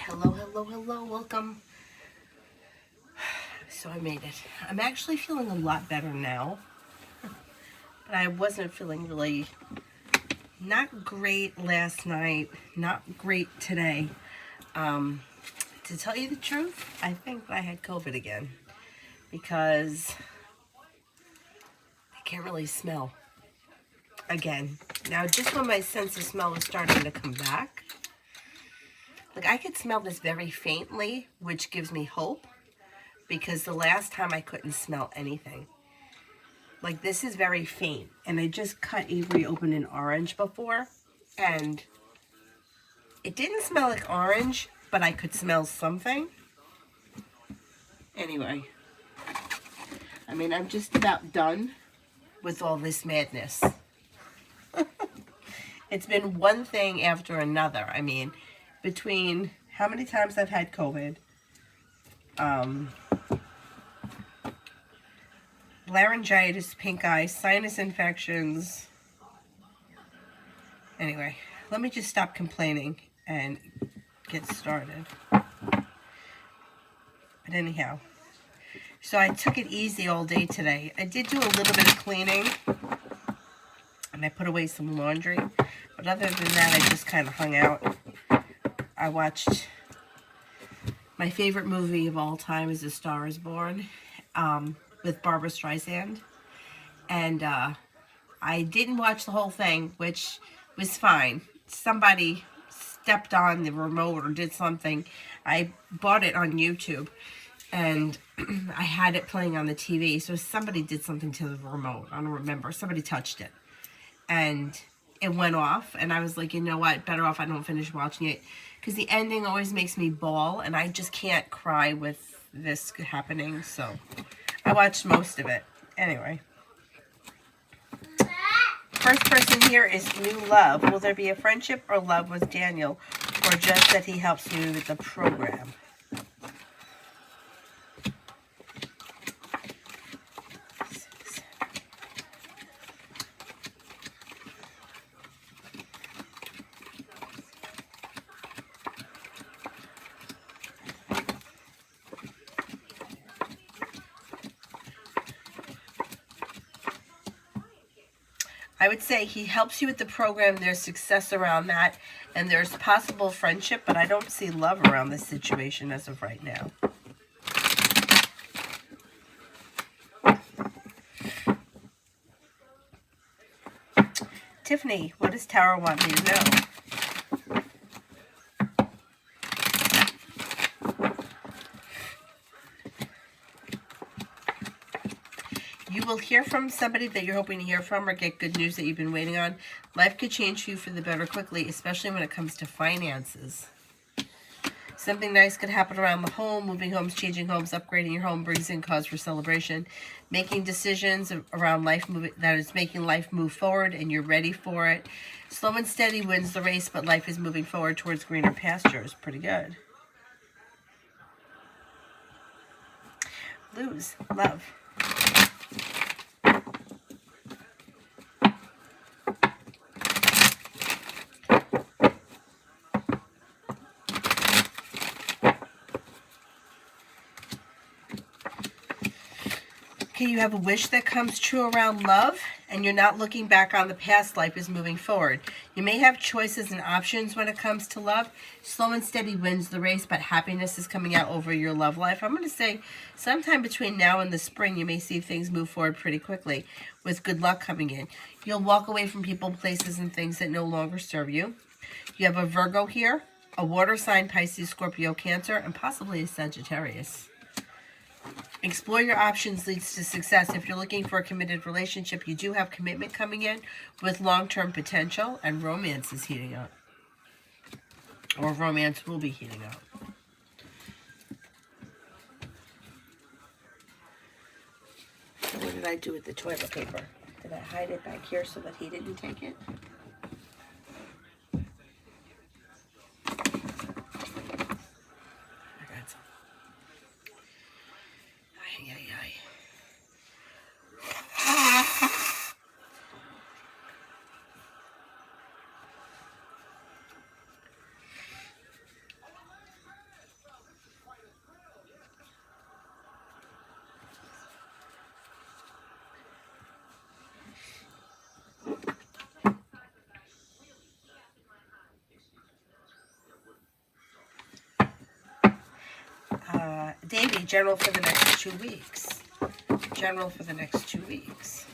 Hello, hello, hello, welcome. So I made it. I'm actually feeling a lot better now, but I wasn't feeling really not great last night, not great today. To tell you the truth, I think I had COVID again because I can't really smell again. Now, just when my sense of smell was starting to come back, like I could smell this very faintly, which gives me hope because the last time I couldn't smell anything. Like this is very faint, and I just cut Avery open an orange before, and it didn't smell like orange, but I could smell something. Anyway, I mean, I'm just about done with all this madness. It's been one thing after another. I mean, between how many times I've had COVID, laryngitis, pink eye, sinus infections. Anyway, let me just stop complaining and get started. But anyhow, so I took it easy all day today. I did do a little bit of cleaning, and I put away some laundry. But other than that, I just kind of hung out. I watched my favorite movie of all time is A Star is Born with Barbara Streisand. And I didn't watch the whole thing, which was fine. Somebody stepped on the remote or did something. I bought it on YouTube, and I had it playing on the TV. So somebody did something to the remote. I don't remember. Somebody touched it, and it went off. And I was like, you know what? Better off I don't finish watching it, because the ending always makes me bawl, and I just can't cry with this happening. So I watched most of it. Anyway. First person here is New Love. Will there be a friendship or love with Daniel, or just that he helps you with the program? I would say he helps you with the program. There's success around that, and there's possible friendship, but I don't see love around this situation as of right now. Tiffany, what does Tara want me to know? You will hear from somebody that you're hoping to hear from, or get good news that you've been waiting on. Life could change for you for the better quickly, especially when it comes to finances. Something nice could happen around the home. Moving homes, changing homes, upgrading your home brings in cause for celebration. Making decisions around life that is making life move forward, and you're ready for it. Slow and steady wins the race, but life is moving forward towards greener pastures. Pretty good. Lose. Love. Okay, you have a wish that comes true around love, and you're not looking back on the past. Life is moving forward. You may have choices and options when it comes to love. Slow and steady wins the race, but happiness is coming out over your love life. I'm going to say sometime between now and the spring, you may see things move forward pretty quickly with good luck coming in. You'll walk away from people, places, and things that no longer serve you. You have a Virgo here, a water sign, Pisces, Scorpio, Cancer, and possibly a Sagittarius. Explore your options leads to success. If you're looking for a committed relationship, you do have commitment coming in with long-term potential, and romance is heating up. Or romance will be heating up. What did I do with the toilet paper? Did I hide it back here so that he didn't take it? Davey, general for the next 2 weeks. General for the next 2 weeks.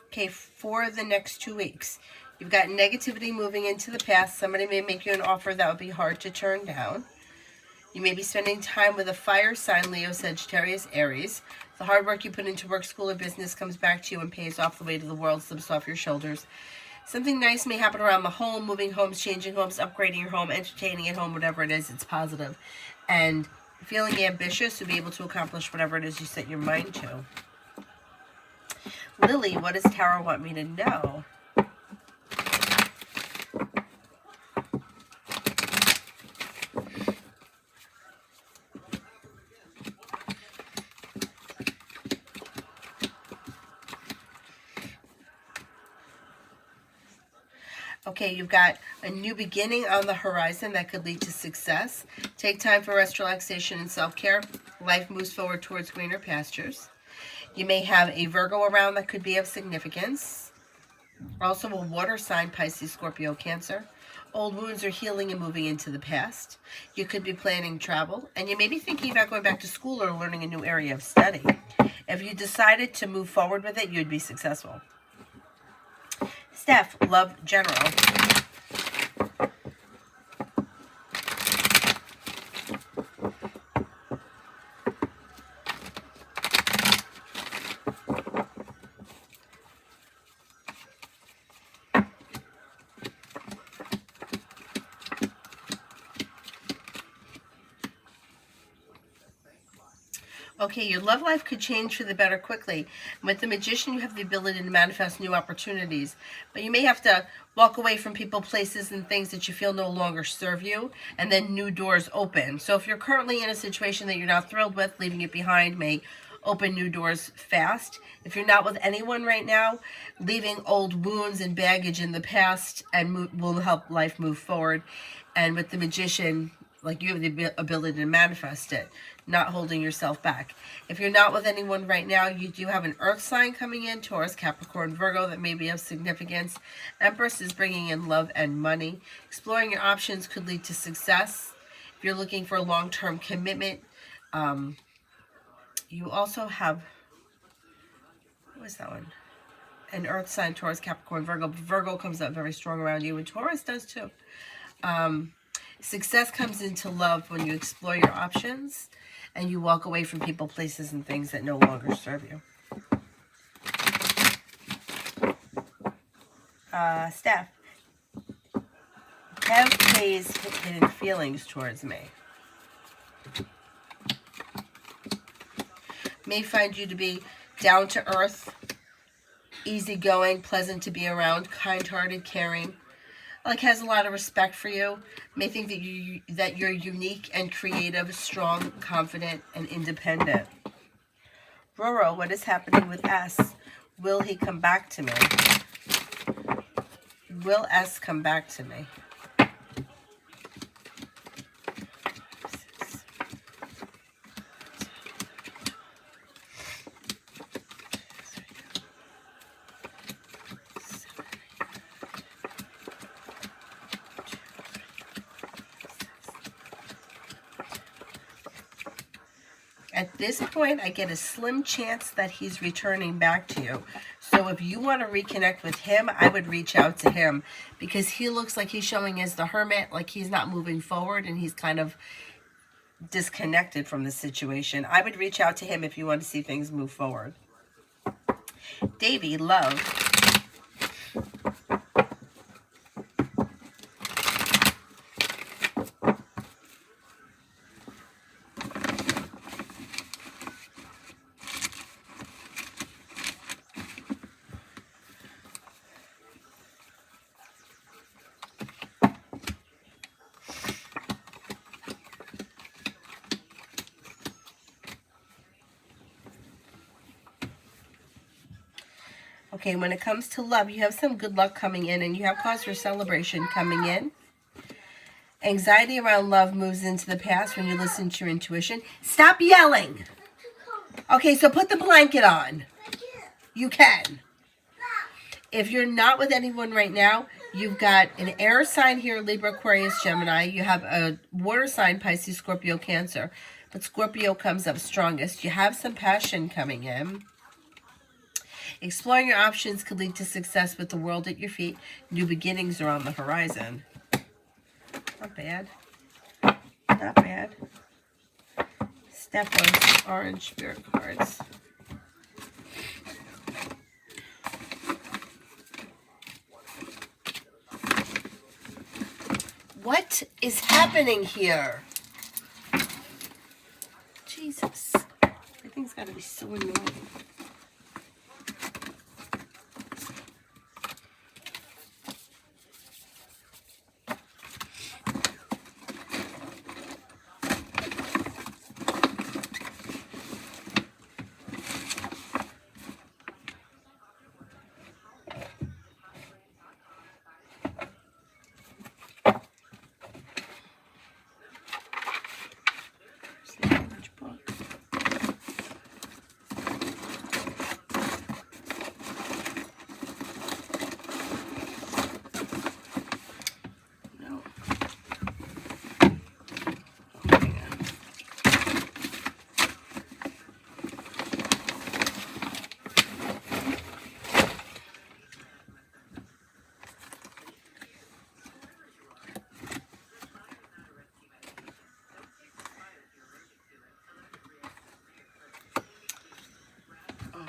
Okay, for the next 2 weeks, you've got negativity moving into the past. Somebody may make you an offer that would be hard to turn down. You may be spending time with a fire sign, Leo, Sagittarius, Aries. The hard work you put into work, school, or business comes back to you and pays off. The weight of the world slips off your shoulders. Something nice may happen around the home, moving homes, changing homes, upgrading your home, entertaining at home, whatever it is, it's positive. And feeling ambitious to be able to accomplish whatever it is you set your mind to. Lily, what does Tarot want me to know? Okay, you've got a new beginning on the horizon that could lead to success. Take time for rest, relaxation, and self-care. Life moves forward towards greener pastures. You may have a Virgo around that could be of significance. Also a water sign, Pisces, Scorpio, Cancer. Old wounds are healing and moving into the past. You could be planning travel, and you may be thinking about going back to school or learning a new area of study. If you decided to move forward with it, you'd be successful. Steph, love, general. Okay, your love life could change for the better quickly. With the Magician, you have the ability to manifest new opportunities. But you may have to walk away from people, places, and things that you feel no longer serve you, and then new doors open. So if you're currently in a situation that you're not thrilled with, leaving it behind may open new doors fast. If you're not with anyone right now, leaving old wounds and baggage in the past and will help life move forward. And with the Magician, like, you have the ability to manifest it, not holding yourself back. If you're not with anyone right now, you do have an earth sign coming in, Taurus, Capricorn, Virgo, that may be of significance. Empress is bringing in love and money. Exploring your options could lead to success. If you're looking for a long-term commitment, you also have, what was that one? An earth sign, Taurus, Capricorn, Virgo. Virgo comes up very strong around you, and Taurus does too. Success comes into love when you explore your options and you walk away from people, places, and things that no longer serve you. Steph, Kev plays hidden feelings towards me. May find you to be down to earth, easygoing, pleasant to be around, kind-hearted, caring. Like, has a lot of respect for you. May think that you're unique and creative, strong, confident, and independent. Roro, what is happening with S? Will he come back to me? Will S come back to me? At this point, I get a slim chance that he's returning back to you. So if you want to reconnect with him, I would reach out to him, because he looks like he's showing as the hermit, like he's not moving forward and he's kind of disconnected from the situation. I would reach out to him if you want to see things move forward. Davey, love. Okay, when it comes to love, you have some good luck coming in, and you have cause for celebration coming in. Anxiety around love moves into the past when you listen to your intuition. Stop yelling. Okay, so put the blanket on. You can. If you're not with anyone right now, you've got an air sign here, Libra, Aquarius, Gemini. You have a water sign, Pisces, Scorpio, Cancer. But Scorpio comes up strongest. You have some passion coming in. Exploring your options could lead to success with the world at your feet. New beginnings are on the horizon. Not bad. Not bad. Stephos, orange spirit cards. What is happening here? Jesus. Everything's got to be so annoying.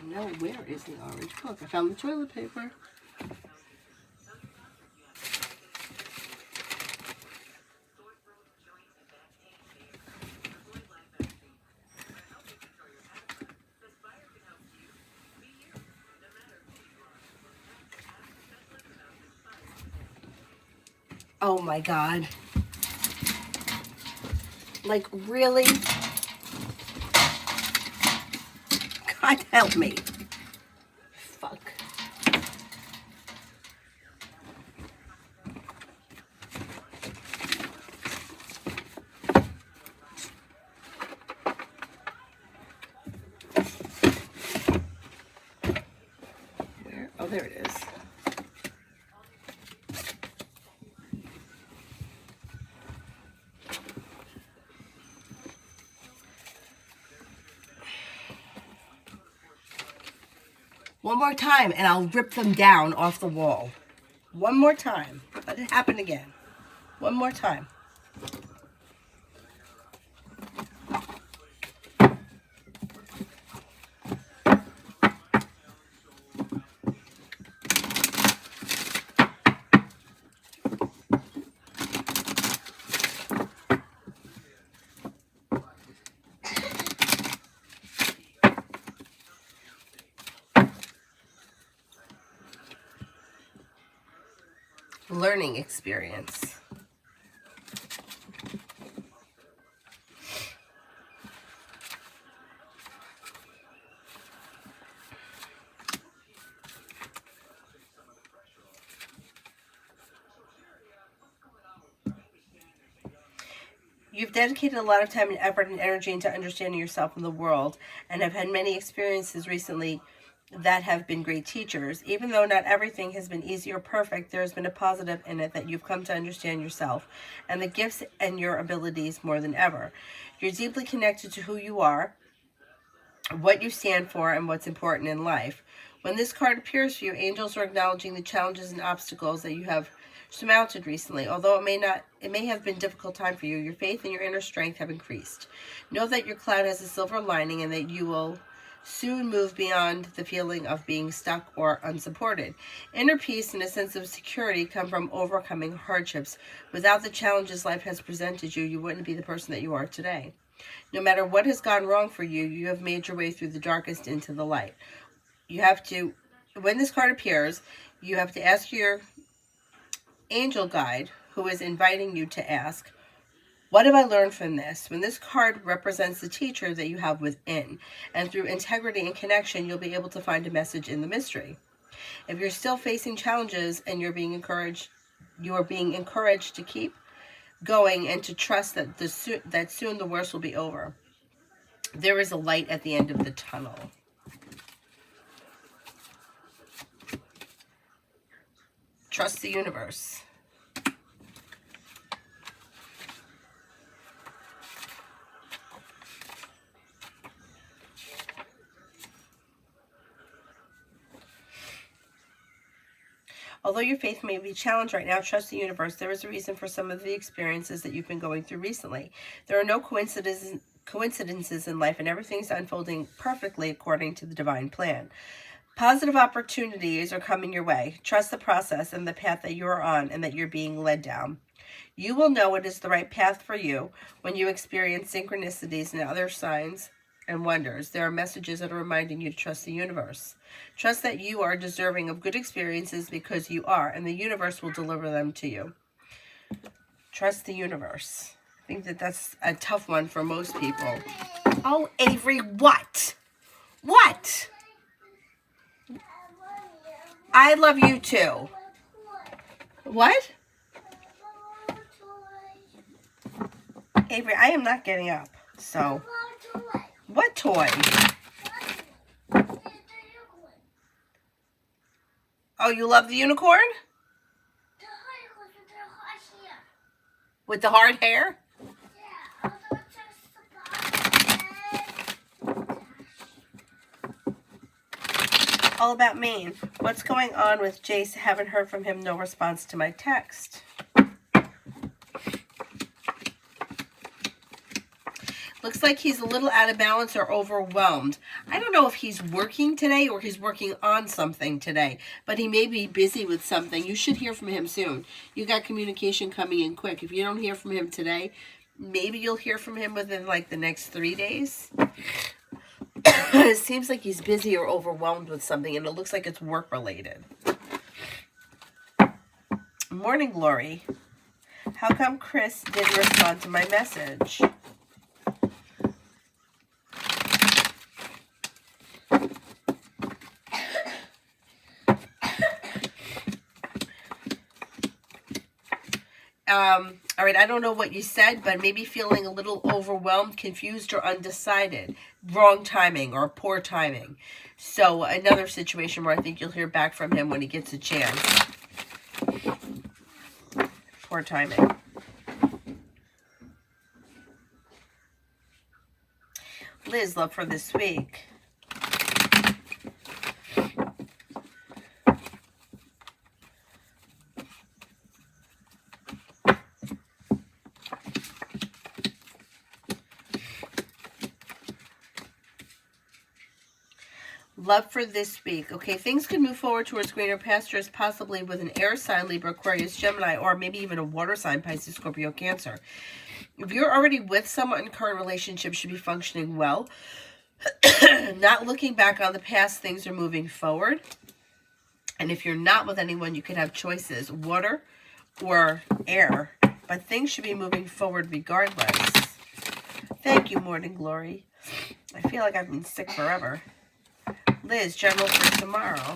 No, where is the orange book? I found the toilet paper. Oh my God. Like, really? God help me. Fuck. Where? Oh, there it is. One more time, and I'll rip them down off the wall. One more time. Let it happen again. One more time. Learning experience. You've dedicated a lot of time and effort and energy into understanding yourself and the world, and have had many experiences recently that have been great teachers. Even though not everything has been easy or perfect, there has been a positive in it that you've come to understand yourself and the gifts and your abilities more than ever. You're deeply connected to who you are, what you stand for, and what's important in life. When this card appears for you, angels are acknowledging the challenges and obstacles that you have surmounted recently. Although it may have been a difficult time for you, your faith and your inner strength have increased. Know that your cloud has a silver lining and that you will soon move beyond the feeling of being stuck or unsupported. Inner peace and a sense of security come from overcoming hardships. Without the challenges life has presented you, you wouldn't be the person that you are today. No matter what has gone wrong for you, you have made your way through the darkest into the light. You have to, when this card appears, you have to ask your angel guide, who is inviting you to ask, what have I learned from this? When this card represents the teacher that you have within, and through integrity and connection, you'll be able to find a message in the mystery. If you're still facing challenges and you are being encouraged to keep going, and to trust that that soon the worst will be over. There is a light at the end of the tunnel. Trust the universe. Although your faith may be challenged right now, trust the universe. There is a reason for some of the experiences that you've been going through recently. There are no coincidences in life, and everything's unfolding perfectly according to the divine plan. Positive opportunities are coming your way. Trust the process and the path that you're on and that you're being led down. You will know it is the right path for you when you experience synchronicities and other signs and wonders. There are messages that are reminding you to trust the universe. Trust that you are deserving of good experiences because you are, and the universe will deliver them to you. Trust the universe. I think that that's a tough one for most people. Oh, Avery, what? What? I love you too. What? Avery, I am not getting up. So, what toy? Oh, you love the unicorn? With the hard hair? All about Maine. What's going on with Jace? Haven't heard from him. No response to my text. Looks like he's a little out of balance or overwhelmed. I don't know if he's working today or he's working on something today, but he may be busy with something. You should hear from him soon. You got communication coming in quick. If you don't hear from him today, maybe you'll hear from him within like the next 3 days. It seems like he's busy or overwhelmed with something, and it looks like it's work related. Morning Glory. How come Chris didn't respond to my message? All right, I don't know what you said, but maybe feeling a little overwhelmed, confused, or undecided. Wrong timing or poor timing. So another situation where I think you'll hear back from him when he gets a chance. Poor timing. Liz, love for this week. Love for this week. Okay, things could move forward towards greener pastures, possibly with an air sign, Libra, Aquarius, Gemini, or maybe even a water sign, Pisces, Scorpio, Cancer. If you're already with someone, current relationship should be functioning well. Not looking back on the past, things are moving forward. And if you're not with anyone, you could have choices, water or air. But things should be moving forward regardless. Thank you, Morning Glory. I feel like I've been sick forever. Liz, general for tomorrow.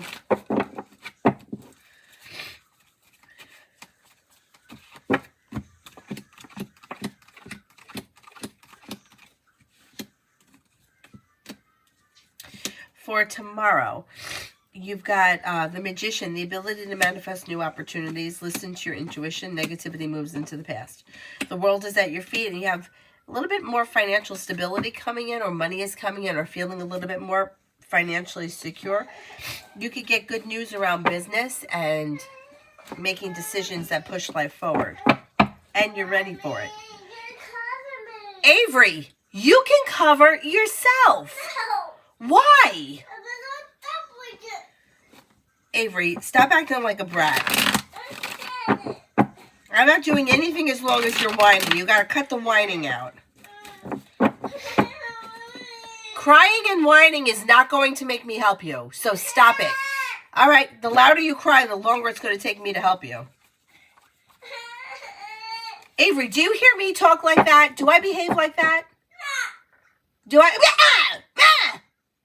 For tomorrow, you've got the Magician, the ability to manifest new opportunities. Listen to your intuition. Negativity moves into the past. The world is at your feet, and you have a little bit more financial stability coming in, or money is coming in, or feeling a little bit more financially secure. You could get good news around business and making decisions that push life forward. And you're ready for it. Avery, you can cover yourself. Why? Avery, stop acting like a brat. I'm not doing anything as long as you're whining. You gotta cut the whining out. Crying and whining is not going to make me help you, so stop it. All right, the louder you cry, the longer it's going to take me to help you. Avery, do you hear me talk like that? Do I behave like that? Do I?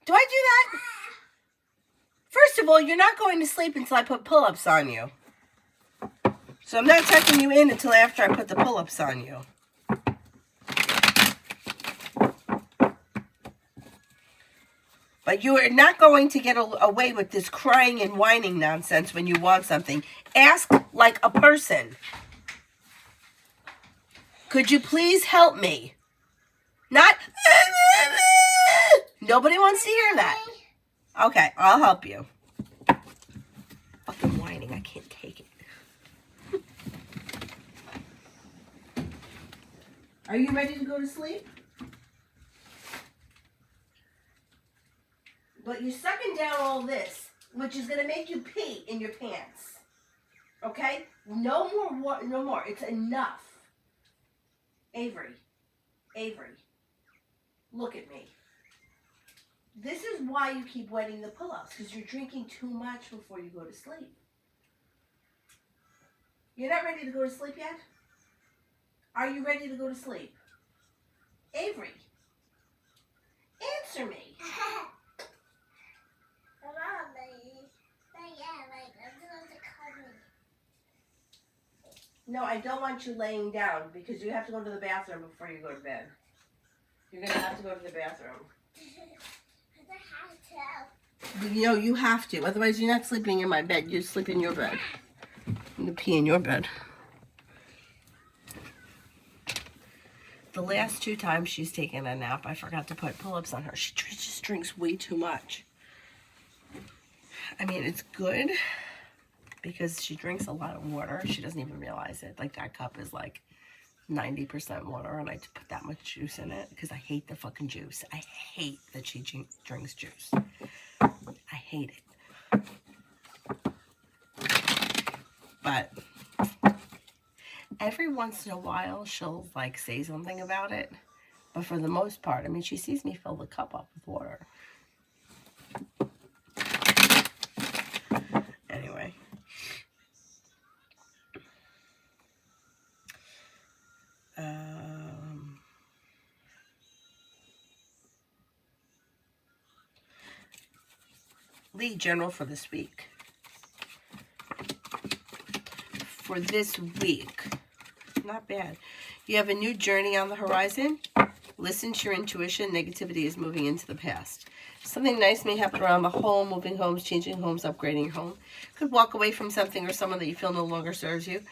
Do I do that? First of all, you're not going to sleep until I put pull-ups on you. So I'm not tucking you in until after I put the pull-ups on you. But you are not going to get away with this crying and whining nonsense when you want something. Ask like a person. Could you please help me? Not... Nobody wants to hear that. Okay, I'll help you. Fucking whining, I can't take it. Are you ready to go to sleep? But you're sucking down all this, which is going to make you pee in your pants. Okay? No more, no more. It's enough. Avery, look at me. This is why you keep wetting the pillows, because you're drinking too much before you go to sleep. You're not ready to go to sleep yet? Are you ready to go to sleep? Avery, answer me. No, I don't want you laying down because you have to go to the bathroom before you go to bed. You're going to have to go to the bathroom. You know, you have to. Otherwise, you're not sleeping in my bed. You sleep in your bed. I'm going to pee in your bed. The last 2 times she's taken a nap, I forgot to put pull-ups on her. She just drinks way too much. I mean, it's good because she drinks a lot of water. She doesn't even realize it. Like, that cup is like 90% water, and I put that much juice in it because I hate the fucking juice. I hate that she drinks juice. I hate it. But every once in a while, she'll, like, say something about it. But for the most part, I mean, she sees me fill the cup up with water. Anyway. Lee, general for this week. For this week. Not bad. You have a new journey on the horizon. Listen to your intuition. Negativity is moving into the past. Something nice may happen around the home, moving homes, changing homes, upgrading your home. Could walk away from something or someone that you feel no longer serves you.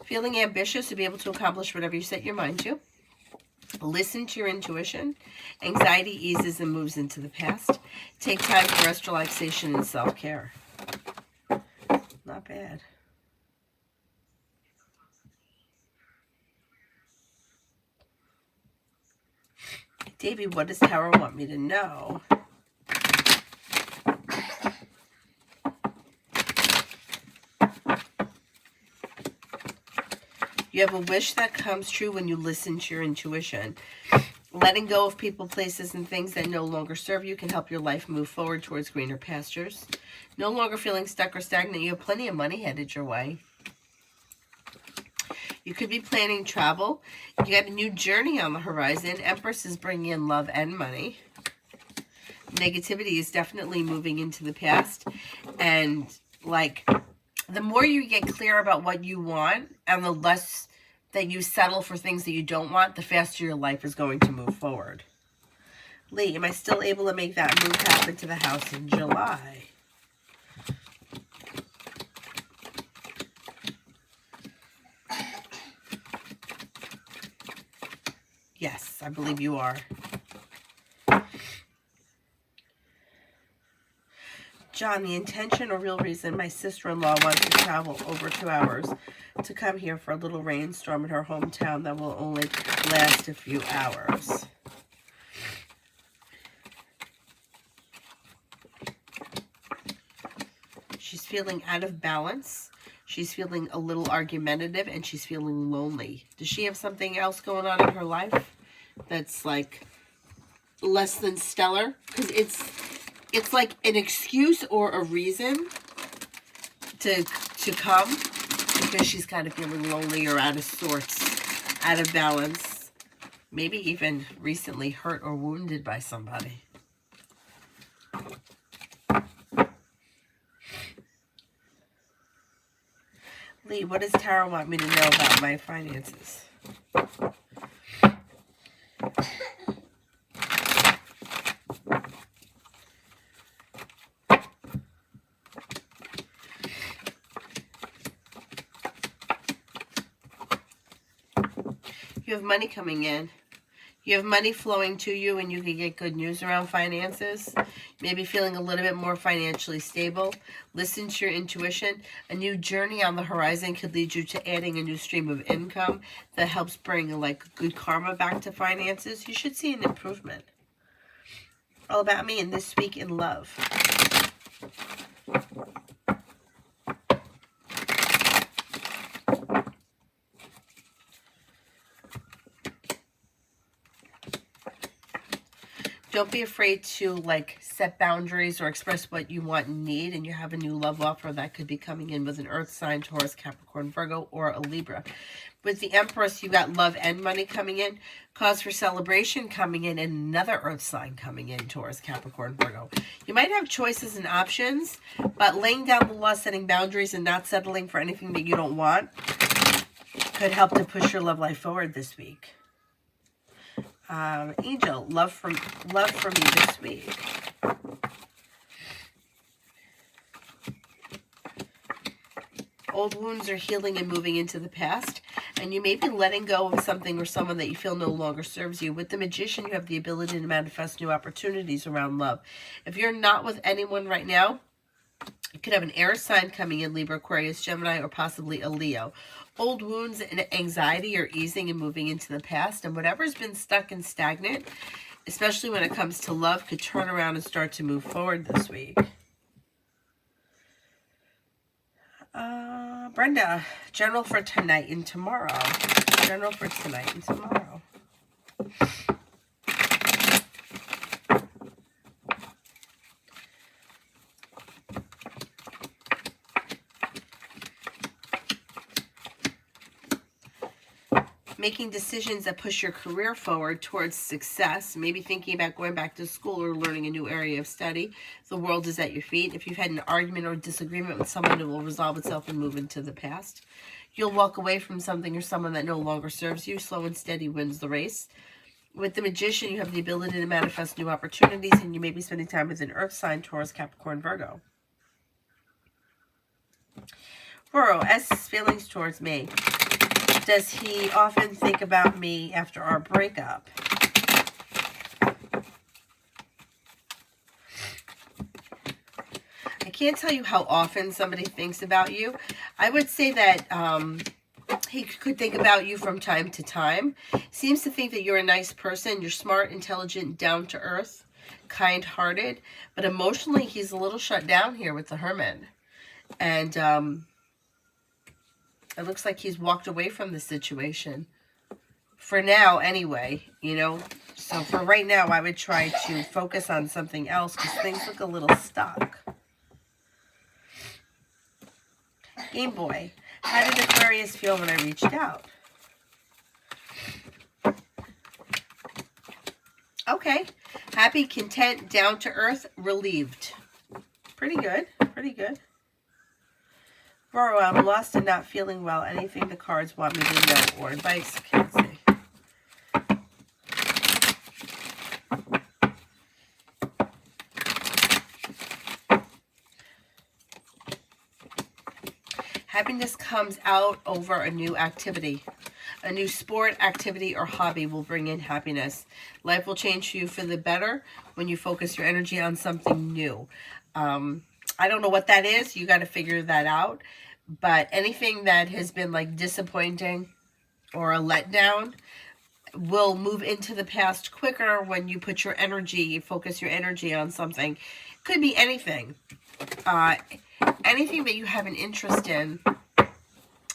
Feeling ambitious to be able to accomplish whatever you set your mind to. Listen to your intuition. Anxiety eases and moves into the past. Take time for rest, relaxation, and self-care. Not bad. Davey, what does Tarot want me to know? You have a wish that comes true when you listen to your intuition. Letting go of people, places, and things that no longer serve you can help your life move forward towards greener pastures. No longer feeling stuck or stagnant. You have plenty of money headed your way. You could be planning travel. You got a new journey on the horizon. Empress is bringing in love and money. Negativity is definitely moving into the past. And, like, the more you get clear about what you want and the less that you settle for things that you don't want, the faster your life is going to move forward. Lee, am I still able to make that move happen to the house in July? Yes, I believe you are. John, the intention or real reason my sister-in-law wants to travel over 2 hours to come here for a little rainstorm in her hometown that will only last a few hours. She's feeling out of balance. She's feeling a little argumentative, and she's feeling lonely. Does she have something else going on in her life that's, like, less than stellar? Because it's like an excuse or a reason to come, because she's kind of feeling lonely or out of sorts, out of balance, maybe even recently hurt or wounded by somebody. Lee, what does Tarot want me to know about my finances? You have money coming in. You have money flowing to you, and you can get good news around finances. Maybe feeling a little bit more financially stable. Listen to your intuition. A new journey on the horizon could lead you to adding a new stream of income that helps bring like good karma back to finances. You should see an improvement. All about me in this week in love. Don't be afraid to like set boundaries or express what you want and need, and you have a new love offer that could be coming in with an earth sign, Taurus, Capricorn, Virgo, or a Libra. With the Empress, you got love and money coming in, cause for celebration coming in, and another earth sign coming in, Taurus, Capricorn, Virgo. You might have choices and options, but laying down the law, setting boundaries, and not settling for anything that you don't want could help to push your love life forward this week. Angel, love from you this week. Old wounds are healing and moving into the past, and you may be letting go of something or someone that you feel no longer serves you. With the Magician, you have the ability to manifest new opportunities around love. If you're not with anyone right now, you could have an air sign coming in, Libra, Aquarius, Gemini, or possibly a Leo. Old wounds and anxiety are easing and moving into the past, and whatever's been stuck and stagnant, especially when it comes to love, could turn around and start to move forward this week. Brenda, general for tonight and tomorrow. General for tonight and tomorrow. Making decisions that push your career forward towards success, maybe thinking about going back to school or learning a new area of study. The world is at your feet. If you've had an argument or disagreement with someone, it will resolve itself and move into the past. You'll walk away from something or someone that no longer serves you. Slow and steady wins the race. With the Magician, you have the ability to manifest new opportunities, and you may be spending time with an earth sign, Taurus, Capricorn, Virgo. Virgo, as his feelings towards me. Does he often think about me after our breakup? I can't tell you how often somebody thinks about you. I would say that he could think about you from time to time. Seems to think that you're a nice person. You're smart, intelligent, down-to-earth, kind-hearted. But emotionally, he's a little shut down here with the Hermit. And it looks like he's walked away from the situation. For now, anyway, you know. So for right now, I would try to focus on something else because things look a little stuck. Game Boy, how did Aquarius feel when I reached out? Okay. Happy, content, down to earth, relieved. Pretty good. Pretty good. Virgo, I'm lost and not feeling well. Anything the cards want me to know or advice? Can't see. Happiness comes out over a new activity. A new sport, activity, or hobby will bring in happiness. Life will change for you for the better when you focus your energy on something new. I don't know what that is. You got to figure that out. But anything that has been like disappointing or a letdown will move into the past quicker when you put your energy, focus your energy on something. Could be anything. Anything that you have an interest in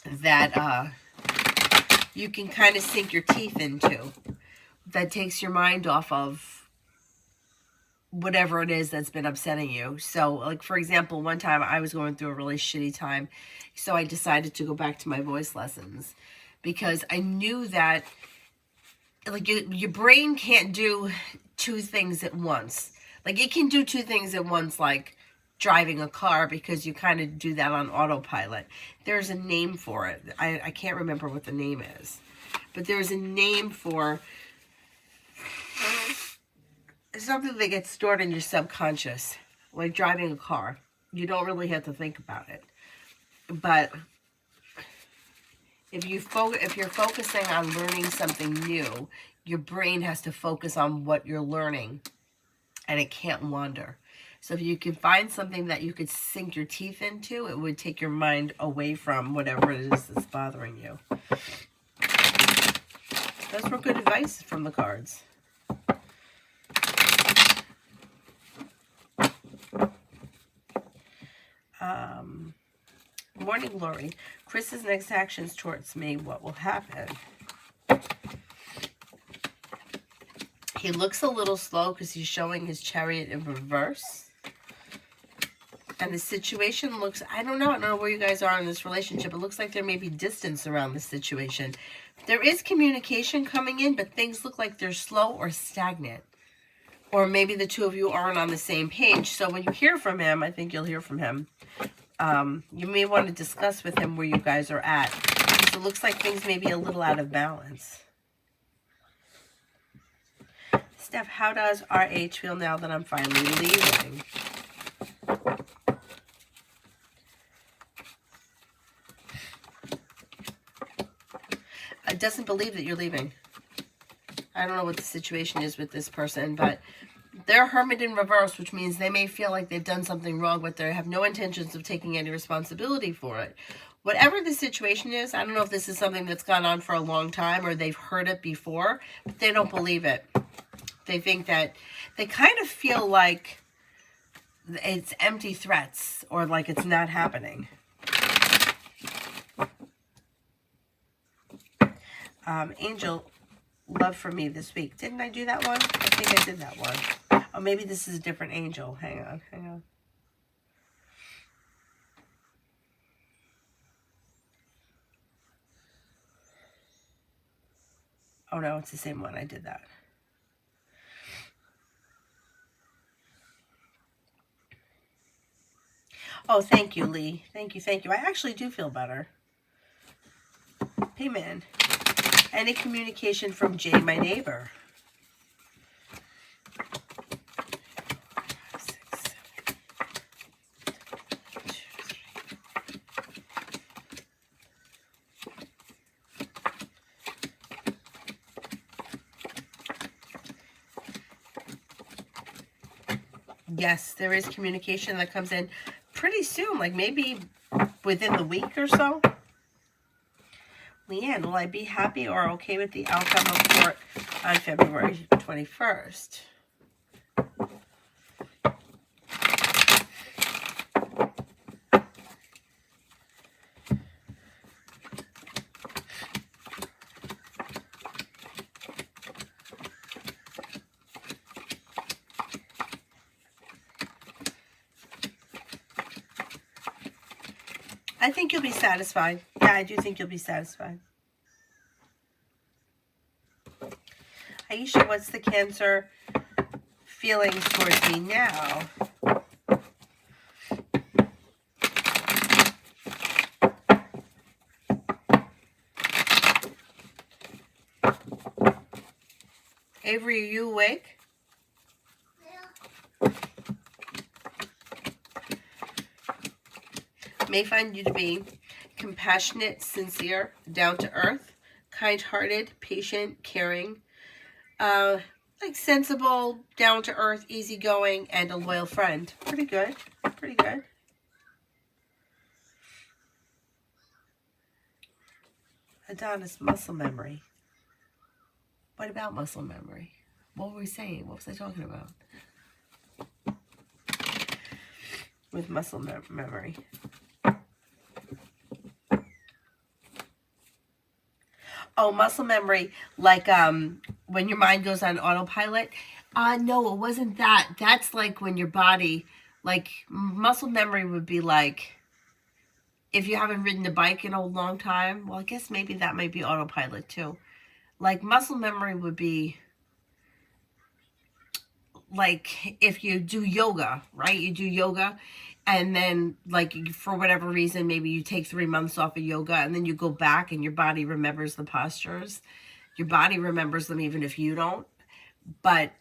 that you can kind of sink your teeth into, that takes your mind off of whatever it is that's been upsetting you. So, like, for example, one time I was going through a really shitty time, so I decided to go back to my voice lessons because I knew that, like, your brain can't do two things at once. Like, it can do two things at once, like, driving a car because you kind of do that on autopilot. There's a name for it. I can't remember what the name is. But there's a name for something that gets stored in your subconscious, like driving a car. You don't really have to think about it. But if you're focusing on learning something new, your brain has to focus on what you're learning, and it can't wander. So if you can find something that you could sink your teeth into, it would take your mind away from whatever it is that's bothering you. Those were good advice from the cards. Morning Glory. Chris's next actions towards me. What will happen? He looks a little slow because he's showing his Chariot in reverse. And the situation looks, I don't know where you guys are in this relationship. It looks like there may be distance around the situation. There is communication coming in, but things look like they're slow or stagnant. Or maybe the two of you aren't on the same page. So when you hear from him, I think you'll hear from him. You may want to discuss with him where you guys are at. Because it looks like things may be a little out of balance. Steph, how does RH feel now that I'm finally leaving? It doesn't believe that you're leaving. I don't know what the situation is with this person, but they're Hermit in reverse, which means they may feel like they've done something wrong, but they have no intentions of taking any responsibility for it. Whatever the situation is, I don't know if this is something that's gone on for a long time or they've heard it before, but they don't believe it. They think that, they kind of feel like it's empty threats or like it's not happening. Angel, love for me this week. Didn't I do that one? I think I did that one. Oh, maybe this is a different angel. Hang on. Oh, no, it's the same one. I did that. Oh, thank you, Lee. Thank you. I actually do feel better. Hey, man. Any communication from Jay, my neighbor? 5, 6, 7, 2, 3. Yes, there is communication that comes in pretty soon, like maybe within the week or so. Leanne, will I be happy or okay with the outcome of court on February 21st? I think you'll be satisfied. Yeah, I do think you'll be satisfied. Aisha, what's the Cancer feelings towards me now? Avery, are you awake? May find you to be compassionate, sincere, down to earth, kind-hearted, patient, caring, like sensible, down to earth, easygoing, and a loyal friend. Pretty good. Pretty good. Adonis, muscle memory. What about muscle memory? What were we saying? What was I talking about? With muscle memory. Oh, muscle memory, like when your mind goes on autopilot. No, it wasn't that. That's like when your body, like muscle memory would be like if you haven't ridden a bike in a long time. Well, I guess maybe that might be autopilot too. Like muscle memory would be like if you do yoga, right? You do yoga and then like for whatever reason, maybe you take 3 months off of yoga and then you go back and your body remembers the postures. Your body remembers them even if you don't. But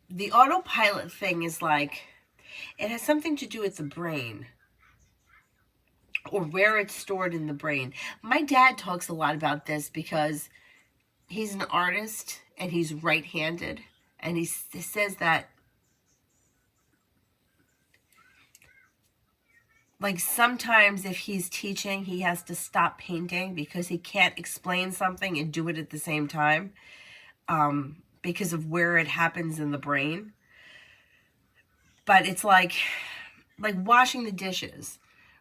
the autopilot thing is like, it has something to do with the brain or where it's stored in the brain. My dad talks a lot about this because he's an artist and he's right-handed. And he says that like sometimes if he's teaching, he has to stop painting because he can't explain something and do it at the same time because of where it happens in the brain. But it's like washing the dishes,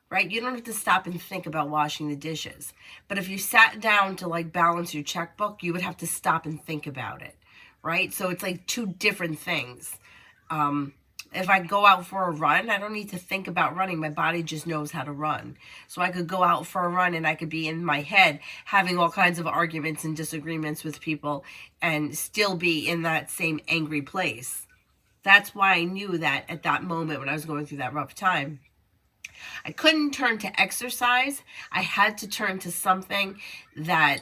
right? You don't have to stop and think about washing the dishes. But if you sat down to like balance your checkbook, you would have to stop and think about it, right? So it's like two different things. If I go out for a run, I don't need to think about running. My body just knows how to run. So I could go out for a run and I could be in my head having all kinds of arguments and disagreements with people and still be in that same angry place. That's why I knew that at that moment when I was going through that rough time, I couldn't turn to exercise. I had to turn to something that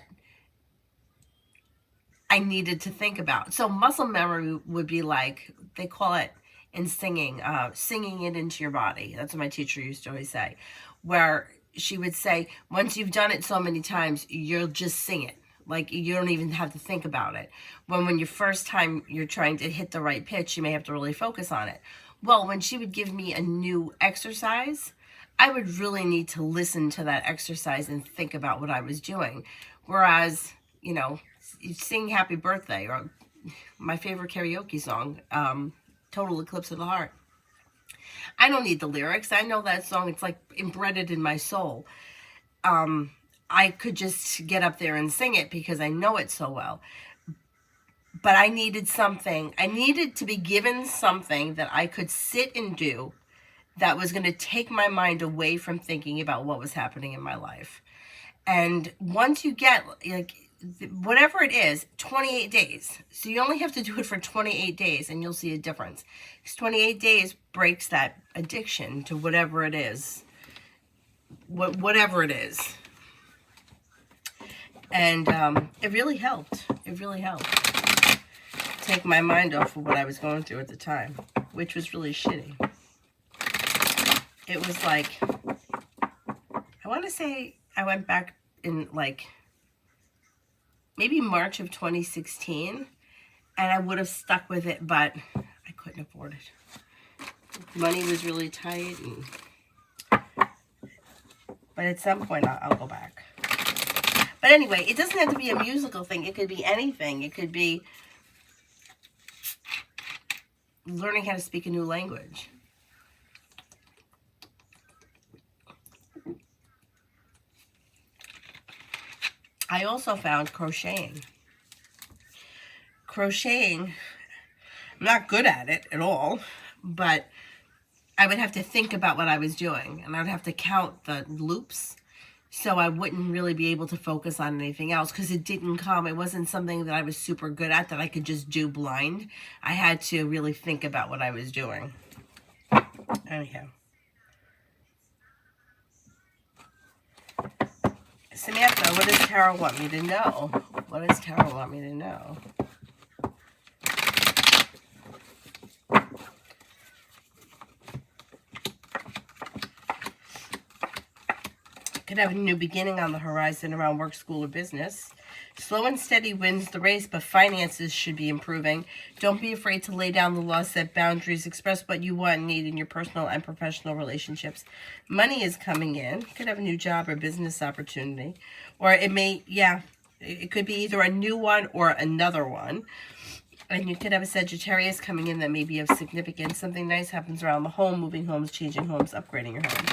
I needed to think about. So muscle memory would be like, they call it in singing, singing it into your body. That's what my teacher used to always say, where she would say, once you've done it so many times, you'll just sing it. Like you don't even have to think about it. When your first time you're trying to hit the right pitch, you may have to really focus on it. Well, when she would give me a new exercise, I would really need to listen to that exercise and think about what I was doing. Whereas, you know, sing Happy Birthday or my favorite karaoke song, Total Eclipse of the Heart. I don't need the lyrics. I know that song. It's like embedded in my soul. I could just get up there and sing it because I know it so well. But I needed something. I needed to be given something that I could sit and do that was going to take my mind away from thinking about what was happening in my life. And once you get, like, whatever it is, 28 days. So you only have to do it for 28 days and you'll see a difference. Because 28 days breaks that addiction to whatever it is. Whatever it is. And it really helped. It really helped. Take my mind off of what I was going through at the time. Which was really shitty. It was like, I want to say I went back in like maybe March of 2016 and I would have stuck with it, but I couldn't afford it. Money was really tight, but at some point I'll go back. But anyway, it doesn't have to be a musical thing. It could be anything. It could be learning how to speak a new language. I also found crocheting. Crocheting, I'm not good at it at all, but I would have to think about what I was doing, and I would have to count the loops, so I wouldn't really be able to focus on anything else, because it didn't come. It wasn't something that I was super good at that I could just do blind. I had to really think about what I was doing. Anyhow. Samantha, what does Tara want me to know? What does Tara want me to know? Could have a new beginning on the horizon around work, school, or business. Slow and steady wins the race, but finances should be improving. Don't be afraid to lay down the law, set boundaries, express what you want and need in your personal and professional relationships. Money is coming in. Could have a new job or business opportunity. Or it may, it could be either a new one or another one. And you could have a Sagittarius coming in that may be of significance. Something nice happens around the home, moving homes, changing homes, upgrading your home.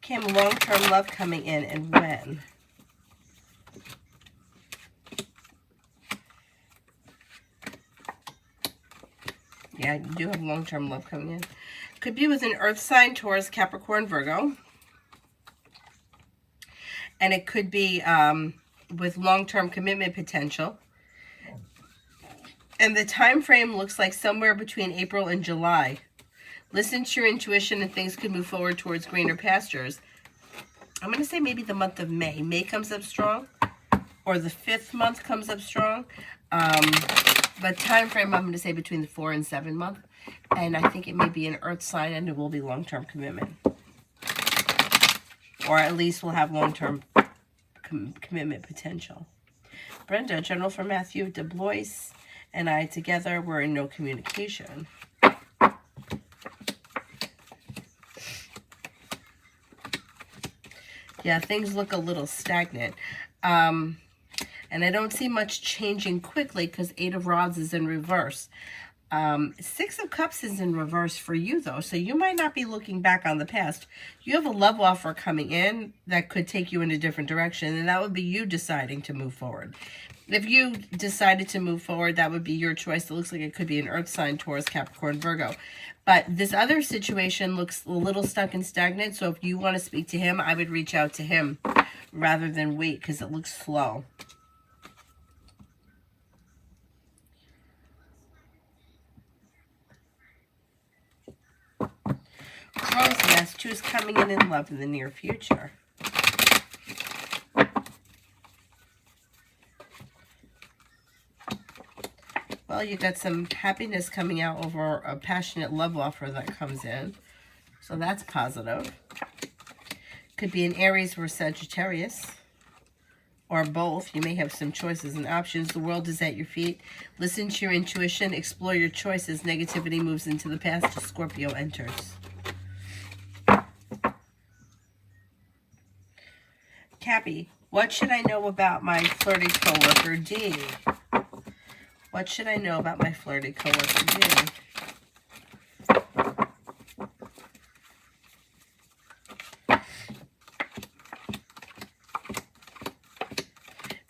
Kim, long-term love coming in, and when? Yeah, you do have long-term love coming in. Could be with an earth sign, Taurus, Capricorn, Virgo. And it could be with long-term commitment potential. And the time frame looks like somewhere between April and July. Listen to your intuition and things could move forward towards greener pastures. I'm going to say maybe the month of May. May comes up strong, or the 5th month comes up strong. But time frame, I'm going to say between the 4 and 7 month. And I think it may be an earth sign, and it will be long-term commitment. Or at least we'll have long-term commitment potential. Brenda, General for Matthew, DeBlois, and I together were in no communication. Yeah, things look a little stagnant. And I don't see much changing quickly because 8 of Rods is in reverse. 6 of Cups is in reverse for you, though, so you might not be looking back on the past. You have a love offer coming in that could take you in a different direction, and that would be you deciding to move forward. If you decided to move forward, that would be your choice. It looks like it could be an earth sign, Taurus, Capricorn, Virgo. But this other situation looks a little stuck and stagnant, so if you want to speak to him, I would reach out to him rather than wait because it looks slow. Crow's Nest, who's coming in love in the near future. Well, you got some happiness coming out over a passionate love offer that comes in. So that's positive. Could be an Aries or Sagittarius. Or both. You may have some choices and options. The world is at your feet. Listen to your intuition. Explore your choices. Negativity moves into the past. Scorpio enters. Cappy, what should I know about my flirty coworker D? What should I know about my flirty coworker D?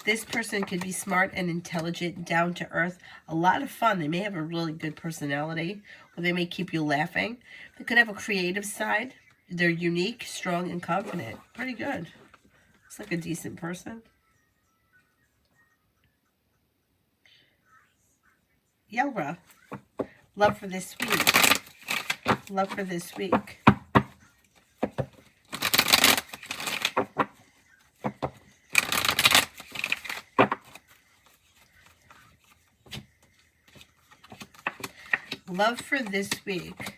This person could be smart and intelligent, down to earth, a lot of fun. They may have a really good personality, or they may keep you laughing. They could have a creative side. They're unique, strong, and confident. Pretty good. Looks like a decent person. Yelra, love for this week. Love for this week. Love for this week.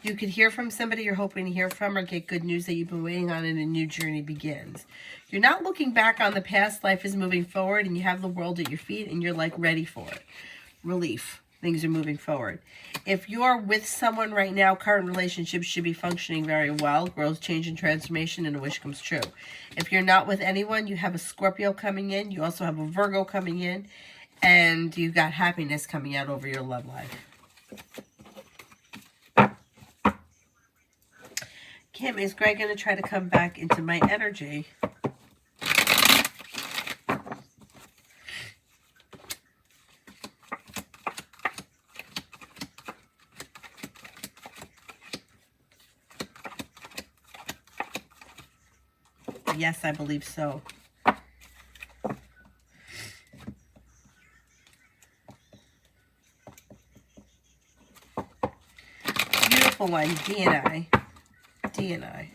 You could hear from somebody you're hoping to hear from, or get good news that you've been waiting on, and a new journey begins. You're not looking back on the past. Life is moving forward, and you have the world at your feet, and you're like ready for it. Relief. Things are moving forward. If you're with someone right now, current relationships should be functioning very well. Growth, change, and transformation, and a wish comes true. If you're not with anyone, you have a Scorpio coming in. You also have a Virgo coming in, and you've got happiness coming out over your love life. Kim, is Greg going to try to come back into my energy? Yes, I believe so. Beautiful one, D and I. D and I.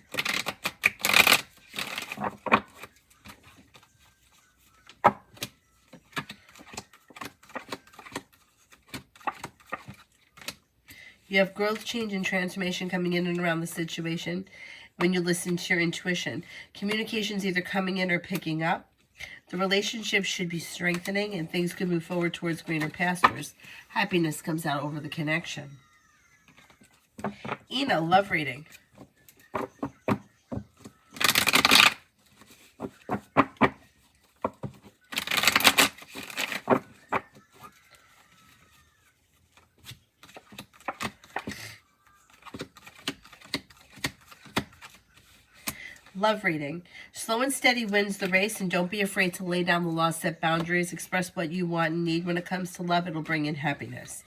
You have growth, change, and transformation coming in and around the situation when you listen to your intuition. Communication's either coming in or picking up. The relationship should be strengthening, and things could move forward towards greener pastures. Happiness comes out over the connection. Ina, love reading. Love reading. Slow and steady wins the race, and don't be afraid to lay down the law, set boundaries, express what you want and need. When it comes to love, it'll bring in happiness.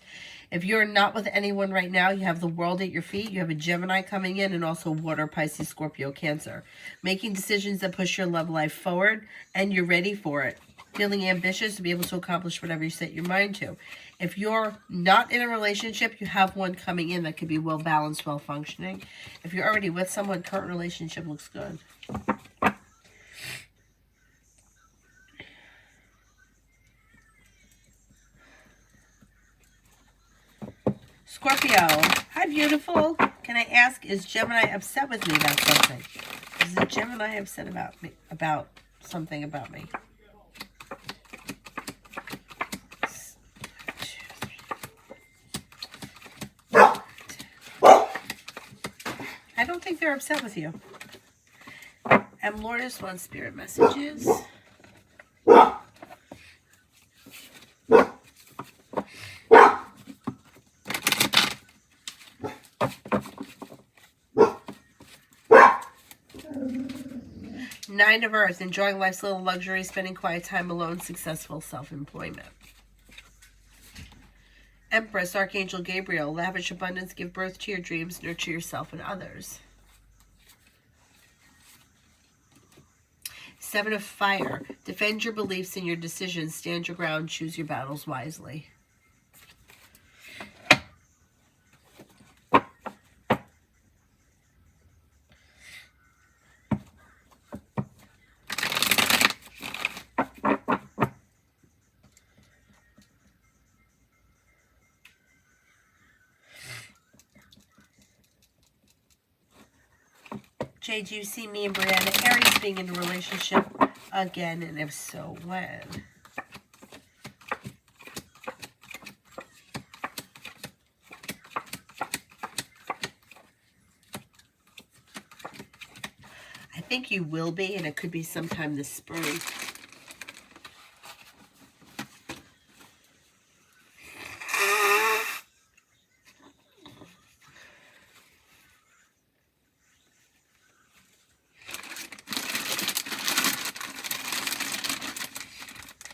If you're not with anyone right now, you have the world at your feet. You have a Gemini coming in, and also water, Pisces, Scorpio, Cancer. Making decisions that push your love life forward, and you're ready for it. Feeling ambitious to be able to accomplish whatever you set your mind to. If you're not in a relationship, you have one coming in that could be well balanced, well functioning. If you're already with someone, current relationship looks good. Scorpio, hi beautiful. Can I ask, is Gemini upset with me about something? Is the Gemini upset about me, about something about me? I don't think they're upset with you. Lourdes wants spirit messages. Nine of Earth, enjoying life's little luxury, spending quiet time alone, successful self-employment. Empress, Archangel Gabriel, lavish abundance, give birth to your dreams, nurture yourself and others. Seven of Fire, defend your beliefs and your decisions, stand your ground, choose your battles wisely. Jay, do you see me and Brianna Aries being in a relationship again? And if so, when? I think you will be, and it could be sometime this spring.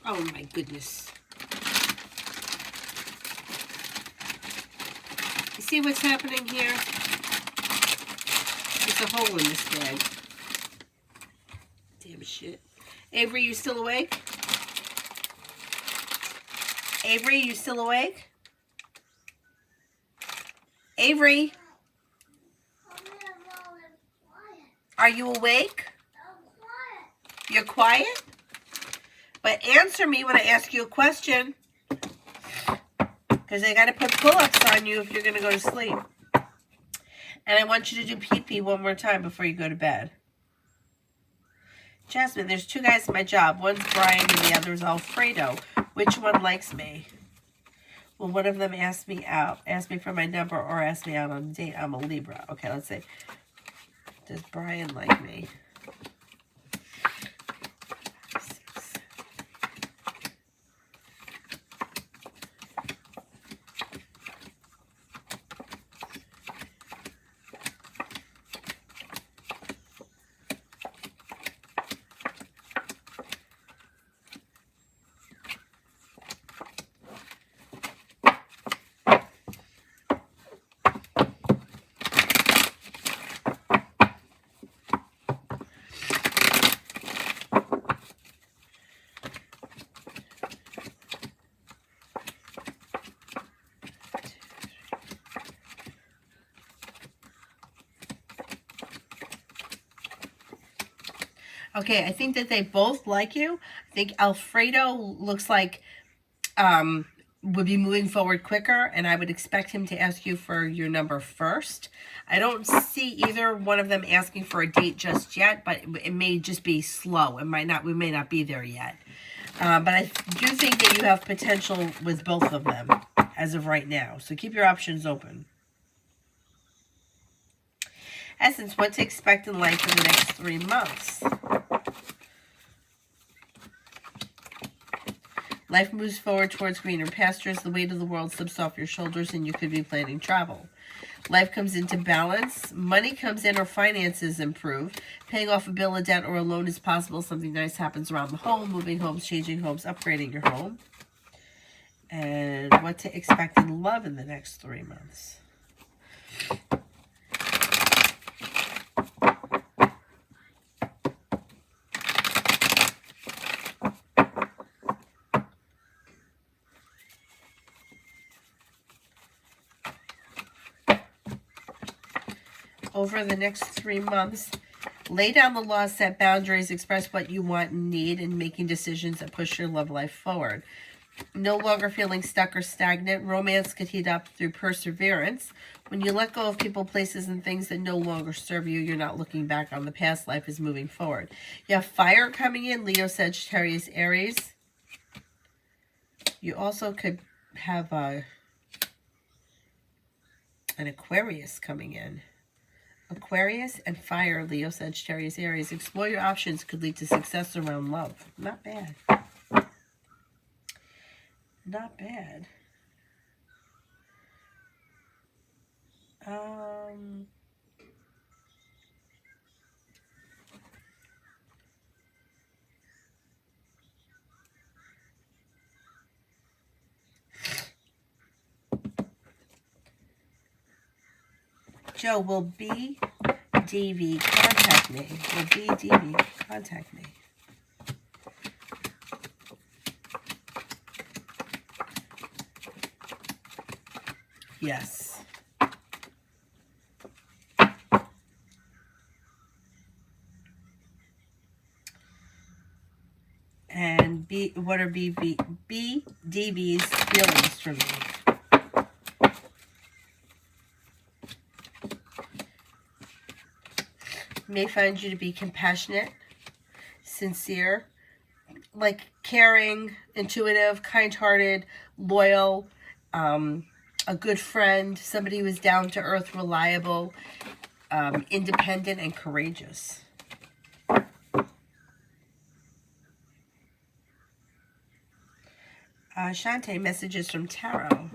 Oh my goodness. You see what's happening here? There's a hole in this bag. Damn shit. Avery, you still awake? Avery, you still awake? Avery? Are you awake? You're quiet? But answer me when I ask you a question. Because I got to put pull-ups on you if you're going to go to sleep. And I want you to do pee-pee one more time before you go to bed. Jasmine, there's two guys at my job. One's Brian and the other is Alfredo. Which one likes me? Well, one of them asked me out. Asked me for my number or asked me out on a date. I'm a Libra. Okay, let's see. Does Brian like me? Okay, I think that they both like you. I think Alfredo looks like would be moving forward quicker, and I would expect him to ask you for your number first. I don't see either one of them asking for a date just yet, but it may just be slow. We may not be there yet. But I do think that you have potential with both of them as of right now. So keep your options open. Essence, what to expect in life in the next 3 months. Life moves forward towards greener pastures. The weight of the world slips off your shoulders and you could be planning travel. Life comes into balance. Money comes in or finances improve. Paying off a bill, a debt, or a loan is possible. Something nice happens around the home. Moving homes, changing homes, upgrading your home. And what to expect in love in the next 3 months. Over the next 3 months, lay down the law, set boundaries, express what you want and need, and making decisions that push your love life forward. No longer feeling stuck or stagnant. Romance could heat up through perseverance. When you let go of people, places, and things that no longer serve you, you're not looking back on the past. Life is moving forward. You have fire coming in, Leo, Sagittarius, Aries. You also could have an Aquarius coming in. Aquarius and fire, Leo, Sagittarius, Aries. Explore your options, could lead to success around love. Not bad. Not bad. Joe, will BDV contact me? Will BDV contact me? Yes. And what are BDV's feelings for me? May find you to be compassionate, sincere, like caring, intuitive, kind-hearted, loyal, a good friend, somebody who is down to earth, reliable, independent, and courageous. Shante, messages from Tarot.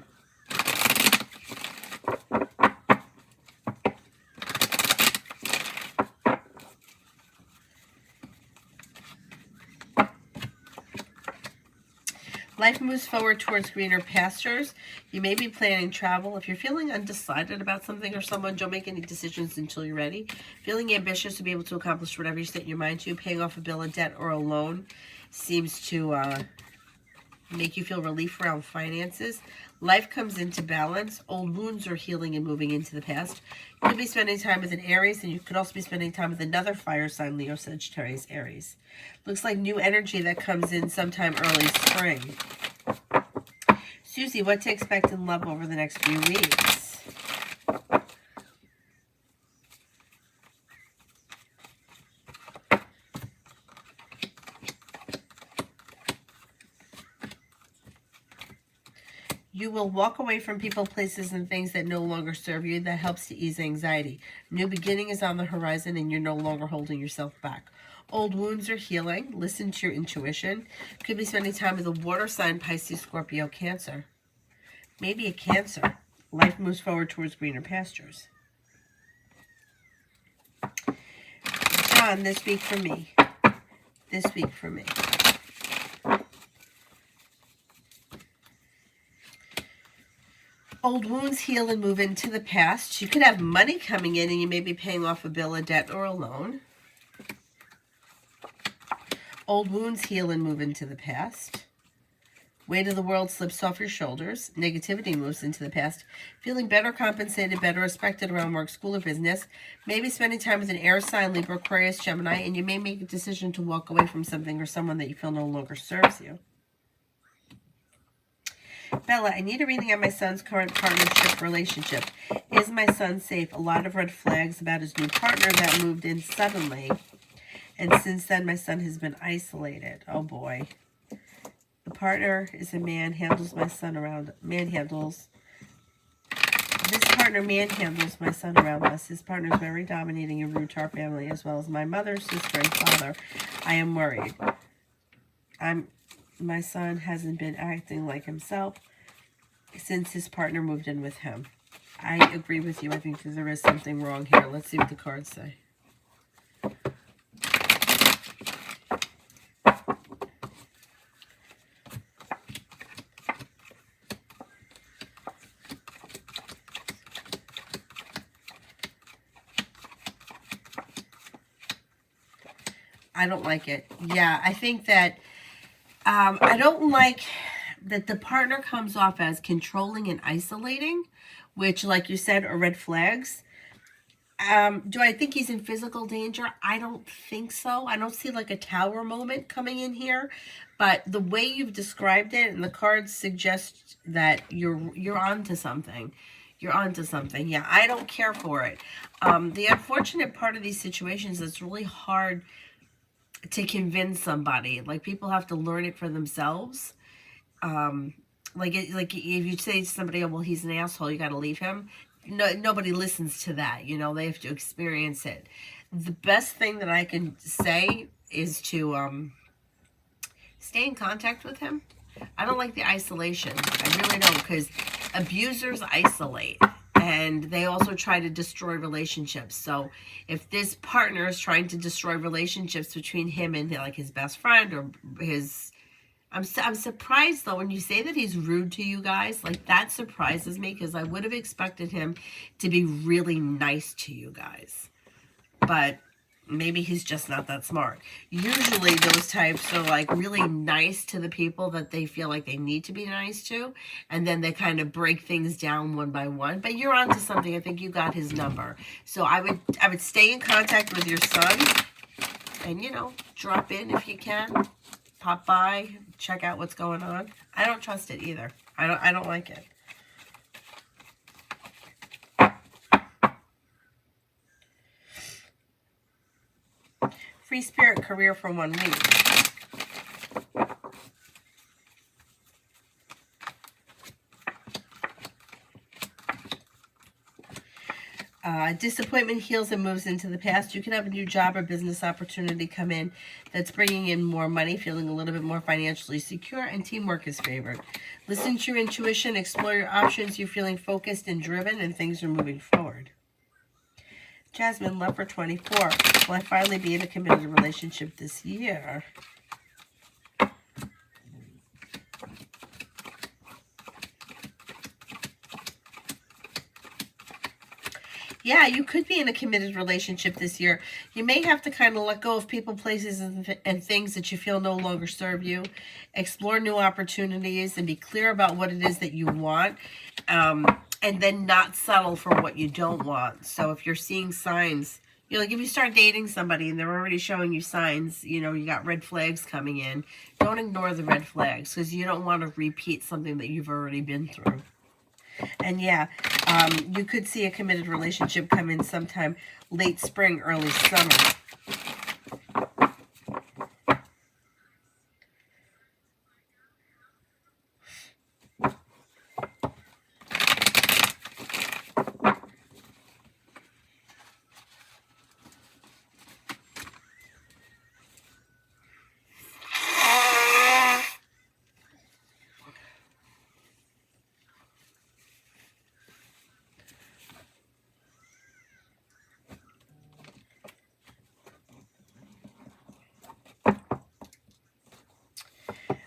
Life moves forward towards greener pastures. You may be planning travel. If you're feeling undecided about something or someone, don't make any decisions until you're ready. Feeling ambitious to be able to accomplish whatever you set your mind to. Paying off a bill, a debt, or a loan seems to make you feel relief around finances. Life comes into balance. Old wounds are healing and moving into the past. You could be spending time with an Aries, and you could also be spending time with another fire sign, Leo, Sagittarius, Aries. Looks like new energy that comes in sometime early spring. Susie, what to expect in love over the next few weeks? You will walk away from people, places, and things that no longer serve you. That helps to ease anxiety. New beginning is on the horizon, and you're no longer holding yourself back. Old wounds are healing. Listen to your intuition. Could be spending time with a water sign, Pisces, Scorpio, Cancer. Maybe a Cancer. Life moves forward towards greener pastures. John, this week for me. This week for me. Old wounds heal and move into the past. You could have money coming in and you may be paying off a bill, a debt, or a loan. Old wounds heal and move into the past. Weight of the world slips off your shoulders. Negativity moves into the past. Feeling better compensated, better respected around work, school, or business. Maybe spending time with an air sign, Libra, Aquarius, Gemini, and you may make a decision to walk away from something or someone that you feel no longer serves you. Bella, I need a reading on my son's current partnership relationship. Is my son safe? A lot of red flags about his new partner that moved in suddenly. And since then, my son has been isolated. Oh, boy. The partner is a man, handles my son around. This partner manhandles my son around us. His partner is very dominating and rude to our family, as well as my mother, sister, and father. I am worried. My son hasn't been acting like himself since his partner moved in with him. I agree with you. I think that there is something wrong here. Let's see what the cards say. I don't like it. Yeah, I think that I don't like that the partner comes off as controlling and isolating, which, like you said, are red flags. Do I think he's in physical danger? I don't think so. I don't see like a tower moment coming in here, but the way you've described it and the cards suggest that you're onto something. You're onto something. Yeah, I don't care for it. The unfortunate part of these situations is it's really hard to convince somebody. Like, people have to learn it for themselves. Like if you say to somebody, oh, well, he's an asshole, you got to leave him. No, nobody listens to that. You know, they have to experience it. The best thing that I can say is to stay in contact with him. I don't like the isolation. I really don't, because abusers isolate. And they also try to destroy relationships. So if this partner is trying to destroy relationships between him and like his best friend or his... I'm surprised, though, when you say that he's rude to you guys. Like, that surprises me, because I would have expected him to be really nice to you guys. But maybe he's just not that smart. Usually those types are like really nice to the people that they feel like they need to be nice to. And then they kind of break things down one by one. But you're onto something. I think you got his number. So I would stay in contact with your son. And, you know, drop in if you can. Pop by, check out what's going on. I don't trust it either. I don't like it. Free spirit career for 1 week. Disappointment heals and moves into the past. You can have a new job or business opportunity come in that's bringing in more money, feeling a little bit more financially secure, and teamwork is favored. Listen to your intuition, explore your options. You're feeling focused and driven, and things are moving forward. Jasmine, love for 24. Will I finally be in a committed relationship this year? Yeah, you could be in a committed relationship this year. You may have to kind of let go of people, places, and things that you feel no longer serve you. Explore new opportunities and be clear about what it is that you want. And then not settle for what you don't want. So if you're seeing signs, you know, like if you start dating somebody and they're already showing you signs, you know, you got red flags coming in, don't ignore the red flags, because you don't want to repeat something that you've already been through. And yeah, you could see a committed relationship come in sometime late spring, early summer.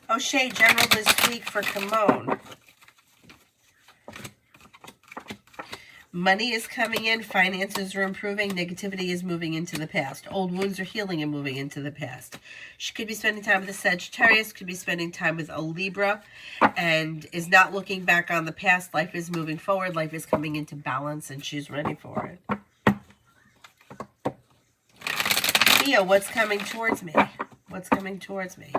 O'Shea, general this week for Kimon. Money is coming in. Finances are improving. Negativity is moving into the past. Old wounds are healing and moving into the past. She could be spending time with a Sagittarius, could be spending time with a Libra, and is not looking back on the past. Life is moving forward. Life is coming into balance, and she's ready for it. Mia, what's coming towards me? What's coming towards me?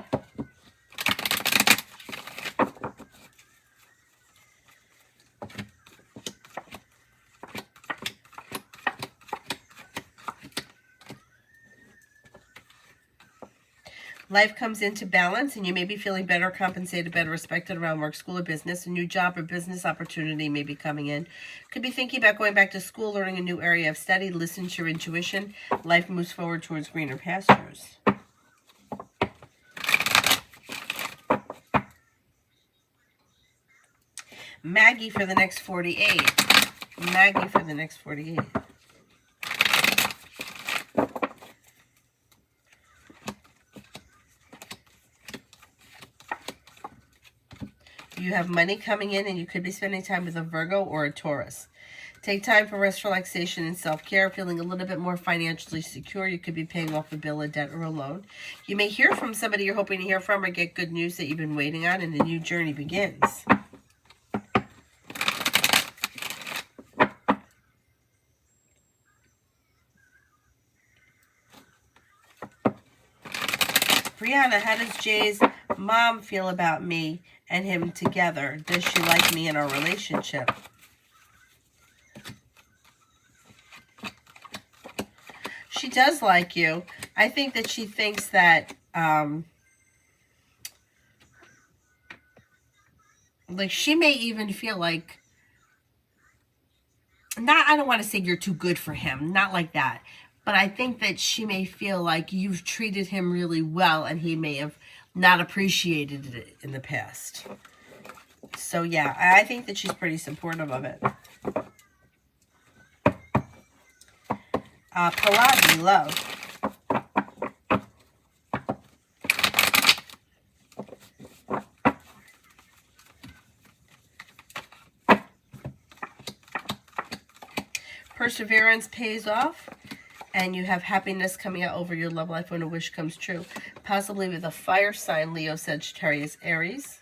Life comes into balance, and you may be feeling better compensated, better respected around work, school, or business. A new job or business opportunity may be coming in. Could be thinking about going back to school, learning a new area of study. Listen to your intuition. Life moves forward towards greener pastures. Maggie for the next 48. Maggie for the next 48. You have money coming in and you could be spending time with a Virgo or a Taurus. Take time for rest, relaxation, and self-care. Feeling a little bit more financially secure. You could be paying off a bill, a debt, or a loan. You may hear from somebody you're hoping to hear from or get good news that you've been waiting on, and a new journey begins. Brianna, how does Jay's mom feel about me and him together? Does she like me in our relationship? She does like you. I think that she thinks that, like, she may even feel like, I don't want to say you're too good for him, not like that. But I think that she may feel like you've treated him really well and he may have not appreciated it in the past. So, yeah, I think that she's pretty supportive of it. Pallavi, love. Perseverance pays off. And you have happiness coming out over your love life when a wish comes true. Possibly with a fire sign, Leo, Sagittarius, Aries.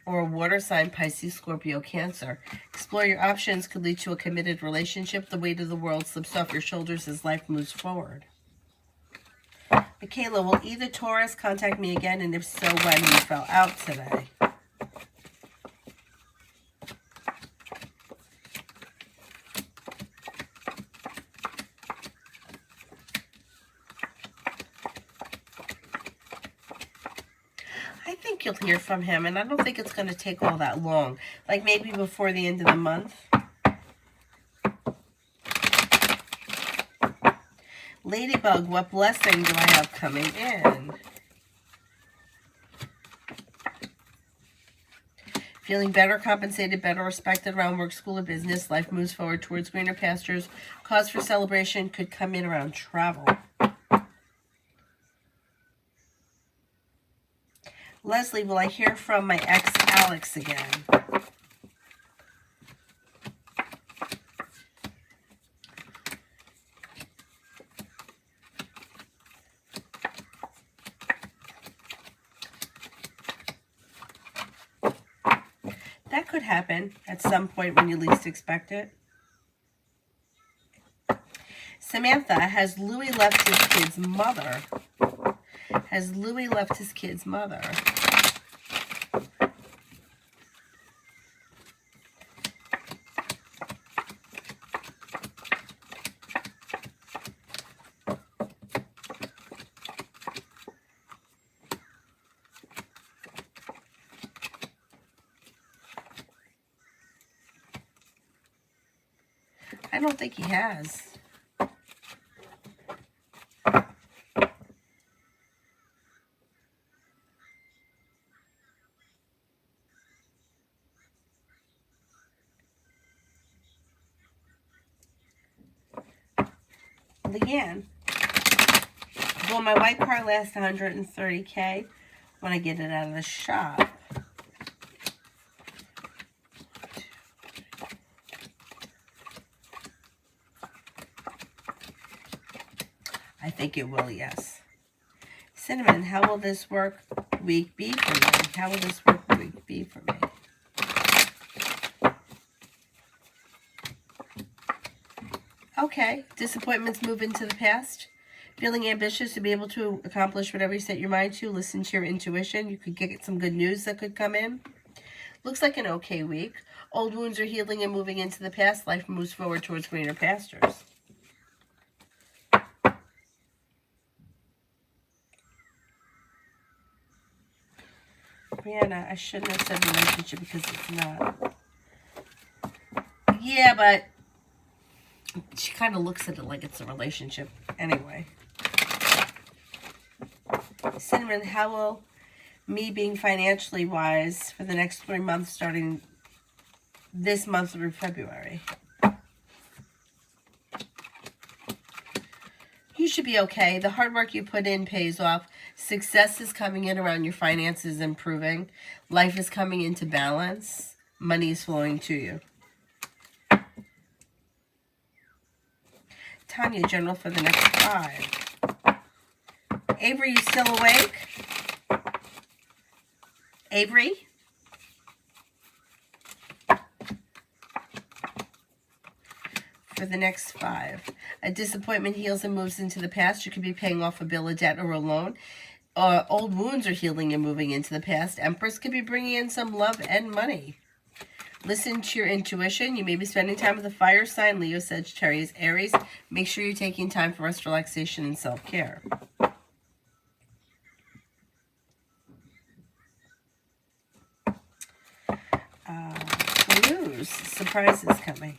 Or a water sign, Pisces, Scorpio, Cancer. Explore your options could lead to a committed relationship. The weight of the world slips off your shoulders as life moves forward. Michaela, will either Taurus contact me again? And if so, when? We fell out today. I think you'll hear from him, and I don't think it's going to take all that long. Like maybe before the end of the month. Ladybug, what blessing do I have coming in? Feeling better, compensated, better respected around work, school, or business. Life moves forward towards greener pastures. Cause for celebration could come in around travel. Leslie, will I hear from my ex, Alex, again? That could happen at some point when you least expect it. Samantha, has Louis left his kid's mother? Has Louis left his kid's mother? I don't think he has. Leanne, will my white car last 130K when I get it out of the shop? I think it will, yes. Cinnamon, how will this work week be for me? How will this work week be for me? Okay, disappointments move into the past. Feeling ambitious to be able to accomplish whatever you set your mind to. Listen to your intuition. You could get some good news that could come in. Looks like an okay week. Old wounds are healing and moving into the past. Life moves forward towards greener pastures. Brianna, I shouldn't have said relationship because it's not. Yeah, but she kind of looks at it like it's a relationship anyway. Cinnamon, how will me being financially wise for the next 3 months starting this month through February? you should be okay. The hard work you put in pays off. Success is coming in around your finances improving. Life is coming into balance. Money is flowing to you. Tanya, general for the next 5. Avery, you still awake? Avery? For the next 5. A disappointment heals and moves into the past. You could be paying off a bill, a debt, or a loan. Old wounds are healing and moving into the past. Empress could be bringing in some love and money. Listen to your intuition. You may be spending time with a fire sign, Leo, Sagittarius, Aries. Make sure you're taking time for rest, relaxation, and self-care. News. Surprises coming.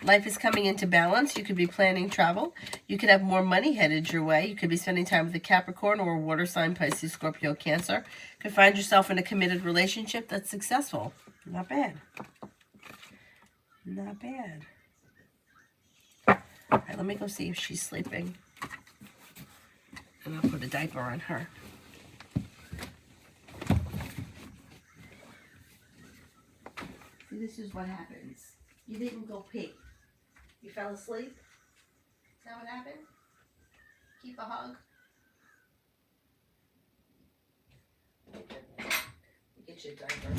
Life is coming into balance. You could be planning travel. You could have more money headed your way. You could be spending time with a Capricorn or a water sign, Pisces, Scorpio, Cancer. You could find yourself in a committed relationship that's successful. Not bad. Not bad. All right, let me go see if she's sleeping. And I'll put a diaper on her. See, this is what happens. You didn't go pee. You fell asleep? Is that what happened? Keep a hug. Get your diaper.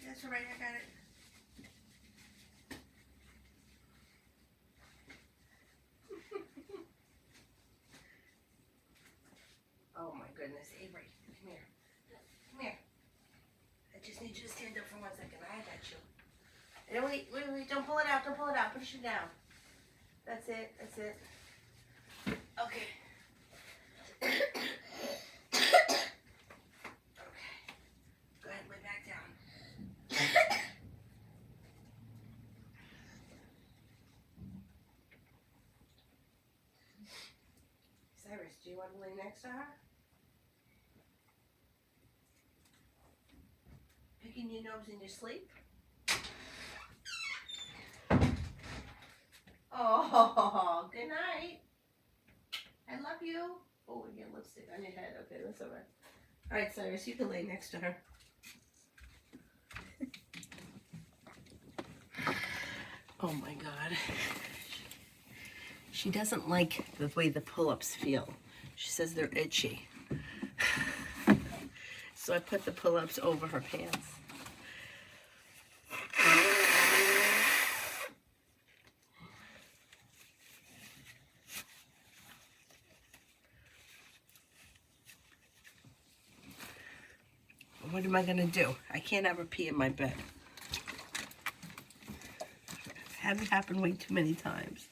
That's all right, I got it. Oh my goodness, Avery, come here. Come here. I just need you to stand up for 1 second. I got you. No, wait, don't pull it out, don't pull it out. Push it down. That's it, that's it. Okay. Okay. Go ahead, lay back down. Cyrus, do you want to lay next to her? Picking your nose in your sleep? Oh, good night. I love you. Oh, you get lipstick on your head. Okay, that's all right. All right, Cyrus, you can lay next to her. Oh my God. She doesn't like the way the pull-ups feel. She says they're itchy. So I put the pull-ups over her pants. What am I going to do? I can't have her pee in my bed. Had it happen way too many times.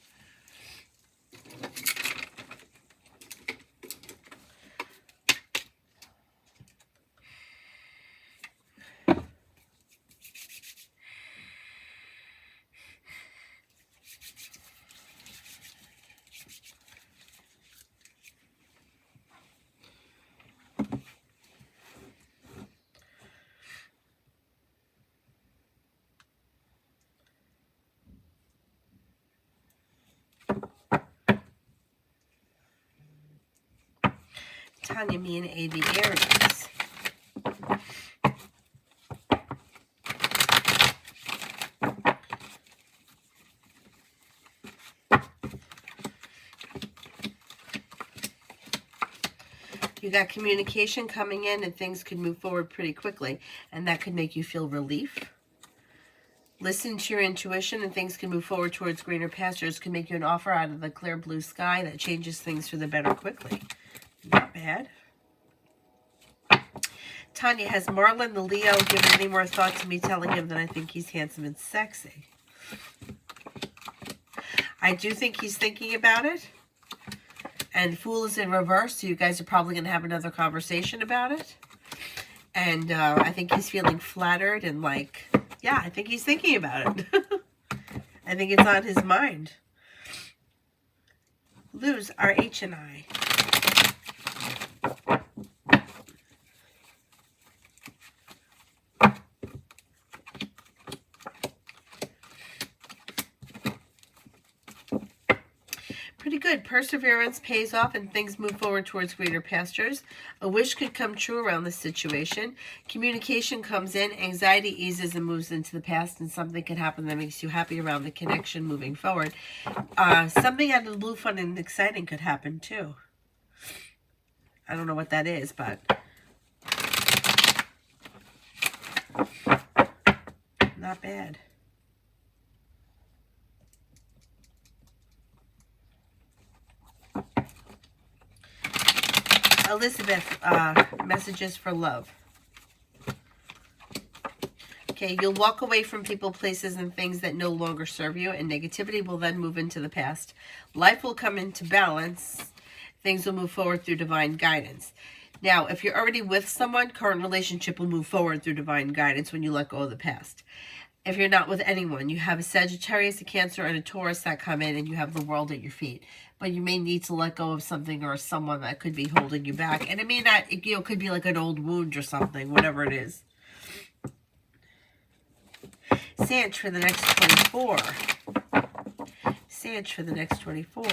Tanya, me and AV Aries. You got communication coming in and things could move forward pretty quickly, and that could make you feel relief. Listen to your intuition and things can move forward towards greener pastures. Can make you an offer out of the clear blue sky that changes things for the better quickly. Not bad. Tanya, has Marlon the Leo given any more thought to me telling him that I think he's handsome and sexy? I do think he's thinking about it. And Fool is in reverse, so you guys are probably going to have another conversation about it. And I think he's feeling flattered and like, yeah, I think he's thinking about it. I think it's on his mind. Luz, RH and I. Pretty good. Perseverance pays off and things move forward towards greater pastures. A wish could come true around this situation. Communication comes in. Anxiety eases and moves into the past, and something could happen that makes you happy around the connection moving forward. Something out of the blue, fun and exciting could happen too. I don't know what that is, but not bad. Elizabeth, messages for love. Okay, you'll walk away from people, places, and things that no longer serve you, and negativity will then move into the past. Life will come into balance. Things will move forward through divine guidance. Now, if you're already with someone, current relationship will move forward through divine guidance when you let go of the past. If you're not with anyone, you have a Sagittarius, a Cancer, and a Taurus that come in, and you have the world at your feet. But you may need to let go of something or someone that could be holding you back. And it may not, it could be like an old wound or something, whatever it is. Sag for the next 24. Sag for the next 24.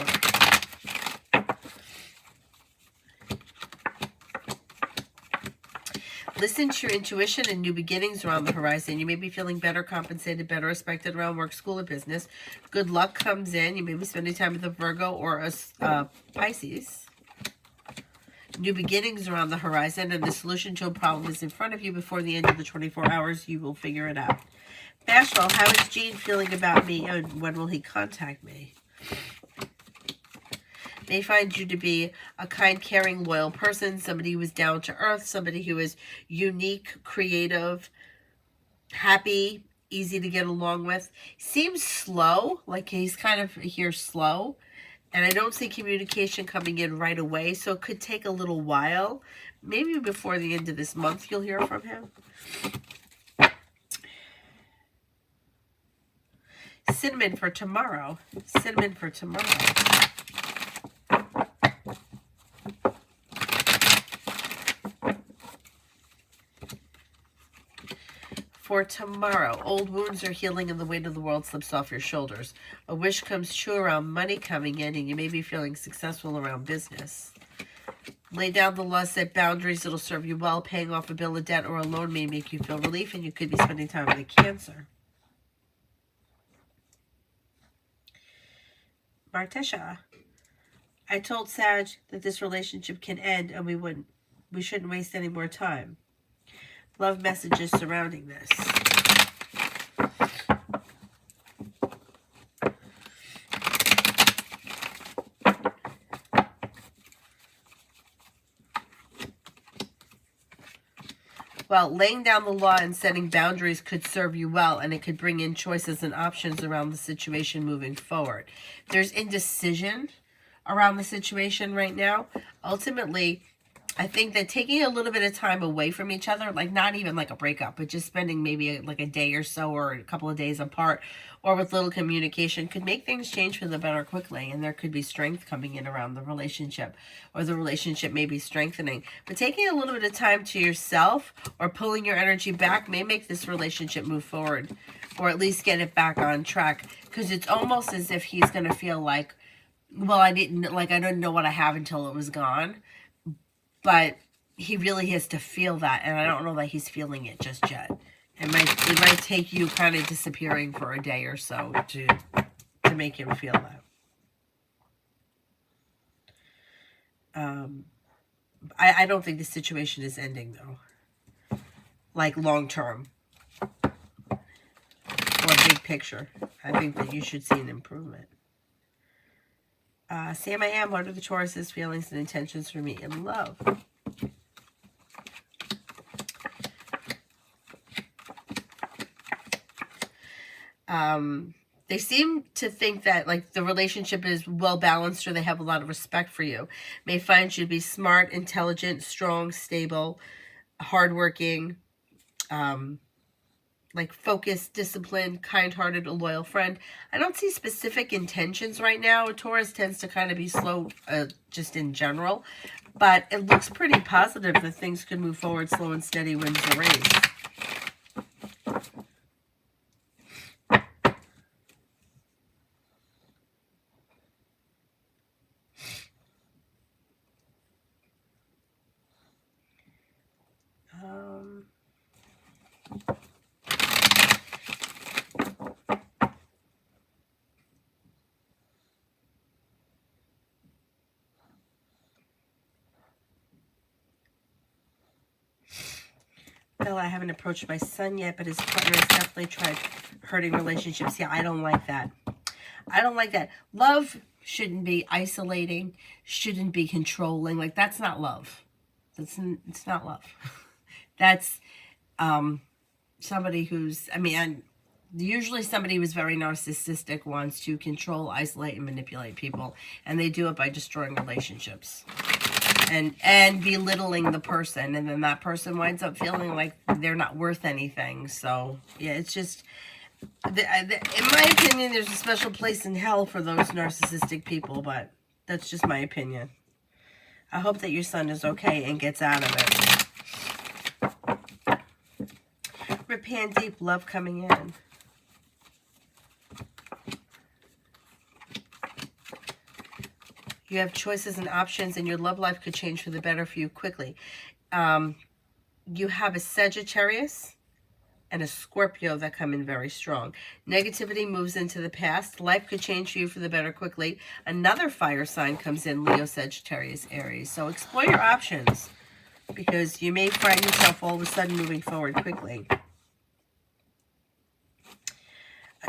Listen to your intuition and new beginnings are on the horizon. You may be feeling better compensated, better respected around work, school, or business. Good luck comes in. You may be spending time with a Virgo or a Pisces. New beginnings are on the horizon, and the solution to a problem is in front of you. Before the end of the 24 hours, you will figure it out. Bashful, how is Gene feeling about me, and when will he contact me? They find you to be a kind, caring, loyal person, somebody who is down to earth, somebody who is unique, creative, happy, easy to get along with. Seems slow, like he's kind of here slow. And I don't see communication coming in right away, so it could take a little while. Maybe before the end of this month you'll hear from him. Cinnamon for tomorrow. Cinnamon for tomorrow. For tomorrow, old wounds are healing and the weight of the world slips off your shoulders. A wish comes true around money coming in, and you may be feeling successful around business. Lay down the law, set boundaries. It'll serve you well. Paying off a bill of debt or a loan may make you feel relief, and you could be spending time with a Cancer. Martesha, I told Sag that this relationship can end, and we shouldn't waste any more time. Love messages surrounding this. Well, laying down the law and setting boundaries could serve you well, and it could bring in choices and options around the situation moving forward. There's indecision around the situation right now. Ultimately, I think that taking a little bit of time away from each other, like not even like a breakup, but just spending maybe like a day or so or a couple of days apart or with little communication could make things change for the better quickly. And there could be strength coming in around the relationship, or the relationship may be strengthening. But taking a little bit of time to yourself or pulling your energy back may make this relationship move forward, or at least get it back on track. Because it's almost as if he's going to feel like, well, I didn't know what I have until it was gone. But he really has to feel that, and I don't know that he's feeling it just yet. It might take you kind of disappearing for a day or so to make him feel that. I don't think the situation is ending, though. Like, long term. Or big picture. I think that you should see an improvement. Sam, I am. What are the Taurus's feelings and intentions for me in love? They seem to think that like the relationship is well balanced, or they have a lot of respect for you. May find you to be smart, intelligent, strong, stable, hardworking, like focused, disciplined, kind-hearted, a loyal friend. I don't see specific intentions right now. Taurus tends to kind of be slow, just in general, but it looks pretty positive that things could move forward slow and steady wins the race. Bill, I haven't approached my son yet, but his partner has definitely tried hurting relationships. Yeah, I don't like that. I don't like that. Love shouldn't be isolating, shouldn't be controlling. Like, that's not love. It's not love. That's somebody who's, I mean, usually somebody who's very narcissistic wants to control, isolate, and manipulate people. And they do it by destroying relationships. And belittling the person, and then that person winds up feeling like they're not worth anything. So yeah, it's just, in my opinion, there's a special place in hell for those narcissistic people, but that's just my opinion. I hope that your son is okay and gets out of it. Rip Hand Deep, love coming in. You have choices and options, and your love life could change for the better for you quickly. You have a Sagittarius and a Scorpio that come in very strong. Negativity moves into the past. Life could change for you for the better quickly. Another fire sign comes in, Leo, Sagittarius, Aries. So explore your options, because you may find yourself all of a sudden moving forward quickly.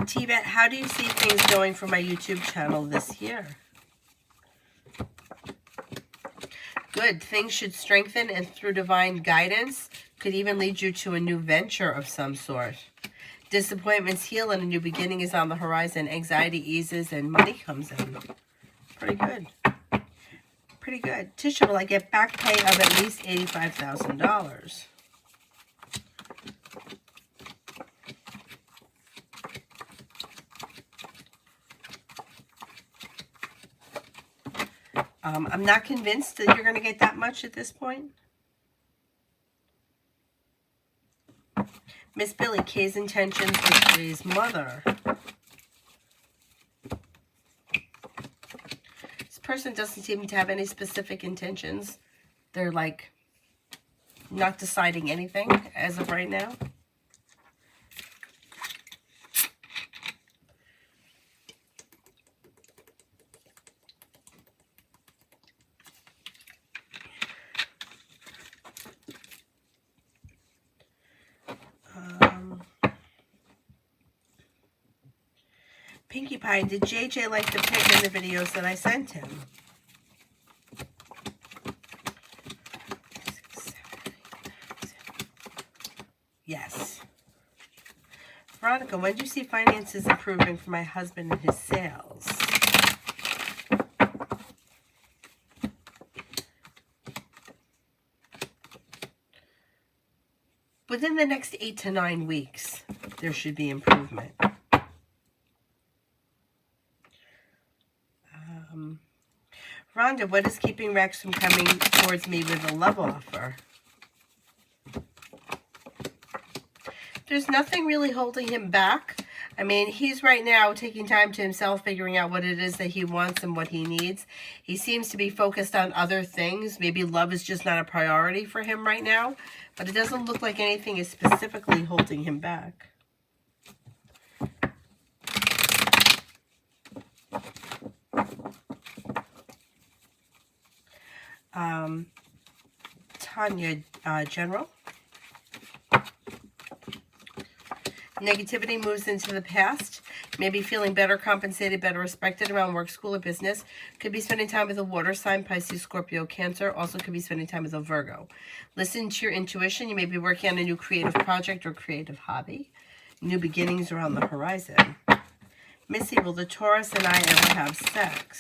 Tibet, how do you see things going for my YouTube channel this year? Good. Things should strengthen, and through divine guidance could even lead you to a new venture of some sort. Disappointments heal, and a new beginning is on the horizon. Anxiety eases, and money comes in. Pretty good. Pretty good. Tisha, will I get back pay of at least $85,000? I'm not convinced that you're going to get that much at this point. Miss Billy, Kay's intentions with Kay's mother. This person doesn't seem to have any specific intentions. They're like not deciding anything as of right now. Pinkie Pie, did JJ like the pic in the videos that I sent him? 6, 7, 8, 9, 10. Yes. Veronica, when do you see finances improving for my husband and his sales? Within the next 8 to 9 weeks, there should be improvement. Rhonda, what is keeping Rex from coming towards me with a love offer? There's nothing really holding him back. I mean, he's right now taking time to himself, figuring out what it is that he wants and what he needs. He seems to be focused on other things. Maybe love is just not a priority for him right now, but it doesn't look like anything is specifically holding him back. Tanya, General. Negativity moves into the past. Maybe feeling better compensated, better respected around work, school, or business. Could be spending time with a water sign, Pisces, Scorpio, Cancer. Also could be spending time with a Virgo. Listen to your intuition. You may be working on a new creative project or creative hobby. New beginnings are on the horizon. Missy, will the Taurus and I ever have sex?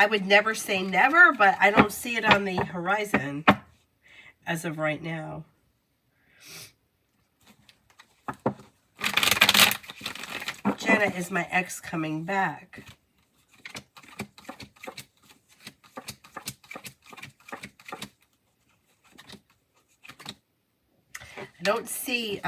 I would never say never, but I don't see it on the horizon as of right now. Jenna, is my ex coming back? I don't see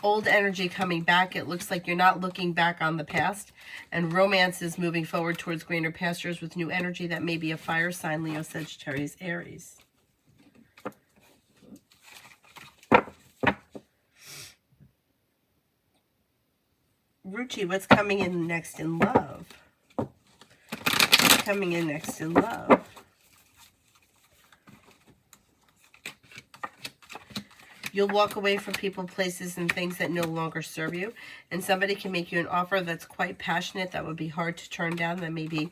old energy coming back. It looks like you're not looking back on the past. And romance is moving forward towards greener pastures with new energy. That may be a fire sign, Leo, Sagittarius, Aries. Ruchi, what's coming in next in love? What's coming in next in love? You'll walk away from people, places, and things that no longer serve you. And somebody can make you an offer that's quite passionate that would be hard to turn down. That may be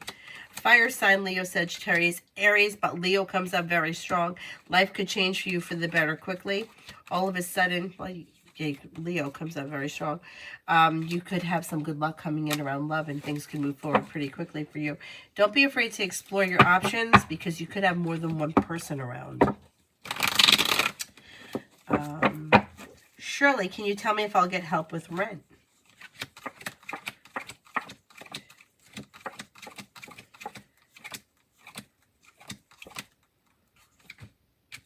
fire sign, Leo, Sagittarius, Aries. But Leo comes up very strong. Life could change for you for the better quickly. All of a sudden, well, Leo comes up very strong. You could have some good luck coming in around love, and things can move forward pretty quickly for you. Don't be afraid to explore your options, because you could have more than one person around. Shirley, can you tell me if I'll get help with rent?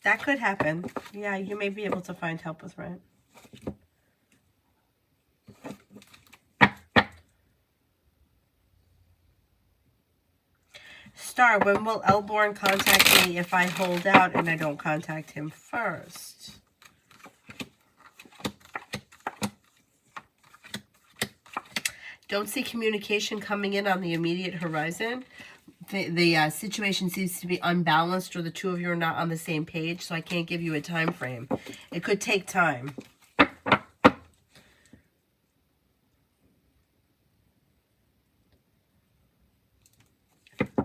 That could happen. Yeah, you may be able to find help with rent. Star, when will Elborn contact me if I hold out and I don't contact him first? Don't see communication coming in on the immediate horizon. The situation seems to be unbalanced, or the two of you are not on the same page, so I can't give you a time frame. It could take time.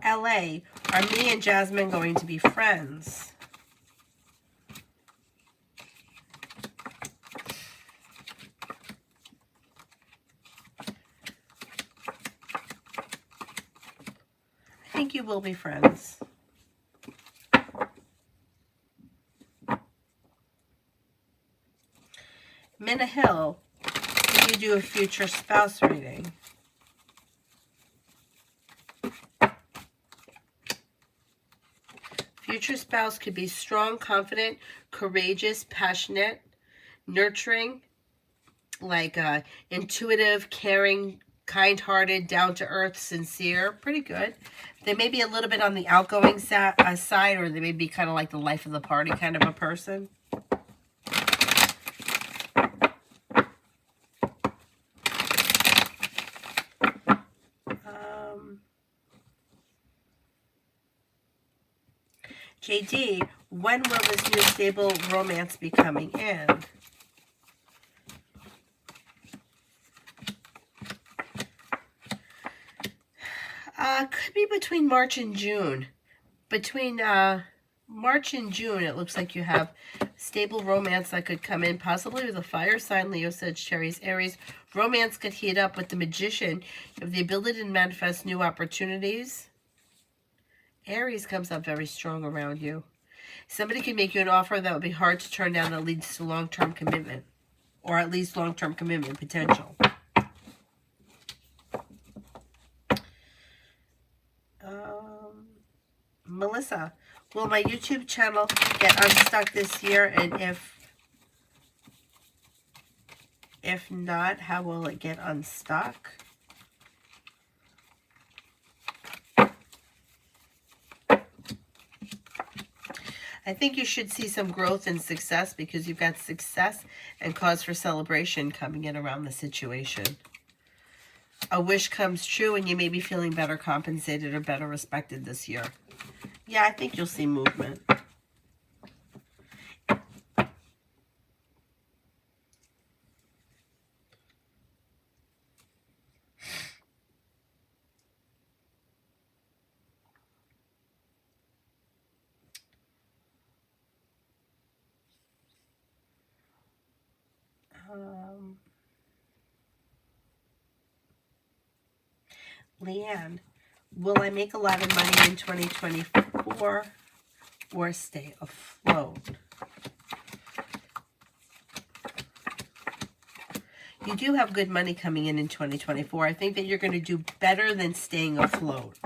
LA, are me and Jasmine going to be friends? I think you will be friends. Minna Hill, do you do a future spouse reading? Future spouse could be strong, confident, courageous, passionate, nurturing, like intuitive, caring, kind-hearted, down-to-earth, sincere. Pretty good. They may be a little bit on the outgoing side, or they may be kind of like the life of the party kind of a person. JD, when will this new stable romance be coming in? Could be between March and June. Between March and June, it looks like you have stable romance that could come in, possibly with a fire sign, Leo, Sagittarius, Aries. Romance could heat up with the Magician. You have the ability to manifest new opportunities. Aries comes up very strong around you. Somebody can make you an offer that would be hard to turn down that leads to long-term commitment, or at least long-term commitment potential. Melissa, will my YouTube channel get unstuck this year? And if not, how will it get unstuck? I think you should see some growth and success, because you've got success and cause for celebration coming in around the situation. A wish comes true, and you may be feeling better compensated or better respected this year. Yeah, I think you'll see movement. Leanne, will I make a lot of money in 2024 or stay afloat? You do have good money coming in 2024. I think that you're going to do better than staying afloat.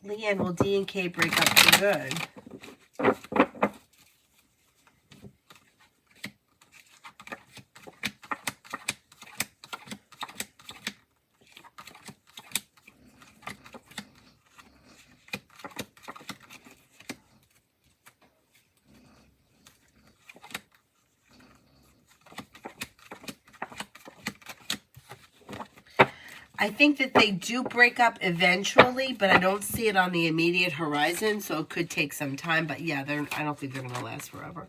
Leanne, will D and K break up for good? I think that they do break up eventually, but I don't see it on the immediate horizon, so it could take some time. But yeah, I don't think they're going to last forever.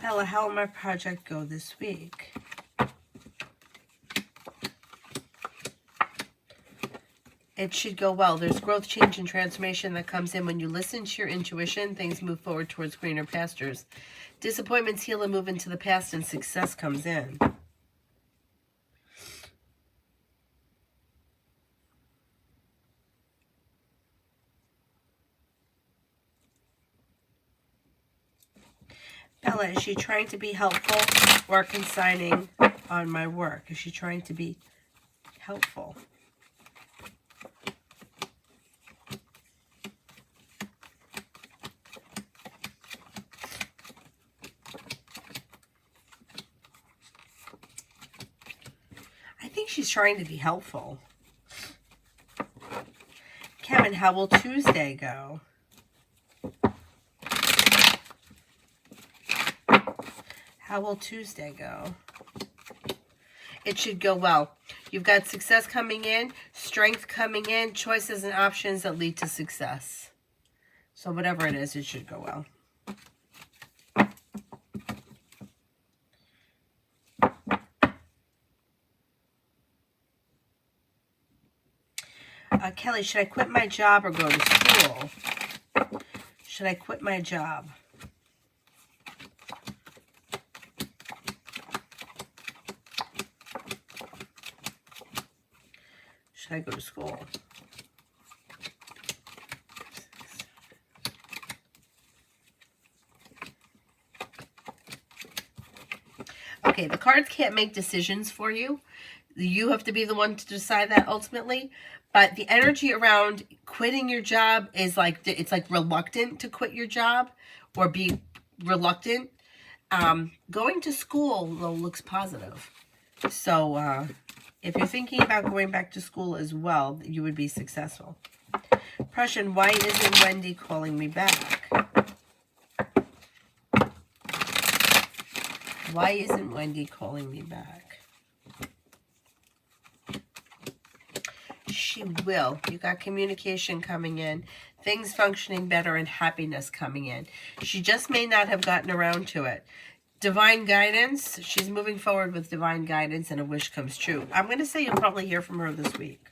Bella, how will my project go this week? It should go well. There's growth, change, and transformation that comes in when you listen to your intuition. Things move forward towards greener pastures. Disappointments heal and move into the past, and success comes in. Bella, is she trying to be helpful or consigning on my work? Is she trying to be helpful? I think she's trying to be helpful. Kevin, how will Tuesday go? How will Tuesday go? It should go well. You've got success coming in, strength coming in, choices and options that lead to success. So whatever it is, it should go well. Kelly, should I quit my job or go to school? Should I quit my job? Should I go to school? Okay, the cards can't make decisions for you. You have to be the one to decide that ultimately. But the energy around quitting your job is like, it's like reluctant to quit your job or be reluctant. Going to school, though, looks positive. So if you're thinking about going back to school as well, you would be successful. Prussian, why isn't Wendy calling me back? Why isn't Wendy calling me back? She will. You got communication coming in, things functioning better, and happiness coming in. She just may not have gotten around to it. Divine guidance. She's moving forward with divine guidance, and a wish comes true. I'm going to say you'll probably hear from her this week.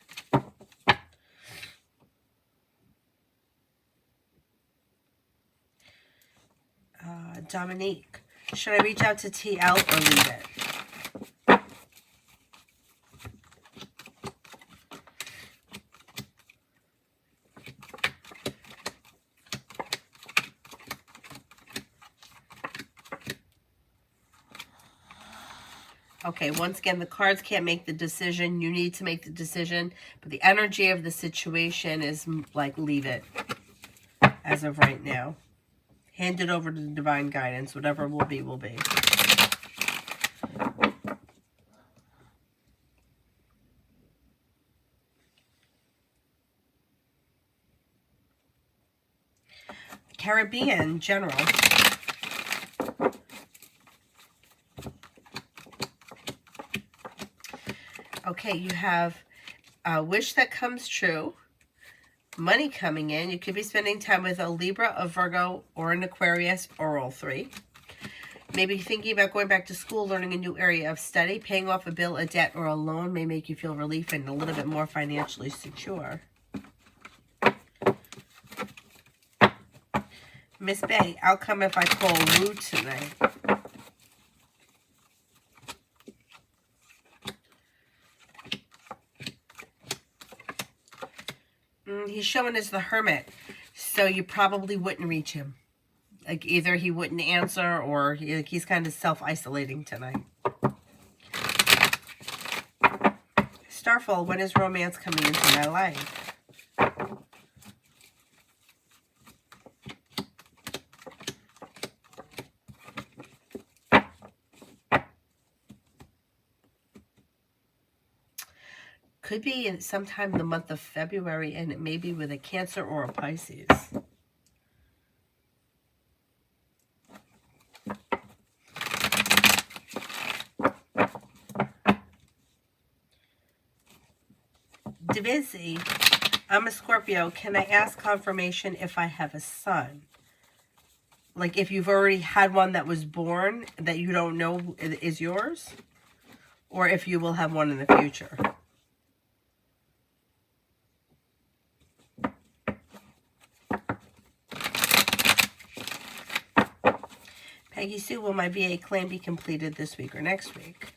Dominique, should I reach out to TL or leave it? Okay, once again, the cards can't make the decision. You need to make the decision. But the energy of the situation is like, leave it as of right now. Hand it over to the divine guidance. Whatever will be, will be. Caribbean general. Okay, you have a wish that comes true, money coming in. You could be spending time with a Libra, a Virgo, or an Aquarius, or all three. Maybe thinking about going back to school, learning a new area of study, paying off a bill, a debt, or a loan may make you feel relief and a little bit more financially secure. Miss Bay, outcome if I call Woo tonight. He's showing as the Hermit, so you probably wouldn't reach him. Like, either he wouldn't answer or he's kind of self-isolating tonight. Starfall, when is romance coming into my life? Could be in sometime in the month of February, and it may be with a Cancer or a Pisces. Divisi, I'm a Scorpio. Can I ask confirmation if I have a son? Like if you've already had one that was born that you don't know is yours? Or if you will have one in the future? Peggy Sue, will my VA claim be completed this week or next week?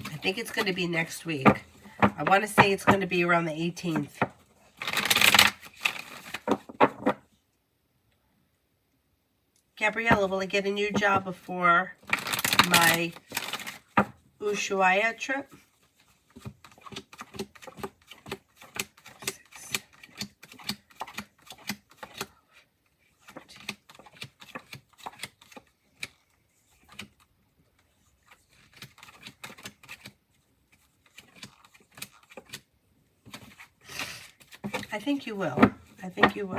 I think it's going to be next week. I want to say it's going to be around the 18th. Gabriella, will I get a new job before my Ushuaia trip? I think you will. I think you will.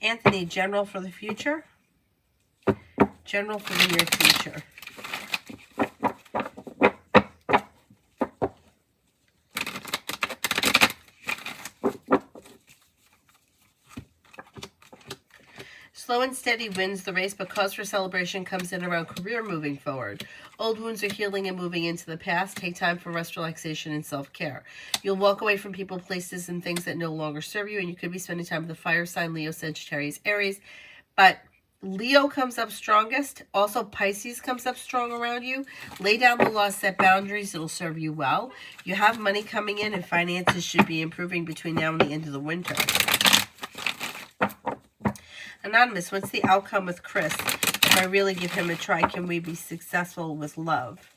Anthony, general for the future? General for the near future. Slow and steady wins the race, but cause for celebration comes in around career moving forward. Old wounds are healing and moving into the past. Take time for rest, relaxation, and self-care. You'll walk away from people, places, and things that no longer serve you, and you could be spending time with the fire sign, Leo, Sagittarius, Aries. But Leo comes up strongest. Also, Pisces comes up strong around you. Lay down the law, set boundaries. It'll serve you well. You have money coming in, and finances should be improving between now and the end of the winter. Anonymous, what's the outcome with Chris? If I really give him a try, can we be successful with love?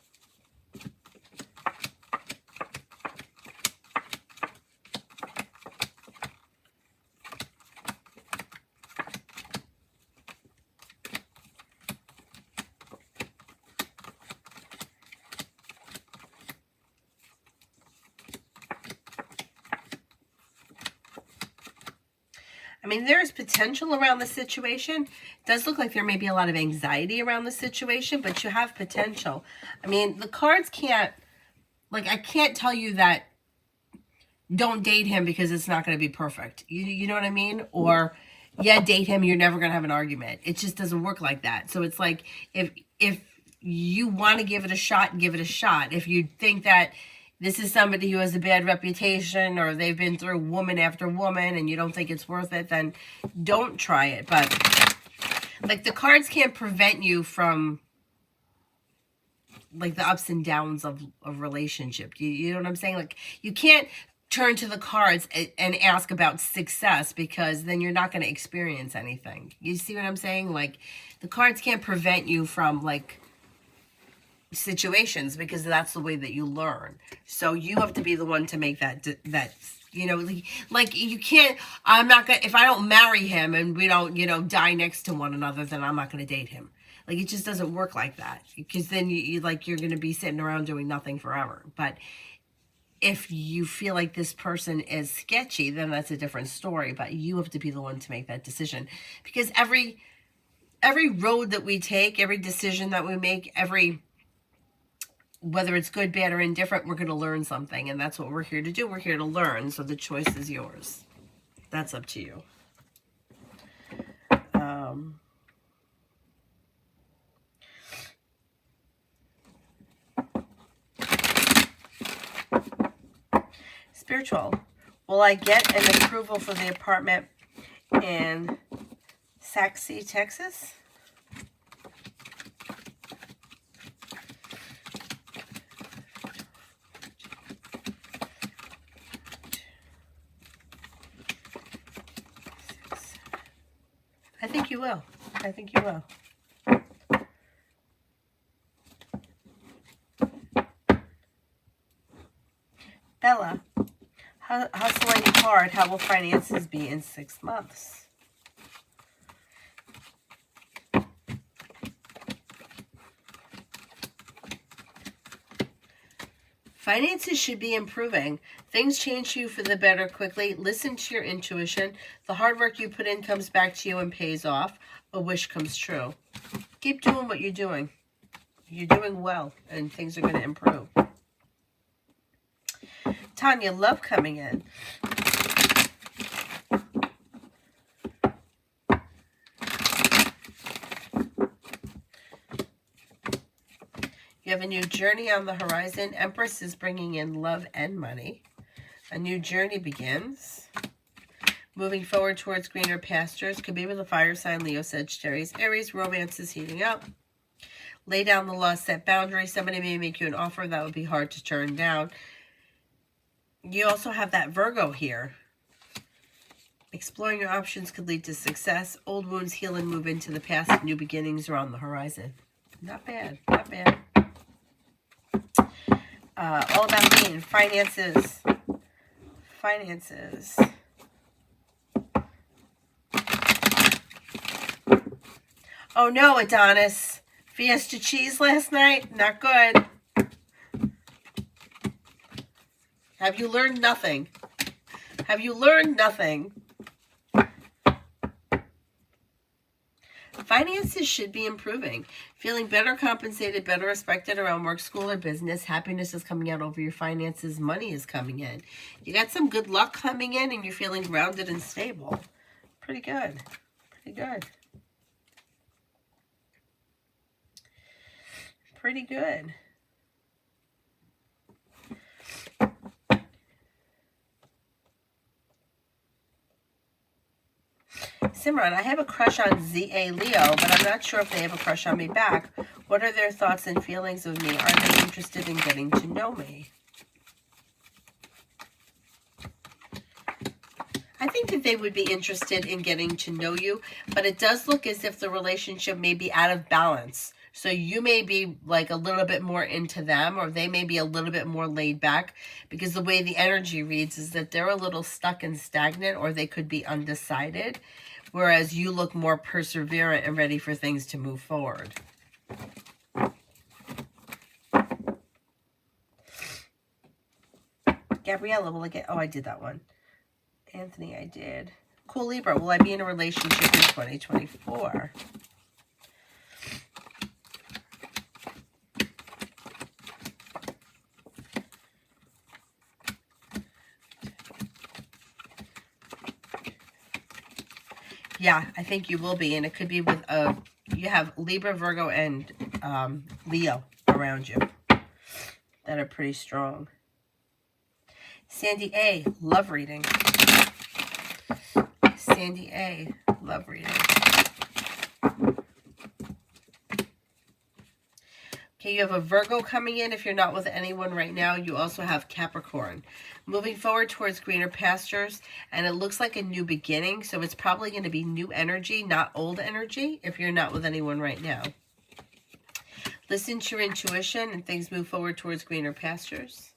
I mean, there is potential around the situation. It does look like there may be a lot of anxiety around the situation, but you have potential. I mean, the cards can't, like, I can't tell you that don't date him because it's not going to be perfect. You know what I mean? Or, yeah, date him, you're never going to have an argument. It just doesn't work like that. So it's like, if you want to give it a shot, give it a shot. If you think that this is somebody who has a bad reputation or they've been through woman after woman and you don't think it's worth it, then don't try it. But, like, the cards can't prevent you from, like, the ups and downs of relationship. You know what I'm saying? Like, you can't turn to the cards and ask about success, because then you're not going to experience anything. You see what I'm saying? Like, the cards can't prevent you from, like, situations, because that's the way that you learn. So you have to be the one to make that, you know, like you can't, I'm not going to, if I don't marry him and we don't, you know, die next to one another, then I'm not going to date him. Like, it just doesn't work like that, because then you like, you're going to be sitting around doing nothing forever. But if you feel like this person is sketchy, then that's a different story. But you have to be the one to make that decision, because every road that we take, every decision that we make, whether it's good, bad, or indifferent, we're going to learn something. And that's what we're here to do. We're here to learn. So the choice is yours. That's up to you. Spiritual. Will I get an approval for the apartment in Saxe, Texas? I think you will. I think you will. Bella, hustling hard. How will finances be in 6 months? Finances should be improving. Things change for you for the better quickly. Listen to your intuition. The hard work you put in comes back to you and pays off. A wish comes true. Keep doing what you're doing. You're doing well, and things are going to improve. Tanya, love coming in. You have a new journey on the horizon. Empress is bringing in love and money. A new journey begins. Moving forward towards greener pastures. Could be with a fire sign, Leo, Sagittarius, Aries. Romance is heating up. Lay down the law, set boundaries. Somebody may make you an offer that would be hard to turn down. You also have that Virgo here. Exploring your options could lead to success. Old wounds heal and move into the past. New beginnings are on the horizon. Not bad. Not bad. All about me and finances. Finances. Oh no, Adonis. Fiesta cheese last night? Not good. Have you learned nothing? Have you learned nothing? Finances should be improving. Feeling better compensated, better respected around work, school, or business. Happiness is coming out over your finances. Money is coming in. You got some good luck coming in, and you're feeling grounded and stable. Pretty good. Pretty good. Pretty good. Simran, I have a crush on ZA Leo, but I'm not sure if they have a crush on me back. What are their thoughts and feelings of me? Are they interested in getting to know me? I think that they would be interested in getting to know you, but it does look as if the relationship may be out of balance. So you may be like a little bit more into them, or they may be a little bit more laid back, because the way the energy reads is that they're a little stuck and stagnant, or they could be undecided, whereas you look more perseverant and ready for things to move forward. Gabriella, will I get... Oh, I did that one. Anthony, I did. Cool, Libra, will I be in a relationship in 2024? Yeah, I think you will be, and it could be with you have Libra, Virgo, and Leo around you that are pretty strong. Sandy A, love reading. Sandy A, love reading. Okay, you have a Virgo coming in. If you're not with anyone right now, you also have Capricorn. Moving forward towards greener pastures, and it looks like a new beginning, so it's probably going to be new energy, not old energy, if you're not with anyone right now. Listen to your intuition, and things move forward towards greener pastures.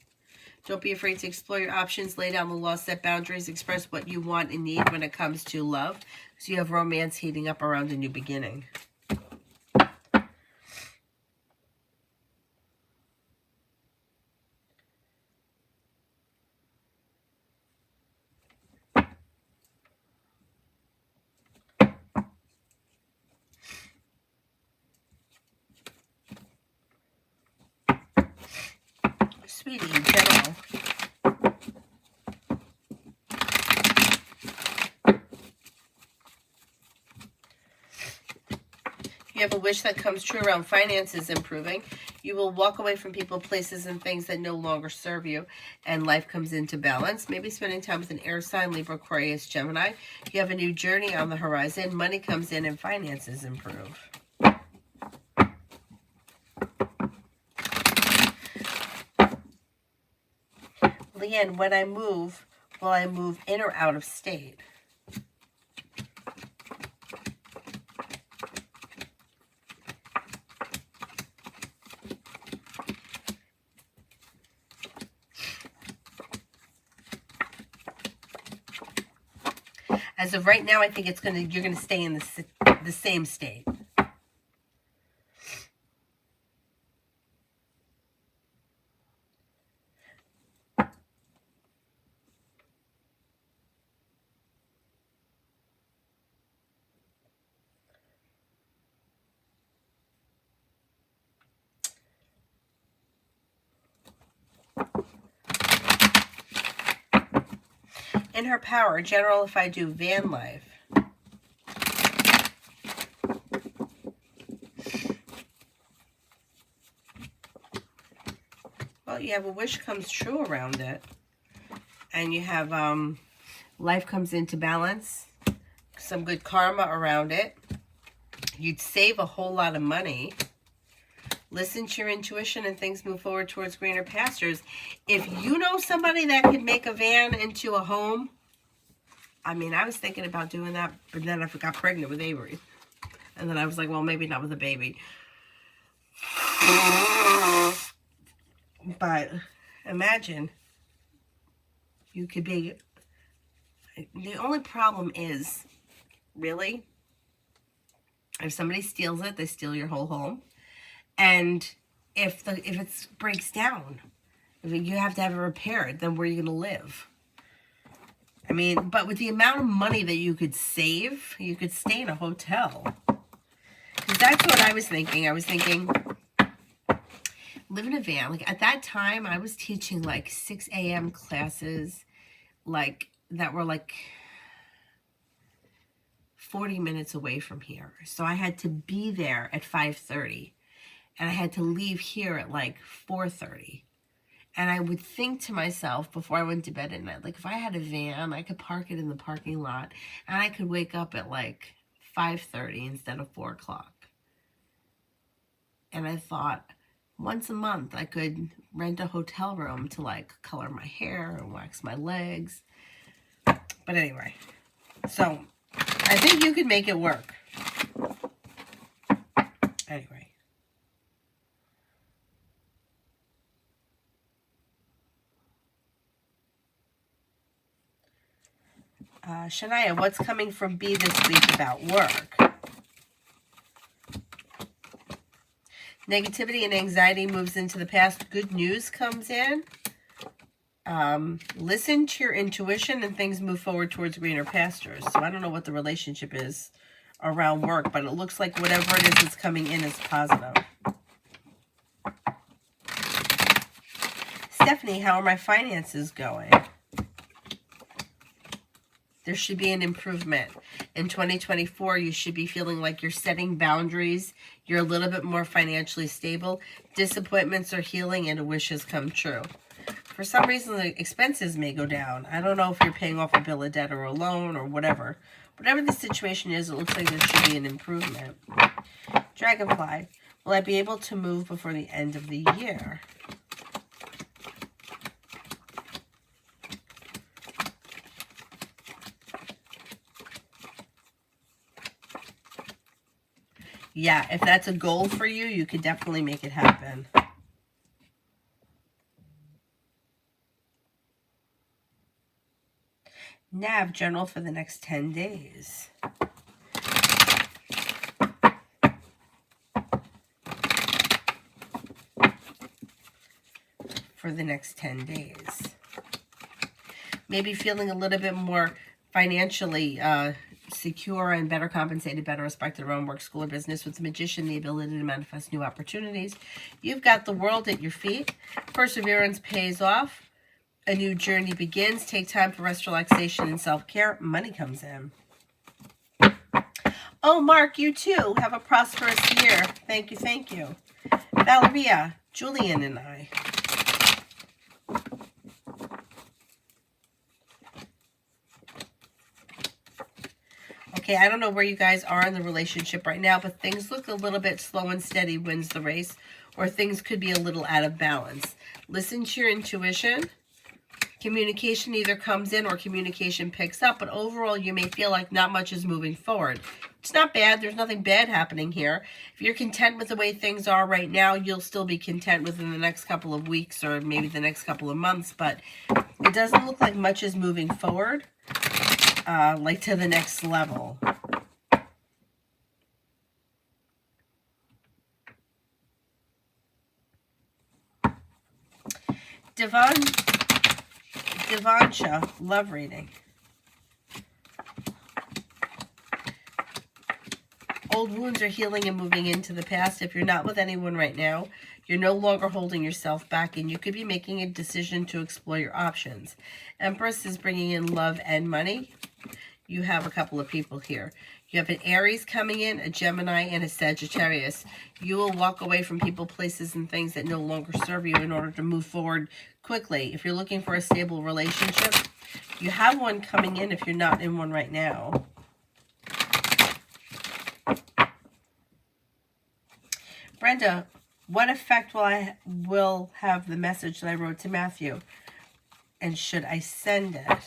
Don't be afraid to explore your options, lay down the law, set boundaries, express what you want and need when it comes to love. So you have romance heating up around a new beginning. Sweetie, in general. You have a wish that comes true around finances improving. You will walk away from people, places, and things that no longer serve you, and life comes into balance. Maybe spending time with an air sign, Libra, Aquarius, Gemini. You have a new journey on the horizon. Money comes in and finances improve. Leanne, when I move, will I move in or out of state? As of right now, I think you're gonna stay in the same state. In her power, general, if I do van life. Well, you have a wish comes true around it. And you have life comes into balance. Some good karma around it. You'd save a whole lot of money. Listen to your intuition and things move forward towards greener pastures. If you know somebody that could make a van into a home, I mean, I was thinking about doing that, but then I got pregnant with Avery. And then I was like, well, maybe not with a baby. But imagine you could be... The only problem is, really, if somebody steals it, they steal your whole home. And if it breaks down, if you have to have it repaired, then where are you going to live? I mean, but with the amount of money that you could save, you could stay in a hotel. Because that's what I was thinking. I was thinking, live in a van. Like, at that time, I was teaching, like, 6 a.m. classes, like, that were, like, 40 minutes away from here. So I had to be there at 5:30. And I had to leave here at like 4:30. And I would think to myself before I went to bed at night, like if I had a van, I could park it in the parking lot. And I could wake up at like 5:30 instead of 4 o'clock. And I thought once a month I could rent a hotel room to like color my hair and wax my legs. But anyway, so I think you could make it work. Anyway. Shania, what's coming from B this week about work? Negativity and anxiety moves into the past. Good news comes in. Listen to your intuition and things move forward towards greener pastures. So I don't know what the relationship is around work, but it looks like whatever it is that's coming in is positive. Stephanie, how are my finances going? There should be an improvement. In 2024, you should be feeling like you're setting boundaries. You're a little bit more financially stable. Disappointments are healing and wishes come true. For some reason, the expenses may go down. I don't know if you're paying off a bill of debt or a loan or whatever. Whatever the situation is, it looks like there should be an improvement. Dragonfly. Will I be able to move before the end of the year? Yeah, if that's a goal for you, you could definitely make it happen. Nav, general for the next 10 days. For the next 10 days. Maybe feeling a little bit more financially secure and better compensated, better respected around work, school, or business. With the Magician, the ability to manifest new opportunities. You've got the world at your feet. Perseverance pays off. A new journey begins. Take time for rest, relaxation, and self-care. Money comes in. Oh, Mark, you too. Have a prosperous year. Thank you, thank you. Valeria, Julian, and I. Okay, I don't know where you guys are in the relationship right now, but things look a little bit slow and steady wins the race, or things could be a little out of balance. Listen to your intuition. Communication either comes in or communication picks up, but overall you may feel like not much is moving forward. It's not bad. There's nothing bad happening here. If you're content with the way things are right now, you'll still be content within the next couple of weeks or maybe the next couple of months, but it doesn't look like much is moving forward, like to the next level. Devansha, love reading. Old wounds are healing and moving into the past. If you're not with anyone right now, you're no longer holding yourself back, and you could be making a decision to explore your options. Empress is bringing in love and money. You have a couple of people here. You have an Aries coming in, a Gemini, and a Sagittarius. You will walk away from people, places, and things that no longer serve you in order to move forward quickly. If you're looking for a stable relationship, you have one coming in if you're not in one right now. Brenda, what effect will have the message that I wrote to Matthew? And should I send it?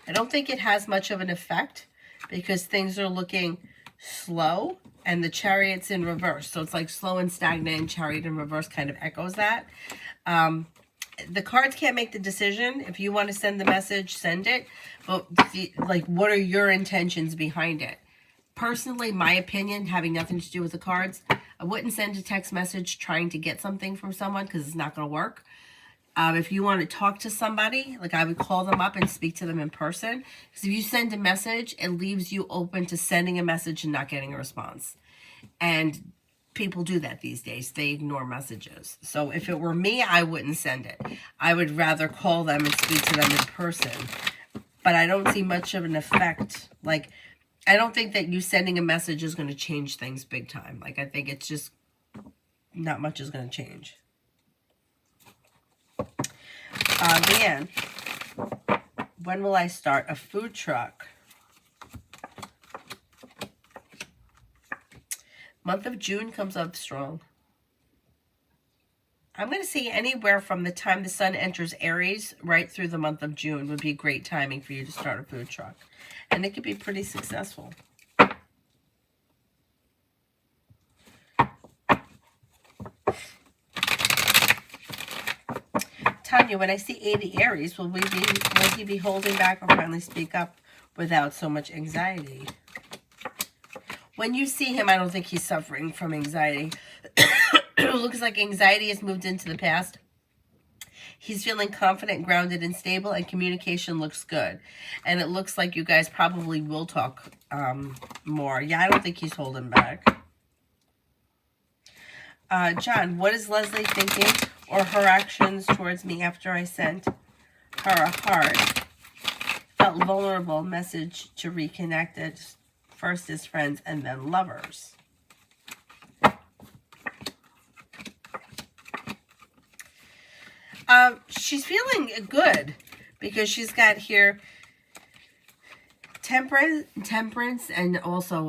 I don't think it has much of an effect because things are looking slow and the Chariot's in reverse. So it's like slow and stagnant, and Chariot in reverse kind of echoes that. The cards can't make the decision. If you want to send the message, send it. But what are your intentions behind it? Personally, my opinion, having nothing to do with the cards, I wouldn't send a text message trying to get something from someone because it's not going to work. If you want to talk to somebody, like I would call them up and speak to them in person. Because if you send a message, it leaves you open to sending a message and not getting a response. And people do that these days. They ignore messages. So if it were me, I wouldn't send it. I would rather call them and speak to them in person. But I don't see much of an effect. Like, I don't think that you sending a message is going to change things big time. Like, I think it's just not much is going to change. Leanne, when will I start a food truck? Month of June comes up strong. I'm going to say anywhere from the time the sun enters Aries right through the month of June would be great timing for you to start a food truck. And it could be pretty successful. Tanya, when I see 80 Aries, will he be holding back or finally speak up without so much anxiety? When you see him, I don't think he's suffering from anxiety. It looks like anxiety has moved into the past. He's feeling confident, grounded, and stable, and communication looks good. And it looks like you guys probably will talk more. Yeah, I don't think he's holding back. John, what is Leslie thinking or her actions towards me after I sent her a heart? Felt vulnerable, message to reconnect. First as friends and then lovers. She's feeling good because she's got here Temperance, and also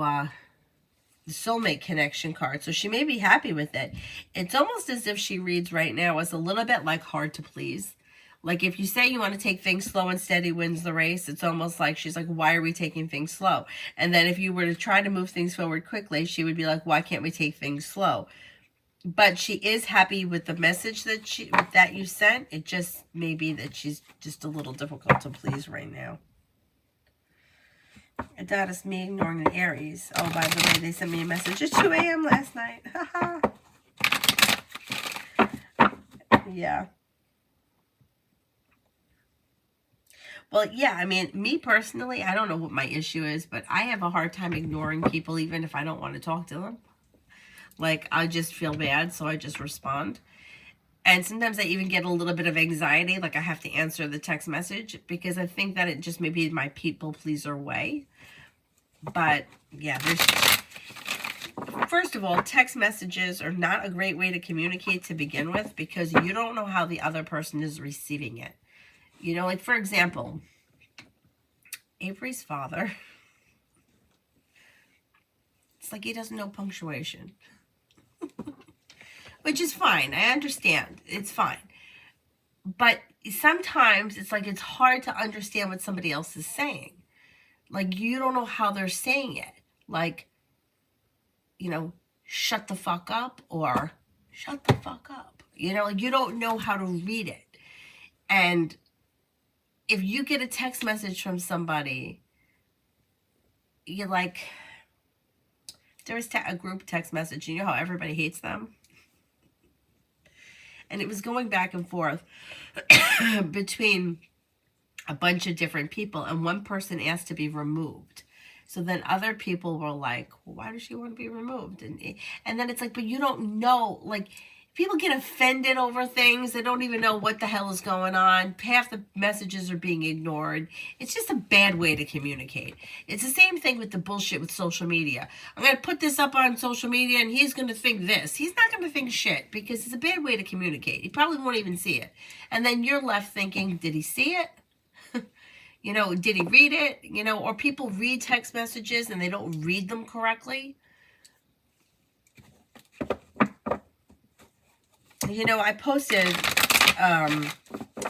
the soulmate connection card. So she may be happy with it. It's almost as if she reads right now as a little bit like hard to please. Like if you say you want to take things slow and steady wins the race, it's almost like she's like, why are we taking things slow? And then if you were to try to move things forward quickly, she would be like, why can't we take things slow? But she is happy with the message that you sent. It just may be that she's just a little difficult to please right now. That is me ignoring the Aries. Oh, by the way, they sent me a message at 2 a.m. last night. Haha. Yeah. Well, yeah, I mean, me personally, I don't know what my issue is, but I have a hard time ignoring people even if I don't want to talk to them. Like, I just feel bad, so I just respond. And sometimes I even get a little bit of anxiety, like I have to answer the text message, because I think that it just may be my people pleaser way. But, yeah, first of all, text messages are not a great way to communicate to begin with, because you don't know how the other person is receiving it. You know, like, for example, Avery's father, it's like he doesn't know punctuation. Which is fine. I understand. It's fine. But sometimes it's like it's hard to understand what somebody else is saying. Like, you don't know how they're saying it. Like, you know, shut the fuck up or shut the fuck up. You know, like, you don't know how to read it. And if you get a text message from somebody, you're like, there was a group text message. You know how everybody hates them? And it was going back and forth between a bunch of different people. And one person asked to be removed. So then other people were like, well, why does she want to be removed? And then it's like, but you don't know, like, people get offended over things. They don't even know what the hell is going on. Half the messages are being ignored. It's just a bad way to communicate. It's the same thing with the bullshit with social media. I'm going to put this up on social media and he's going to think this. He's not going to think shit because it's a bad way to communicate. He probably won't even see it. And then you're left thinking, did he see it? You know, did he read it? You know, or people read text messages and they don't read them correctly. You know, I posted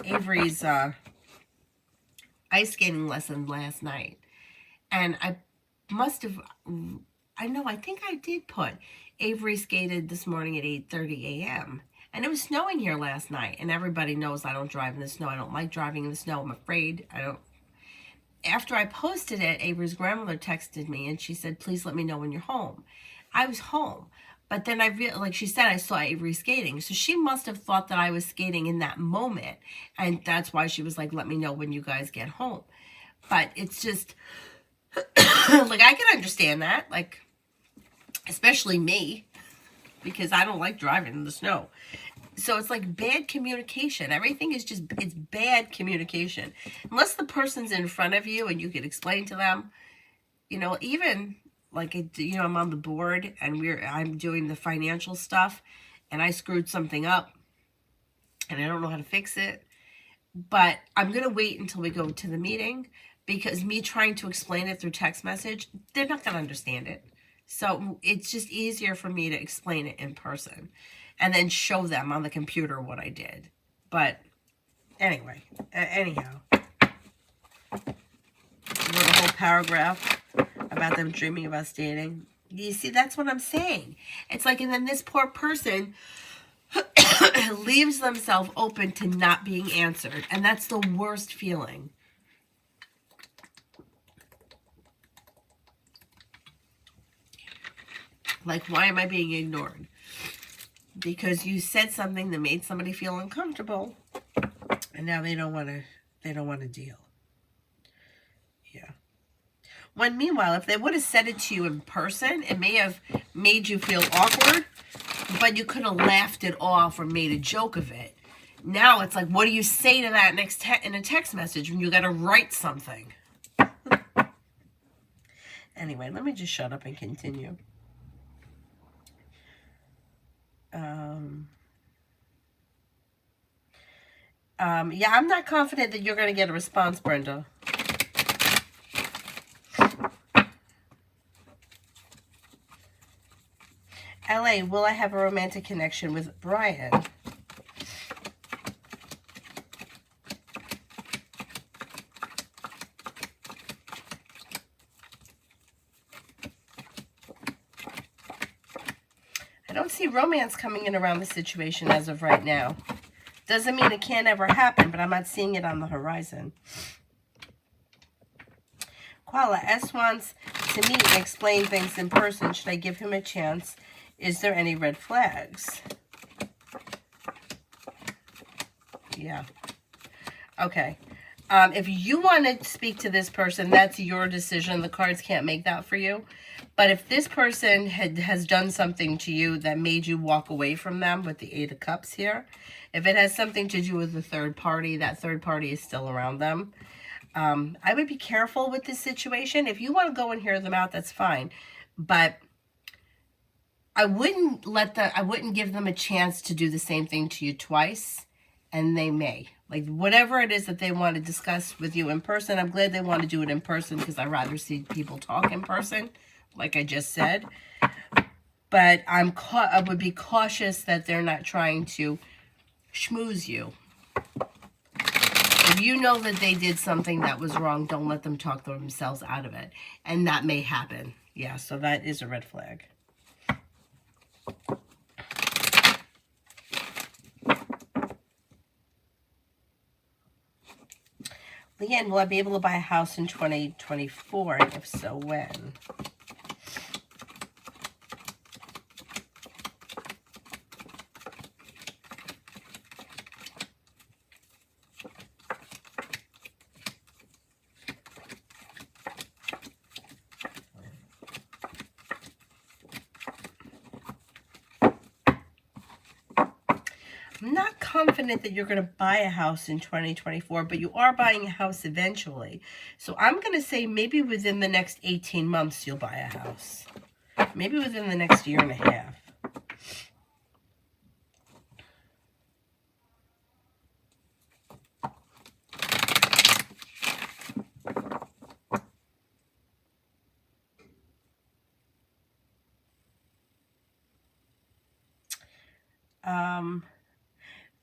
Avery's ice skating lesson last night. And I must have, I think I did put Avery skated this morning at 8:30 a.m. And it was snowing here last night. And everybody knows I don't drive in the snow. I don't like driving in the snow. I'm afraid. After I posted it, Avery's grandmother texted me and she said, please let me know when you're home. I was home. But then like she said, I saw Avery skating. So she must have thought that I was skating in that moment. And that's why she was like, let me know when you guys get home. But it's just, like, I can understand that. Like, especially me. Because I don't like driving in the snow. So it's like bad communication. Everything is just, it's bad communication. Unless the person's in front of you and you can explain to them, you know, even... like, you know, I'm on the board and I'm doing the financial stuff and I screwed something up and I don't know how to fix it. But I'm going to wait until we go to the meeting because me trying to explain it through text message, they're not going to understand it. So it's just easier for me to explain it in person and then show them on the computer what I did. But anyway, anyhow, wrote a whole paragraph about them dreaming about dating. You see, that's what I'm saying. It's like, and then this poor person leaves themselves open to not being answered. And that's the worst feeling. Like, why am I being ignored? Because you said something that made somebody feel uncomfortable. And now they don't want to deal. Yeah. When meanwhile, if they would have said it to you in person, it may have made you feel awkward, but you could have laughed it off or made a joke of it. Now it's like, what do you say to that in a text message when you got to write something? Anyway, let me just shut up and continue. Yeah, I'm not confident that you're going to get a response, Brenda. Hi, will I have a romantic connection with Brian? I don't see romance coming in around the situation as of right now. Doesn't mean it can't ever happen, but I'm not seeing it on the horizon. Koala, S wants to meet and explain things in person. Should I give him a chance? Is there any red flags? Yeah. Okay. If you want to speak to this person, that's your decision. The cards can't make that for you. But if this person has done something to you that made you walk away from them with the Eight of Cups here, if it has something to do with the third party, that third party is still around them. I would be careful with this situation. If you want to go and hear them out, that's fine. But I wouldn't give them a chance to do the same thing to you twice, and they may. Like, whatever it is that they want to discuss with you in person, I'm glad they want to do it in person because I'd rather see people talk in person, like I just said. But I would be cautious that they're not trying to schmooze you. If you know that they did something that was wrong, don't let them talk themselves out of it. And that may happen. Yeah, so that is a red flag. Leanne, will I be able to buy a house in 2024? And if so, when? I'm not confident that you're going to buy a house in 2024, but you are buying a house eventually. So I'm going to say maybe within the next 18 months you'll buy a house. Maybe within the next year and a half.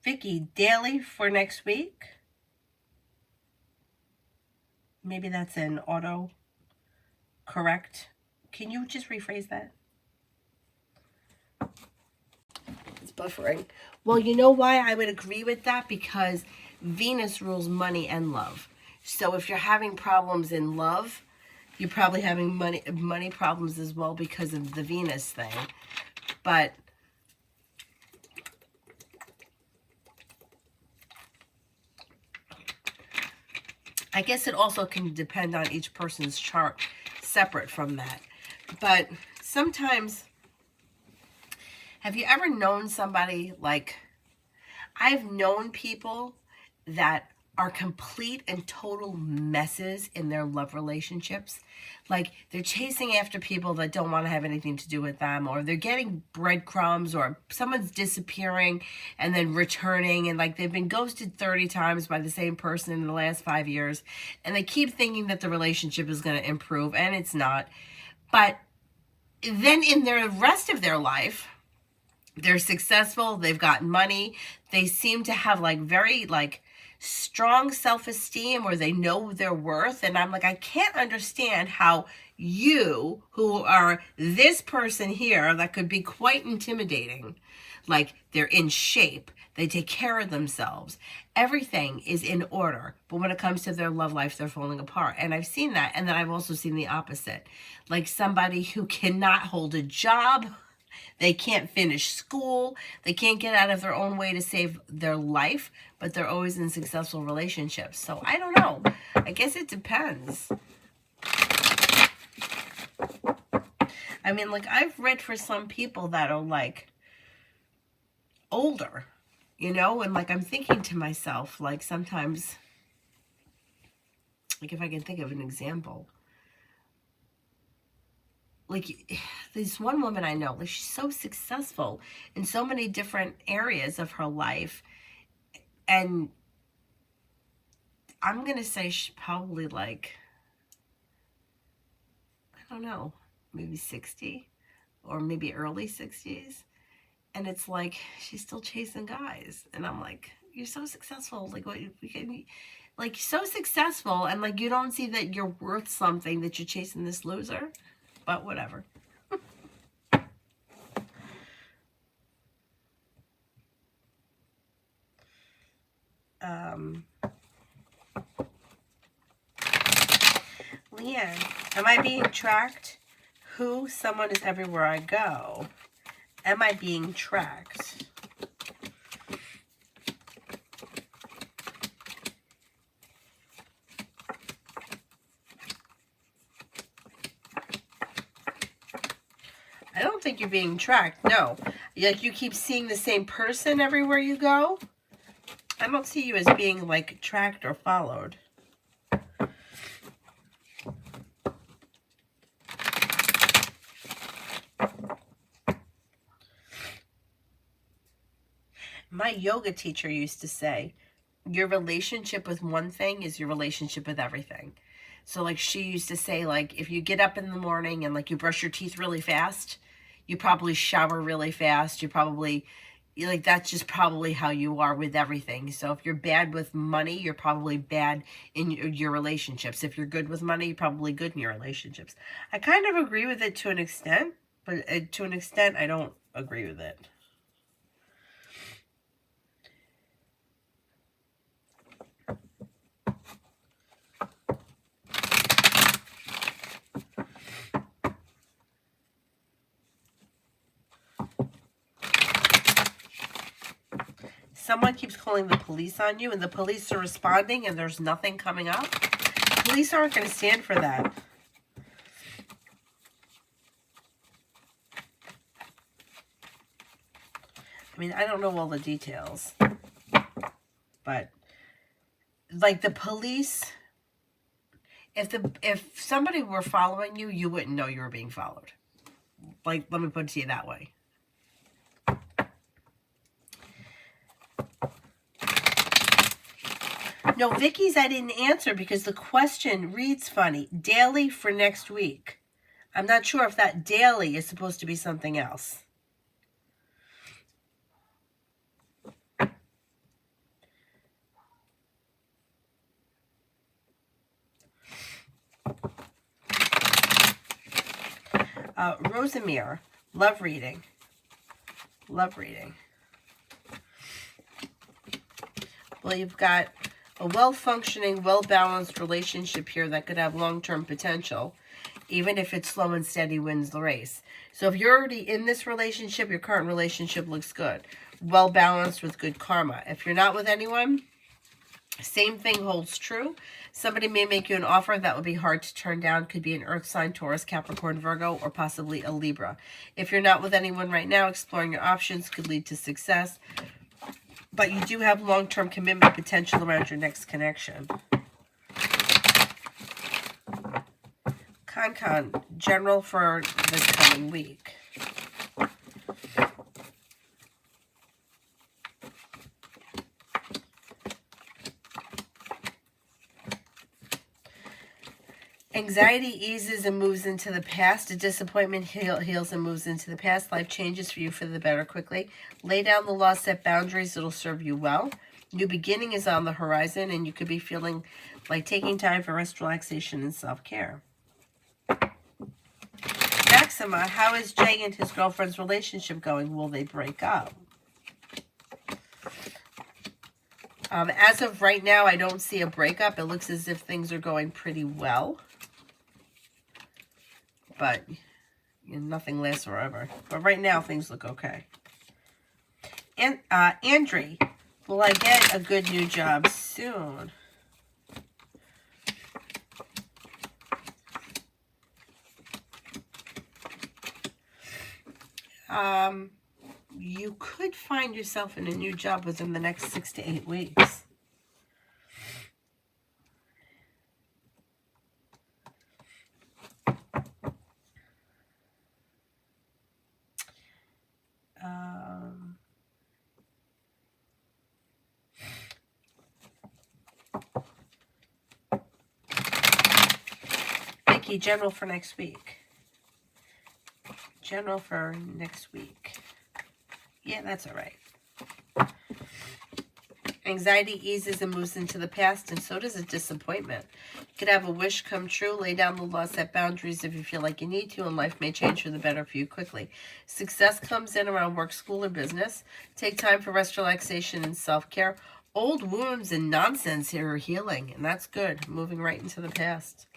Vicky, daily for next week. Maybe that's an auto correct. Can you just rephrase that? It's buffering. Well, you know why I would agree with that? Because Venus rules money and love. So if you're having problems in love, you're probably having money problems as well because of the Venus thing. But I guess it also can depend on each person's chart separate from that. But sometimes, have you ever known somebody, like, I've known people that are complete and total messes in their love relationships. Like, they're chasing after people that don't want to have anything to do with them, or they're getting breadcrumbs, or someone's disappearing and then returning, and like they've been ghosted 30 times by the same person in the last 5 years, and they keep thinking that the relationship is going to improve, and it's not. But then in the rest of their life, they're successful, they've gotten money, they seem to have like very like strong self-esteem, or they know their worth. And I'm like, I can't understand how you, who are this person here that could be quite intimidating, like they're in shape, they take care of themselves, everything is in order, but when it comes to their love life, they're falling apart. And I've seen that. And then I've also seen the opposite, like somebody who cannot hold a job, they can't finish school, they can't get out of their own way to save their life, but they're always in successful relationships. So I don't know. I guess it depends. I mean, like, I've read for some people that are like older, you know, and like I'm thinking to myself, like sometimes, like if I can think of an example, like this one woman I know, like she's so successful in so many different areas of her life, and I'm gonna say she's probably like, I don't know, maybe 60, or maybe early 60s. And it's like, she's still chasing guys. And I'm like, you're so successful. Like, what, like, so successful. And like, you don't see that you're worth something, that you're chasing this loser. But whatever. Leanne, am I being tracked? Who? Someone is everywhere I go. Am I being tracked? I don't think you're being tracked, no. Like, you keep seeing the same person everywhere you go. I don't see you as being, like, tracked or followed. My yoga teacher used to say, your relationship with one thing is your relationship with everything. So, like, she used to say, like, if you get up in the morning and, like, you brush your teeth really fast, you probably shower really fast, you probably, like, that's just probably how you are with everything. So if you're bad with money, you're probably bad in your relationships. If you're good with money, you're probably good in your relationships. I kind of agree with it to an extent, but to an extent, I don't agree with it. Someone keeps calling the police on you, and the police are responding, and there's nothing coming up. Police aren't going to stand for that. I mean, I don't know all the details, but like the police, if somebody were following you, you wouldn't know you were being followed. Like, let me put it to you that way. No, Vicky's I didn't answer because the question reads funny. Daily for next week. I'm not sure if that daily is supposed to be something else. Rosamere, love reading. Love reading. Well, you've got a well-functioning, well-balanced relationship here that could have long-term potential, even if it's slow and steady wins the race. So if you're already in this relationship, your current relationship looks good. Well-balanced with good karma. If you're not with anyone, same thing holds true. Somebody may make you an offer that would be hard to turn down. Could be an Earth sign, Taurus, Capricorn, Virgo, or possibly a Libra. If you're not with anyone right now, exploring your options could lead to success. But you do have long-term commitment potential around your next connection. Con, general for this coming week. Anxiety eases and moves into the past. A disappointment heals and moves into the past. Life changes for you for the better quickly. Lay down the law, set boundaries. It'll serve you well. New beginning is on the horizon, and you could be feeling like taking time for rest, relaxation, and self-care. Maxima, how is Jay and his girlfriend's relationship going? Will they break up? As of right now, I don't see a breakup. It looks as if things are going pretty well. But nothing lasts forever. But right now, things look okay. And Andre, will I get a good new job soon? You could find yourself in a new job within the next 6 to 8 weeks. General for next week. general for next week. Yeah, that's all right. Anxiety eases and moves into the past, and so does a disappointment. You could have a wish come true, lay down the law, set boundaries if you feel like you need to, and life may change for the better for you quickly. Success comes in around work, school, or business. Take time for rest, relaxation, and self-care. Old wounds and nonsense here are healing, and that's good. Moving right into the past.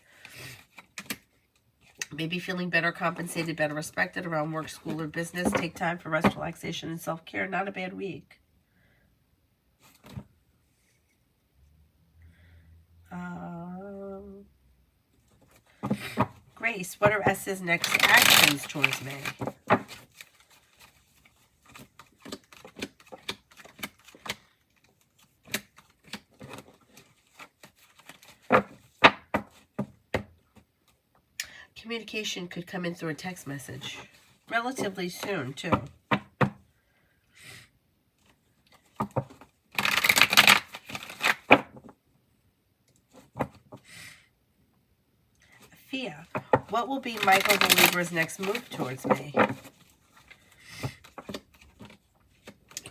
Maybe feeling better compensated, better respected around work, school, or business. Take time for rest, relaxation, and self-care. Not a bad week. Grace, what are S's next actions towards me? Communication could come in through a text message. Relatively soon, too. Fia, what will be Michael the Libra's next move towards me?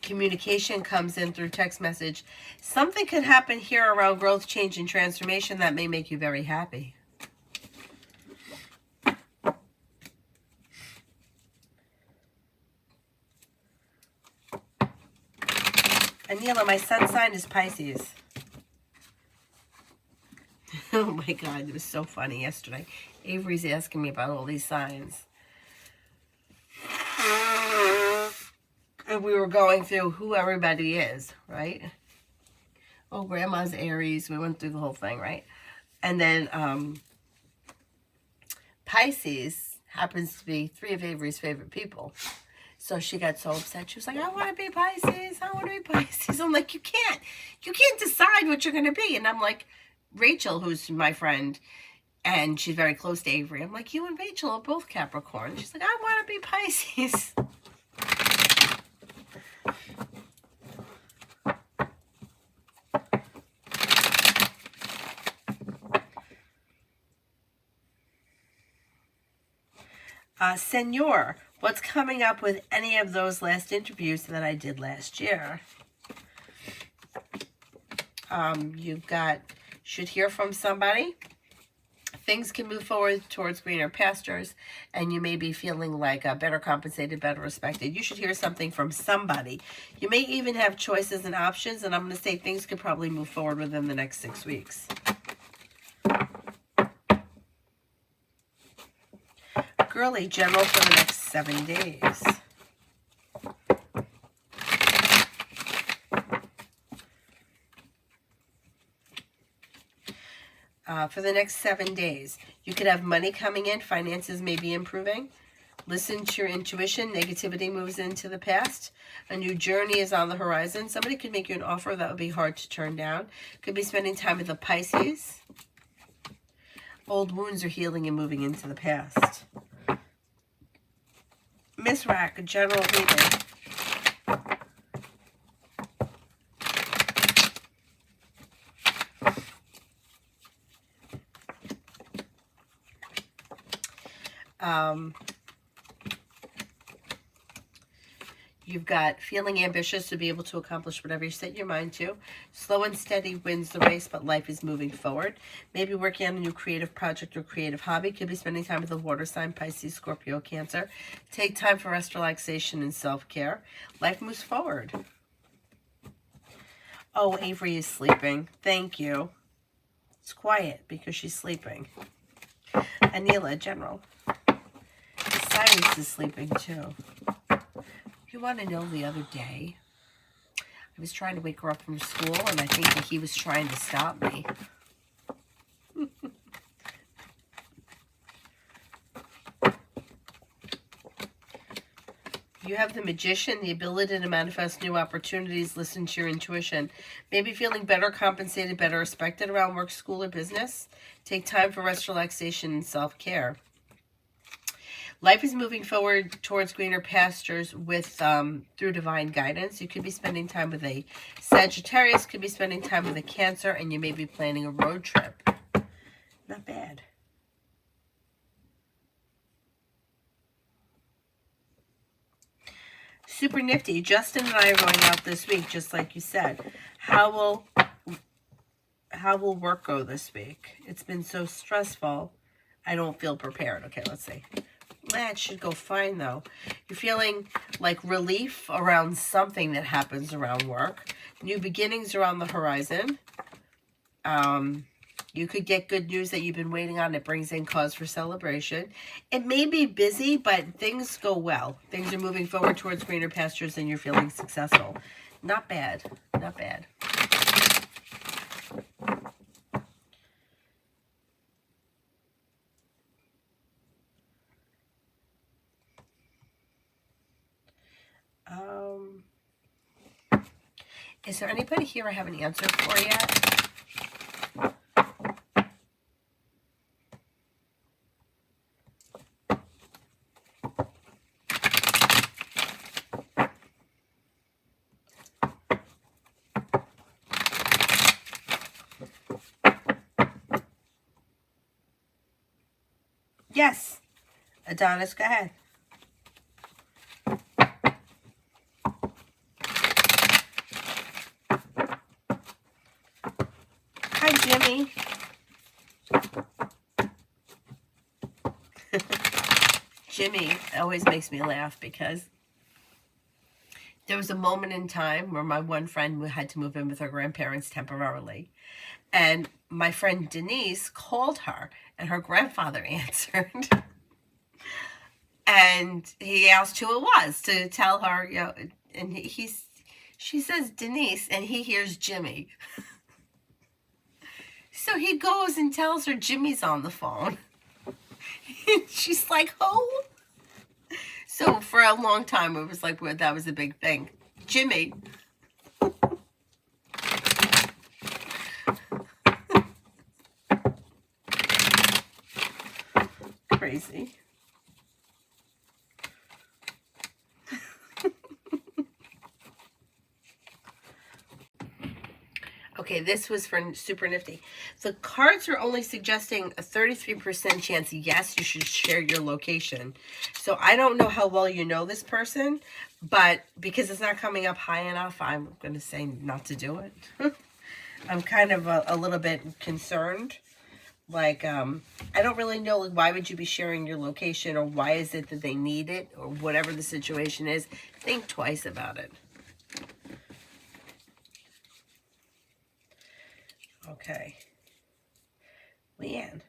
Communication comes in through text message. Something could happen here around growth, change, and transformation that may make you very happy. Anila, my sun sign is Pisces. Oh my God, it was so funny yesterday. Avery's asking me about all these signs. And we were going through who everybody is, right? Oh, Grandma's Aries. We went through the whole thing, right? And then Pisces happens to be 3 of Avery's favorite people. So she got so upset. She was like, I want to be Pisces. I want to be Pisces. I'm like, you can't decide what you're going to be. And I'm like, Rachel, who's my friend, and she's very close to Avery. I'm like, you and Rachel are both Capricorn. She's like, I want to be Pisces. Senor, what's coming up with any of those last interviews that I did last year? You've got, should hear from somebody. Things can move forward towards greener pastures, and you may be feeling like better compensated, better respected. You should hear something from somebody. You may even have choices and options, and I'm going to say things could probably move forward within the next 6 weeks. Girly, general for the next 7 days. For the next 7 days, you could have money coming in. Finances may be improving. Listen to your intuition. Negativity moves into the past. A new journey is on the horizon. Somebody could make you an offer that would be hard to turn down. Could be spending time with the Pisces. Old wounds are healing and moving into the past. Miss Rack, general reading. You've got feeling ambitious to be able to accomplish whatever you set your mind to. Slow and steady wins the race, but life is moving forward. Maybe working on a new creative project or creative hobby. Could be spending time with a water sign, Pisces, Scorpio, Cancer. Take time for rest, relaxation, and self-care. Life moves forward. Oh, Avery is sleeping. Thank you. It's quiet because she's sleeping. Anila, general. Cyrus is sleeping too. You want to know, the other day, I was trying to wake her up from school, and I think that he was trying to stop me. You have the Magician, the ability to manifest new opportunities. Listen to your intuition. Maybe feeling better compensated, better respected around work, school, or business. Take time for rest, relaxation, and self-care. Life is moving forward towards greener pastures with through divine guidance. You could be spending time with a Sagittarius, could be spending time with a Cancer, and you may be planning a road trip. Not bad. super nifty. Justin and I are going out this week, just like you said. How will work go this week? It's been so stressful. I don't feel prepared. Okay, let's see. That should go fine, though. You're feeling like relief around something that happens around work. New beginnings are on the horizon. You could get good news that you've been waiting on. It brings in cause for celebration. It may be busy, but things go well. Things are moving forward towards greener pastures and you're feeling successful. Not bad. Not bad. Is there anybody here I have an answer for yet? Yes. Adonis, go ahead. Hi, Jimmy. Jimmy always makes me laugh because there was a moment in time where my one friend had to move in with her grandparents temporarily. And my friend Denise called her and her grandfather answered. And he asked who it was to tell her, you know, and she says Denise and he hears Jimmy. So he goes and tells her Jimmy's on the phone. She's like, "Who?" So for a long time, it was like that was a big thing. Jimmy. Crazy. Okay, this was for Super Nifty. The cards are only suggesting a 33% chance, yes, you should share your location. So I don't know how well you know this person, but because it's not coming up high enough, I'm going to say not to do it. I'm kind of a little bit concerned. Like, I don't really know, like, why would you be sharing your location, or why is it that they need it, or whatever the situation is. Think twice about it. Okay. Leanne,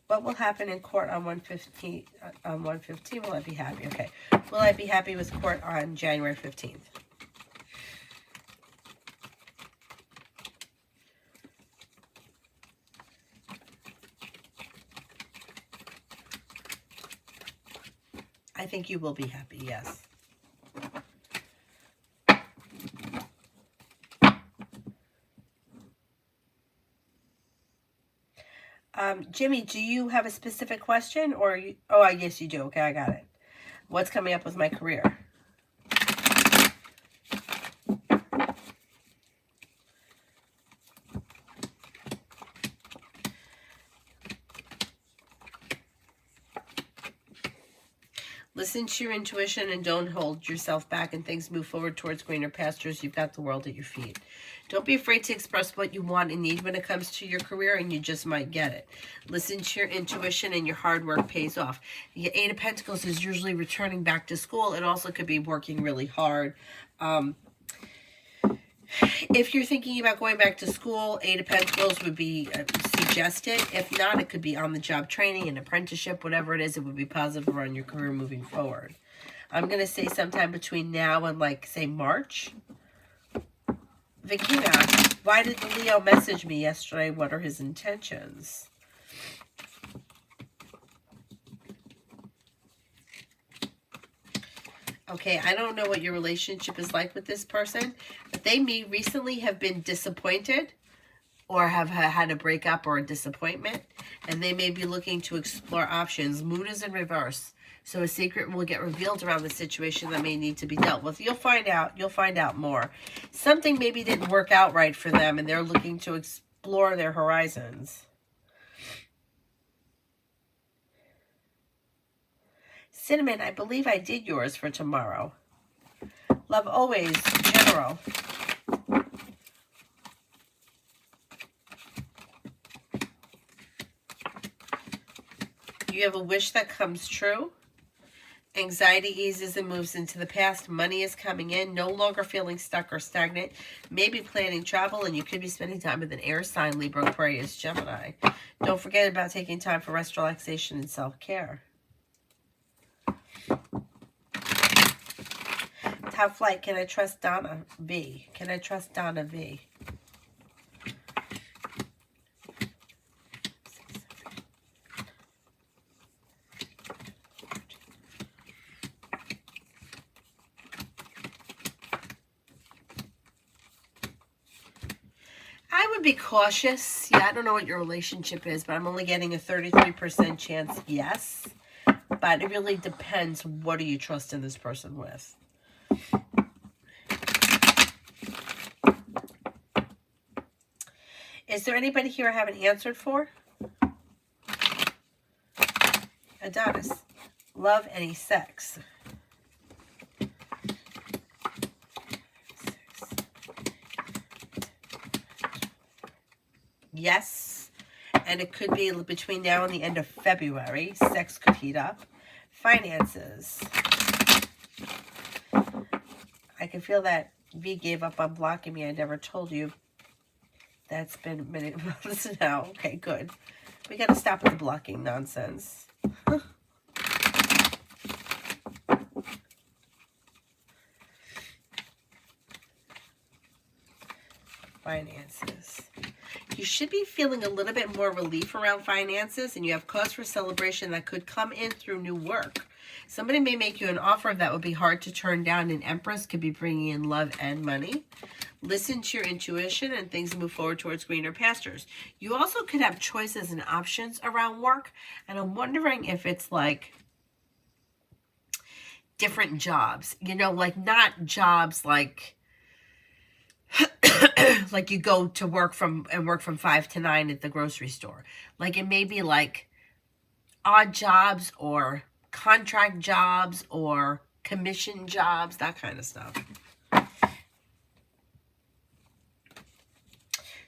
what will happen in court on 115? On 115, will I be happy? Okay. Will I be happy with court on January 15th? I think you will be happy, yes. Jimmy, do you have a specific question, or you, oh, I guess you do. Okay, I got it. What's coming up with my career? Listen to your intuition and don't hold yourself back, and things move forward towards greener pastures. You've got the world at your feet. Don't be afraid to express what you want and need when it comes to your career, and you just might get it. Listen to your intuition, and your hard work pays off. The Eight of Pentacles is usually returning back to school. It also could be working really hard. If you're thinking about going back to school, Eight of Pentacles would be suggested. If not, it could be on-the-job training, an apprenticeship, whatever it is. It would be positive around your career moving forward. I'm going to say sometime between now and, like, say, March. Vikina, why did the Leo message me yesterday? What are his intentions? Okay, I don't know what your relationship is like with this person, but they may recently have been disappointed or have had a breakup or a disappointment, and they may be looking to explore options. Moon is in reverse, so a secret will get revealed around the situation that may need to be dealt with. You'll find out more. Something maybe didn't work out right for them, and they're looking to explore their horizons. Cinnamon, I believe I did yours for tomorrow. Love always, general. You have a wish that comes true. Anxiety eases and moves into the past. Money is coming in. No longer feeling stuck or stagnant. Maybe planning travel, and you could be spending time with an air sign, Libra, Aquarius, Gemini. Don't forget about taking time for rest, relaxation, and self-care. Top flight, can I trust Donna V? Can I trust Donna V? I would be cautious. Yeah, I don't know what your relationship is, but I'm only getting a 33% chance yes. But it really depends, what do you trust in this person with? Is there anybody here I haven't answered for? Adonis. Love, any sex? Yes. And it could be between now and the end of February. Sex could heat up. Finances. I can feel that V gave up on blocking me. I never told you. That's been many months now. Okay, good. We got to stop with the blocking nonsense. Finances. You should be feeling a little bit more relief around finances, and you have cause for celebration that could come in through new work. Somebody may make you an offer that would be hard to turn down. An Empress could be bringing in love and money. Listen to your intuition and things move forward towards greener pastures. You also could have choices and options around work, and I'm wondering if it's like different jobs, you know, like not jobs like like you go to work from 5 to 9 at the grocery store. Like it may be like odd jobs or contract jobs or commission jobs, that kind of stuff.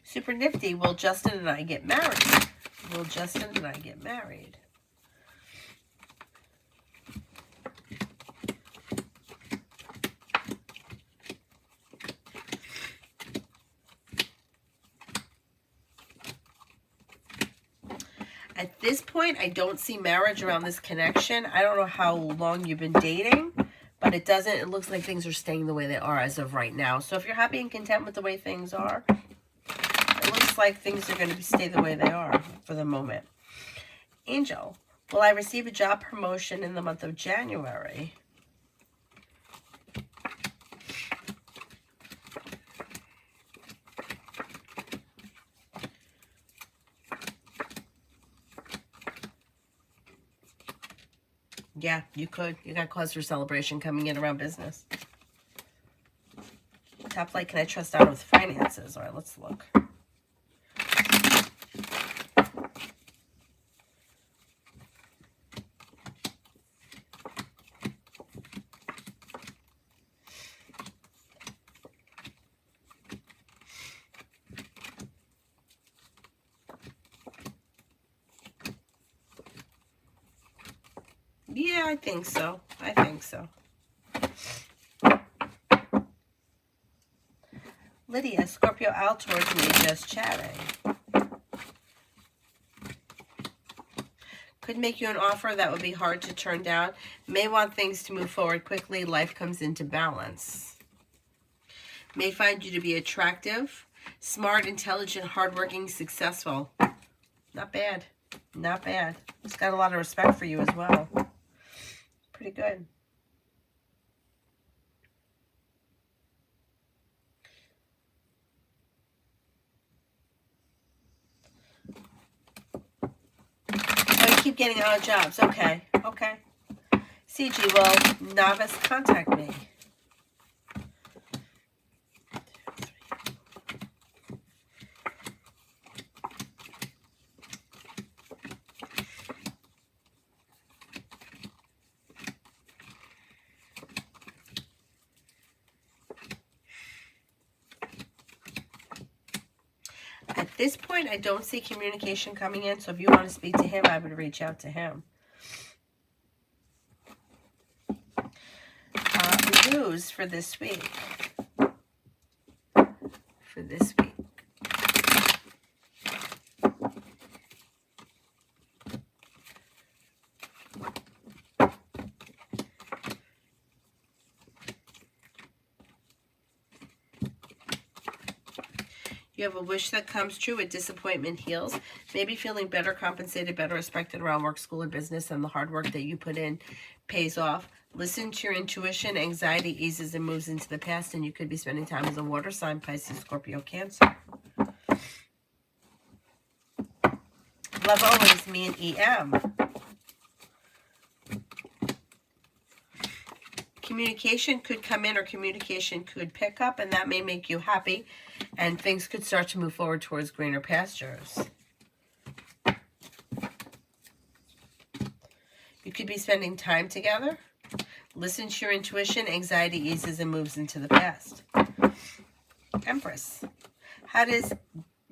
Super nifty. Will Justin and I get married? Will Justin and I get married? At this point, I don't see marriage around this connection. I don't know how long you've been dating, but it looks like things are staying the way they are as of right now. So if you're happy and content with the way things are, it looks like things are going to stay the way they are for the moment. Angel, will I receive a job promotion in the month of January? Yeah, you could. You got cause for celebration coming in around business. Top flight, can I trust out with finances? All right, let's look. Yeah, I think so. I think so. Lydia, Scorpio out towards me, just chatting. Could make you an offer that would be hard to turn down. May want things to move forward quickly. Life comes into balance. May find you to be attractive, smart, intelligent, hardworking, successful. Not bad. Not bad. He's got a lot of respect for you as well. Pretty good. Oh, you keep getting odd jobs. Okay. Okay. CG, will novice contact me? this point, I don't see communication coming in, so if you want to speak to him, I would reach out to him. News for this week. For this week. You have a wish that comes true, a disappointment heals. Maybe feeling better compensated, better respected around work, school, or business, and the hard work that you put in pays off. Listen to your intuition. Anxiety eases and moves into the past, and you could be spending time as a water sign, Pisces, Scorpio, Cancer. Love always, me and EM. Communication could come in or communication could pick up, and that may make you happy, and things could start to move forward towards greener pastures. You could be spending time together. Listen to your intuition. Anxiety eases and moves into the past. Empress. How does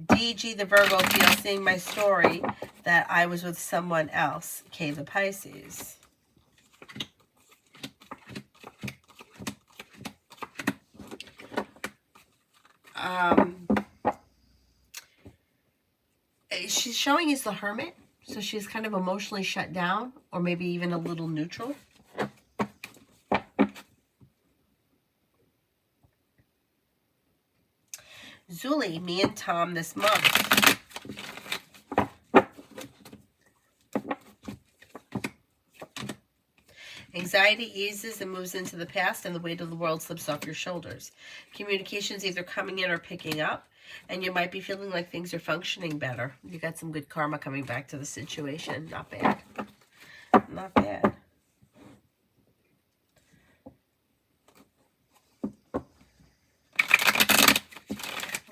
DG the Virgo feel seeing my story that I was with someone else? K the Pisces. She's showing us the Hermit, so she's kind of emotionally shut down, or maybe even a little neutral. Zuli, me and Tom this month. Anxiety eases and moves into the past, and the weight of the world slips off your shoulders. Communication's either coming in or picking up, and you might be feeling like things are functioning better. You got some good karma coming back to the situation. Not bad. Not bad.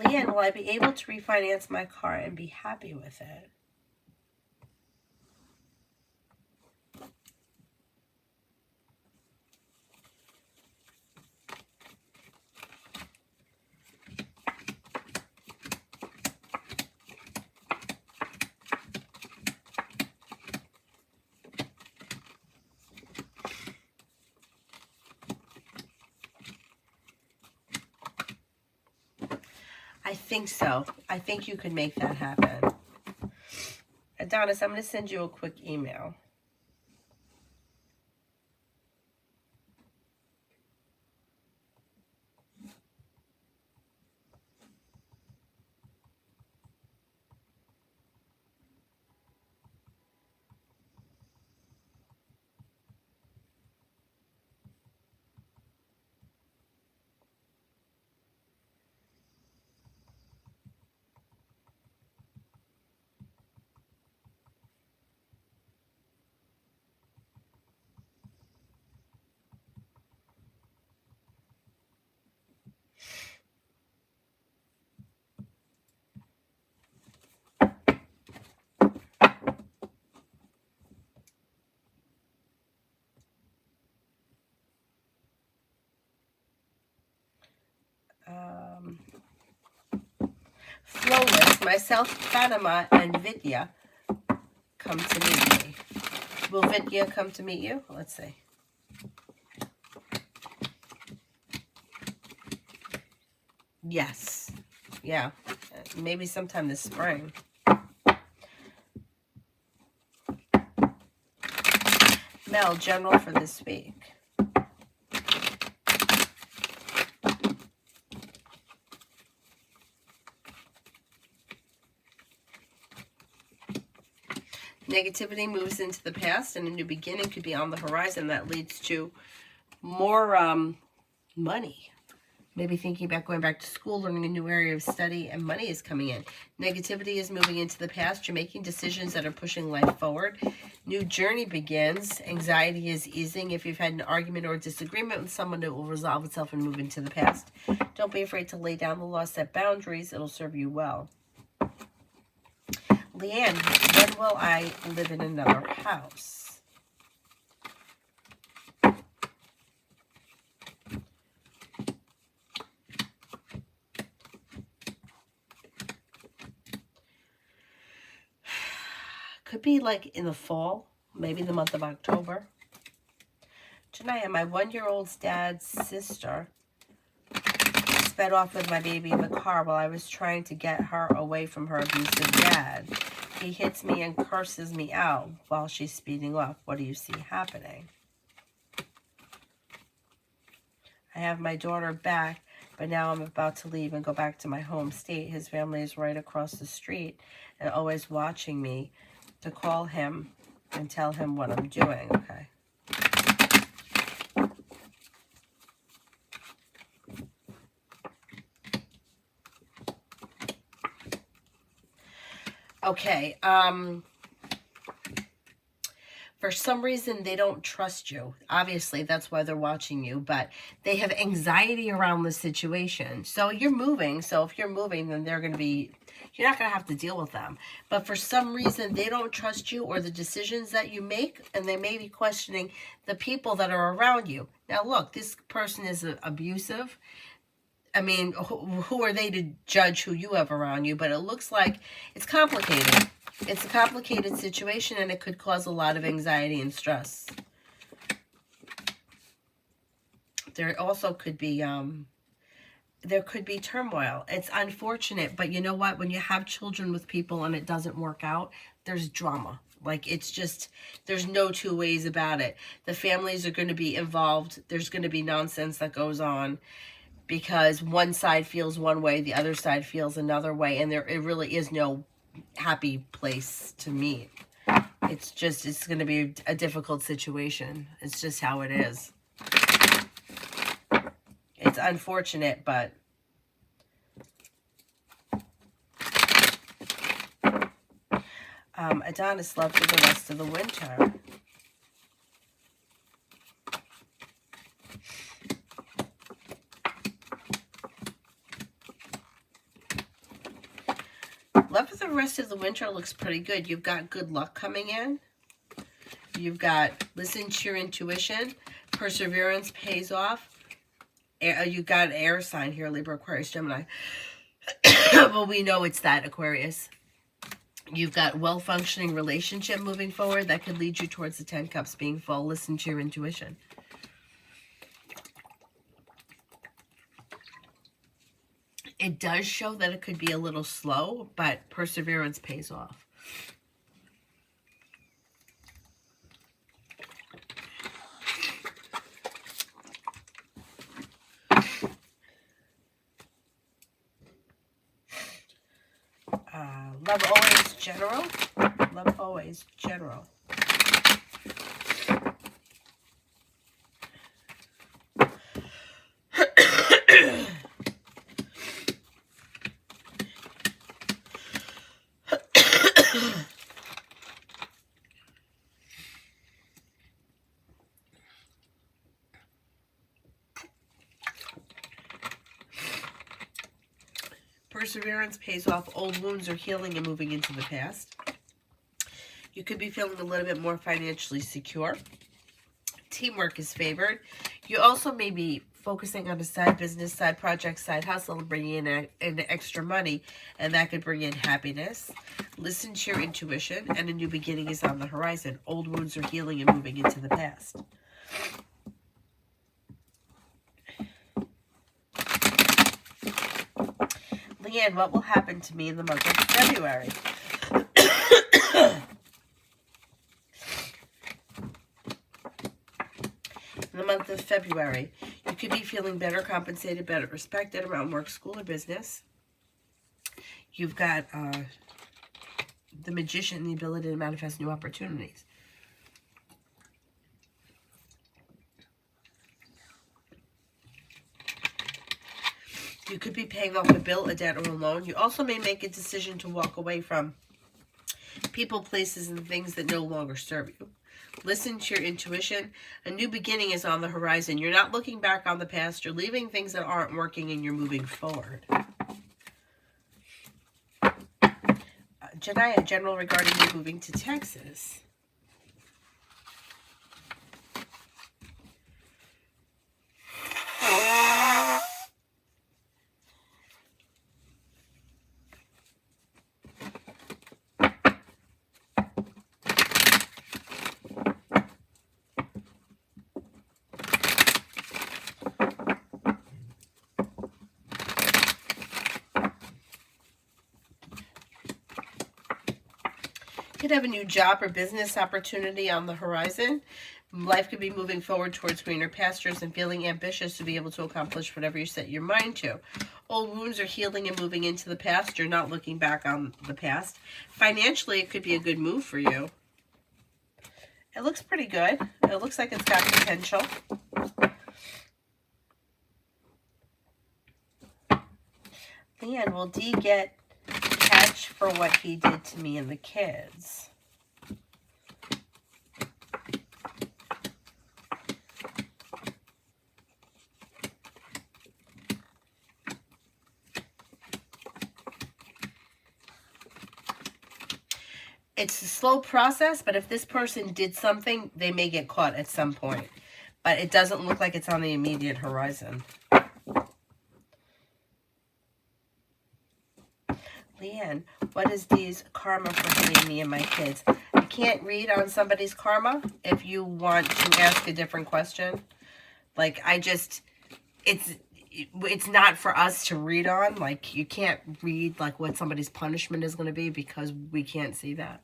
Leanne, will I be able to refinance my car and be happy with it? I think so. I think you could make that happen. Adonis, I'm going to send you a quick email. Flawless, myself, Fatima, and Vidya come to meet me. Will Vidya come to meet you? Let's see. Yes. Yeah. Maybe sometime this spring. Mel, general for this week. Negativity moves into the past, and a new beginning could be on the horizon that leads to more money. Maybe thinking about going back to school, learning a new area of study, and money is coming in. Negativity is moving into the past. You're making decisions that are pushing life forward. New journey begins. Anxiety is easing. If you've had an argument or a disagreement with someone, it will resolve itself and move into the past. Don't be afraid to lay down the law, set boundaries. It'll serve you well. Leanne, when will I live in another house? be like in the fall, maybe the month of October. Janaya, my 1-year-old's dad's sister sped off with my baby in the car while I was trying to get her away from her abusive dad. He hits me and curses me out while she's speeding off. What do you see happening? I have my daughter back, but now I'm about to leave and go back to my home state. His family is right across the street and always watching me to call him and tell him what I'm doing. Okay. Okay, for some reason, they don't trust you. Obviously, that's why they're watching you, but they have anxiety around the situation. So you're moving. So if you're moving, then you're not going to have to deal with them. But for some reason, they don't trust you or the decisions that you make, and they may be questioning the people that are around you. Now, look, this person is abusive. I mean, who are they to judge who you have around you? But it looks like it's complicated. It's a complicated situation, and it could cause a lot of anxiety and stress. There also could be, there could be turmoil. It's unfortunate, but you know what? When you have children with people and it doesn't work out, there's drama. Like, it's just, there's no two ways about it. The families are going to be involved. There's going to be nonsense that goes on, because one side feels one way, the other side feels another way, and it really is no happy place to meet. It's going to be a difficult situation. It's just how it is. It's unfortunate, but Adonis love for the rest of the winter. Love for the rest of the winter looks pretty good. You've got good luck coming in. You've got listen to your intuition. Perseverance pays off. You got an air sign here, Libra, Aquarius, Gemini. Well, we know it's that, Aquarius. You've got well-functioning relationship moving forward that could lead you towards the 10 Cups being full. Listen to your intuition. It does show that it could be a little slow, but perseverance pays off. Love always general. Love always general. Perseverance pays off. Old wounds are healing and moving into the past. You could be feeling a little bit more financially secure. Teamwork is favored. You also may be focusing on a side business, side project, side hustle, and bringing in extra money, and that could bring in happiness. Listen to your intuition, and a new beginning is on the horizon. Old wounds are healing and moving into the past. Leanne, what will happen to me in the month of February? In the month of February, you could be feeling better compensated, better respected around work, school, or business. You've got the Magician, the ability to manifest new opportunities. You could be paying off a bill, a debt, or a loan. You also may make a decision to walk away from people, places, and things that no longer serve you. Listen to your intuition. A new beginning is on the horizon. You're not looking back on the past. You're leaving things that aren't working, and you're moving forward. Janaya, general regarding you moving to Texas. could have a new job or business opportunity on the horizon. Life could be moving forward towards greener pastures and feeling ambitious to be able to accomplish whatever you set your mind to. Old wounds are healing and moving into the past. You're not looking back on the past. Financially, it could be a good move for you. It looks pretty good. It looks like it's got potential. Leanne, will D get catch for what he did to me and the kids? It's a slow process, but if this person did something, they may get caught at some point. But it doesn't look like it's on the immediate horizon. Leanne, what is D's karma for hitting me and my kids? I can't read on somebody's karma. If you want to ask a different question, like it's not for us to read on. Like, you can't read like what somebody's punishment is going to be because we can't see that.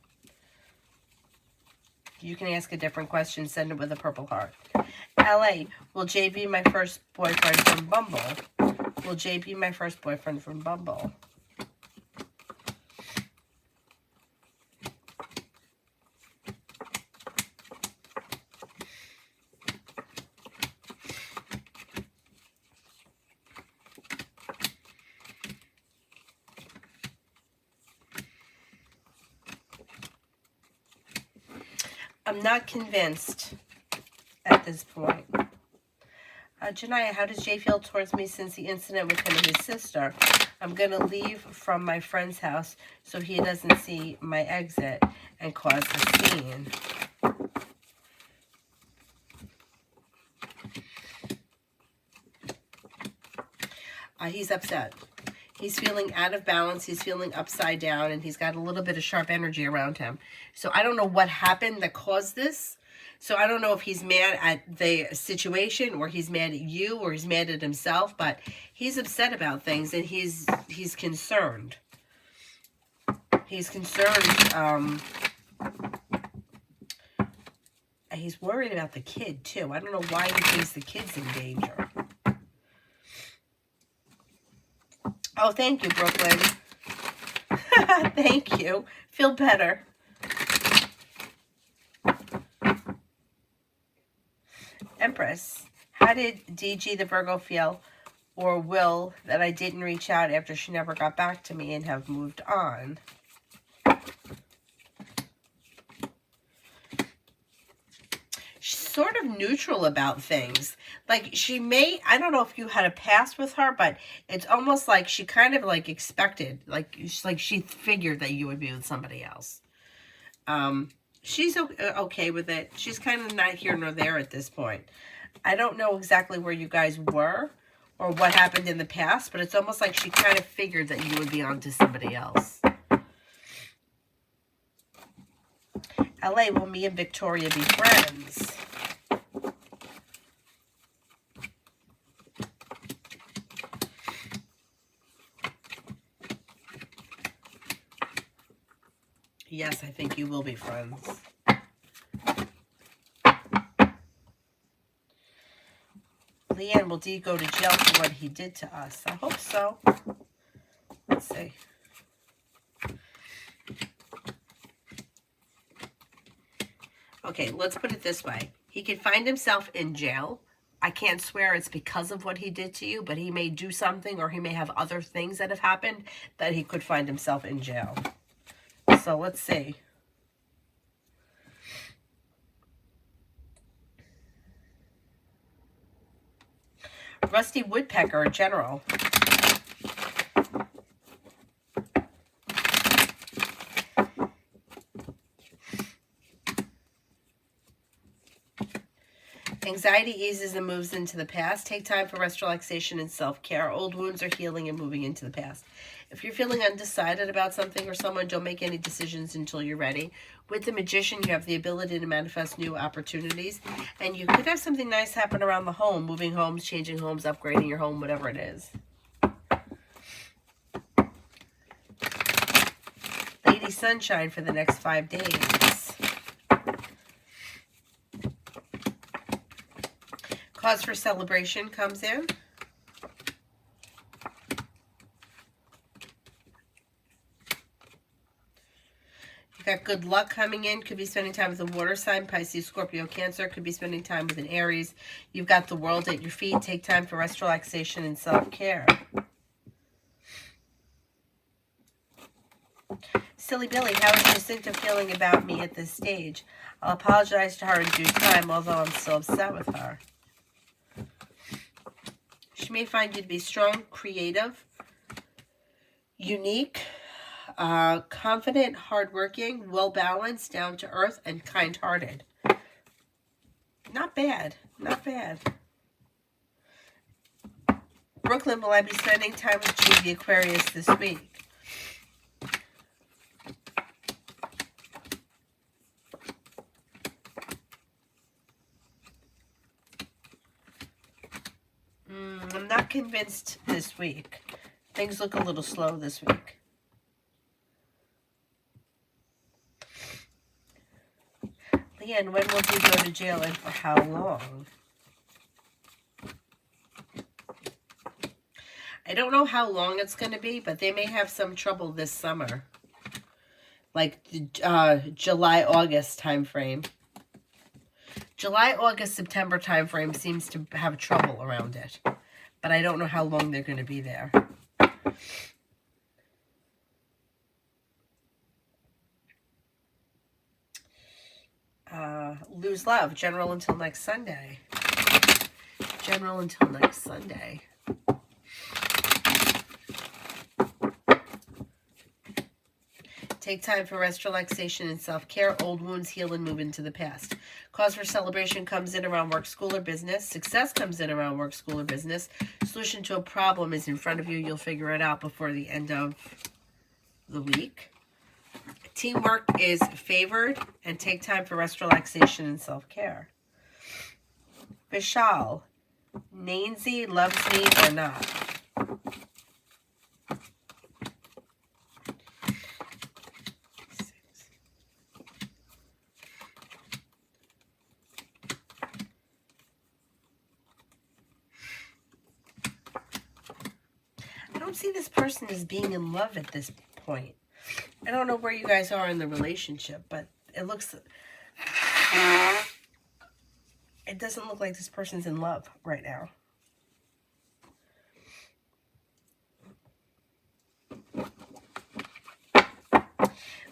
You can ask a different question. Send it with a purple heart. LA, will Jay be my first boyfriend from Bumble? Will Jay be my first boyfriend from Bumble? I'm not convinced at this point. Janiyah, how does Jay feel towards me since the incident with him and his sister? I'm going to leave from my friend's house so he doesn't see my exit and cause a scene. He's upset. He's feeling out of balance. He's feeling upside down, and he's got a little bit of sharp energy around him. So I don't know what happened that caused this. So I don't know if he's mad at the situation, or he's mad at you, or he's mad at himself, but he's upset about things, and he's concerned. He's concerned. He's worried about the kid, too. I don't know why he thinks the kid's in danger. Oh, thank you, Brooklyn. Thank you. Feel better. Empress, how did DG the Virgo feel or will that I didn't reach out after she never got back to me and have moved on? She's sort of neutral about things. Like, she may, I don't know if you had a past with her, but it's almost like she kind of like expected, like she figured that you would be with somebody else. She's okay with it. She's kind of not here nor there at this point. I don't know exactly where you guys were or what happened in the past, but it's almost like she kind of figured that you would be on to somebody else. LA, will me and Victoria be friends? Yes, I think you will be friends. Leanne, will D go to jail for what he did to us? I hope so. Let's see. Okay, let's put it this way. He could find himself in jail. I can't swear it's because of what he did to you, but he may do something, or he may have other things that have happened that he could find himself in jail. So let's see. Rusty Woodpecker, General. Anxiety eases and moves into the past. Take time for rest, relaxation, and self-care. Old wounds are healing and moving into the past. If you're feeling undecided about something or someone, don't make any decisions until you're ready. With the Magician, you have the ability to manifest new opportunities. And you could have something nice happen around the home. Moving homes, changing homes, upgrading your home, whatever it is. shady sunshine for the next 5 days. Cause for celebration comes in. You've got good luck coming in. Could be spending time with a water sign, Pisces, Scorpio, Cancer. Could be spending time with an Aries. You've got the world at your feet. Take time for rest, relaxation, and self-care. Silly Billy, how is Jacinta feeling about me at this stage? I'll apologize to her in due time, although I'm still upset with her. She may find you to be strong, creative, unique, confident, hardworking, well-balanced, down-to-earth, and kind-hearted. Not bad. Not bad. Brooklyn, will I be spending time with you, the Aquarius, this week? I'm not convinced this week. Things look a little slow this week. Leanne, when will you go to jail and for how long? I don't know how long it's going to be, but they may have some trouble this summer. Like July, August time frame. July, August, September time frame seems to have trouble around it. But I don't know how long they're going to be there. Lose love. General until next Sunday. General until next Sunday. Take time for rest, relaxation, and self-care. Old wounds heal and move into the past. Cause for celebration comes in around work, school, or business. Success comes in around work, school, or business. Solution to a problem is in front of you. You'll figure it out before the end of the week. Teamwork is favored. And take time for rest, relaxation, and self-care. Vishal, Nancy loves me or not? I don't see this person as being in love at this point. I don't know where you guys are in the relationship, but it looks... It doesn't look like this person's in love right now.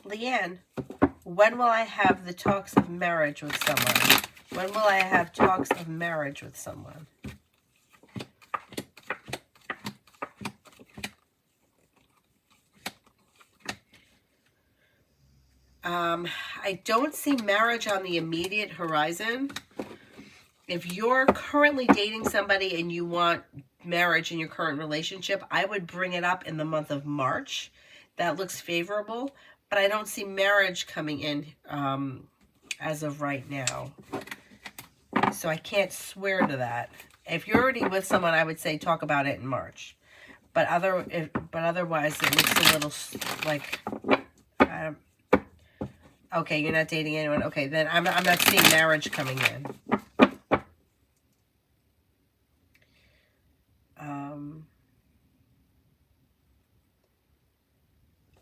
Leanne, when will I have the talks of marriage with someone? When will I have talks of marriage with someone? I don't see marriage on the immediate horizon. If you're currently dating somebody and you want marriage in your current relationship, I would bring it up in the month of March. That looks favorable, but I don't see marriage coming in as of right now. So I can't swear to that. If you're already with someone, I would say talk about it in March. But otherwise, it looks a little like... Okay, you're not dating anyone. Okay, then I'm not seeing marriage coming in.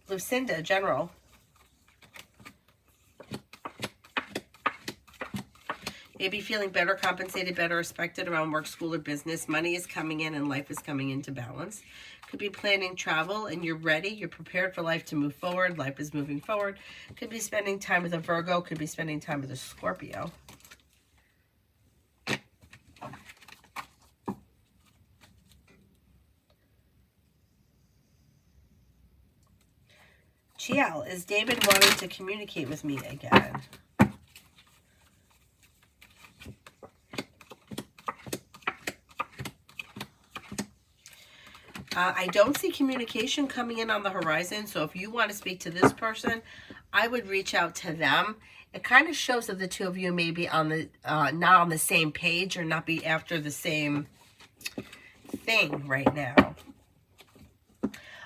Lucinda, General. Maybe feeling better compensated, better respected around work, school, or business. Money is coming in and life is coming into balance. Could be planning travel and you're ready. You're prepared for life to move forward. Life is moving forward. Could be spending time with a Virgo. Could be spending time with a Scorpio. Chiel, is David wanting to communicate with me again? I don't see communication coming in on the horizon, so if you want to speak to this person, I would reach out to them. It kind of shows that the two of you may be on the not on the same page or not be after the same thing right now.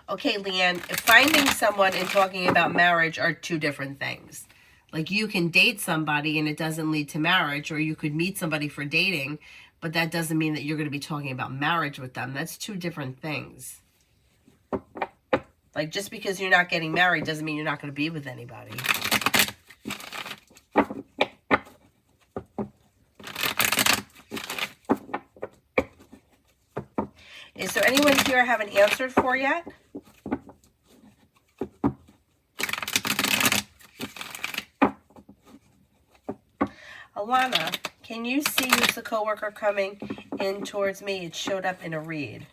Okay, Leanne, finding someone and talking about marriage are two different things. Like, you can date somebody and it doesn't lead to marriage, or you could meet somebody for dating, but that doesn't mean that you're going to be talking about marriage with them. That's two different things. Like, just because you're not getting married doesn't mean you're not going to be with anybody. Is there anyone here I haven't answered for yet? Alana, can you see who's the coworker coming in towards me? It showed up in a read.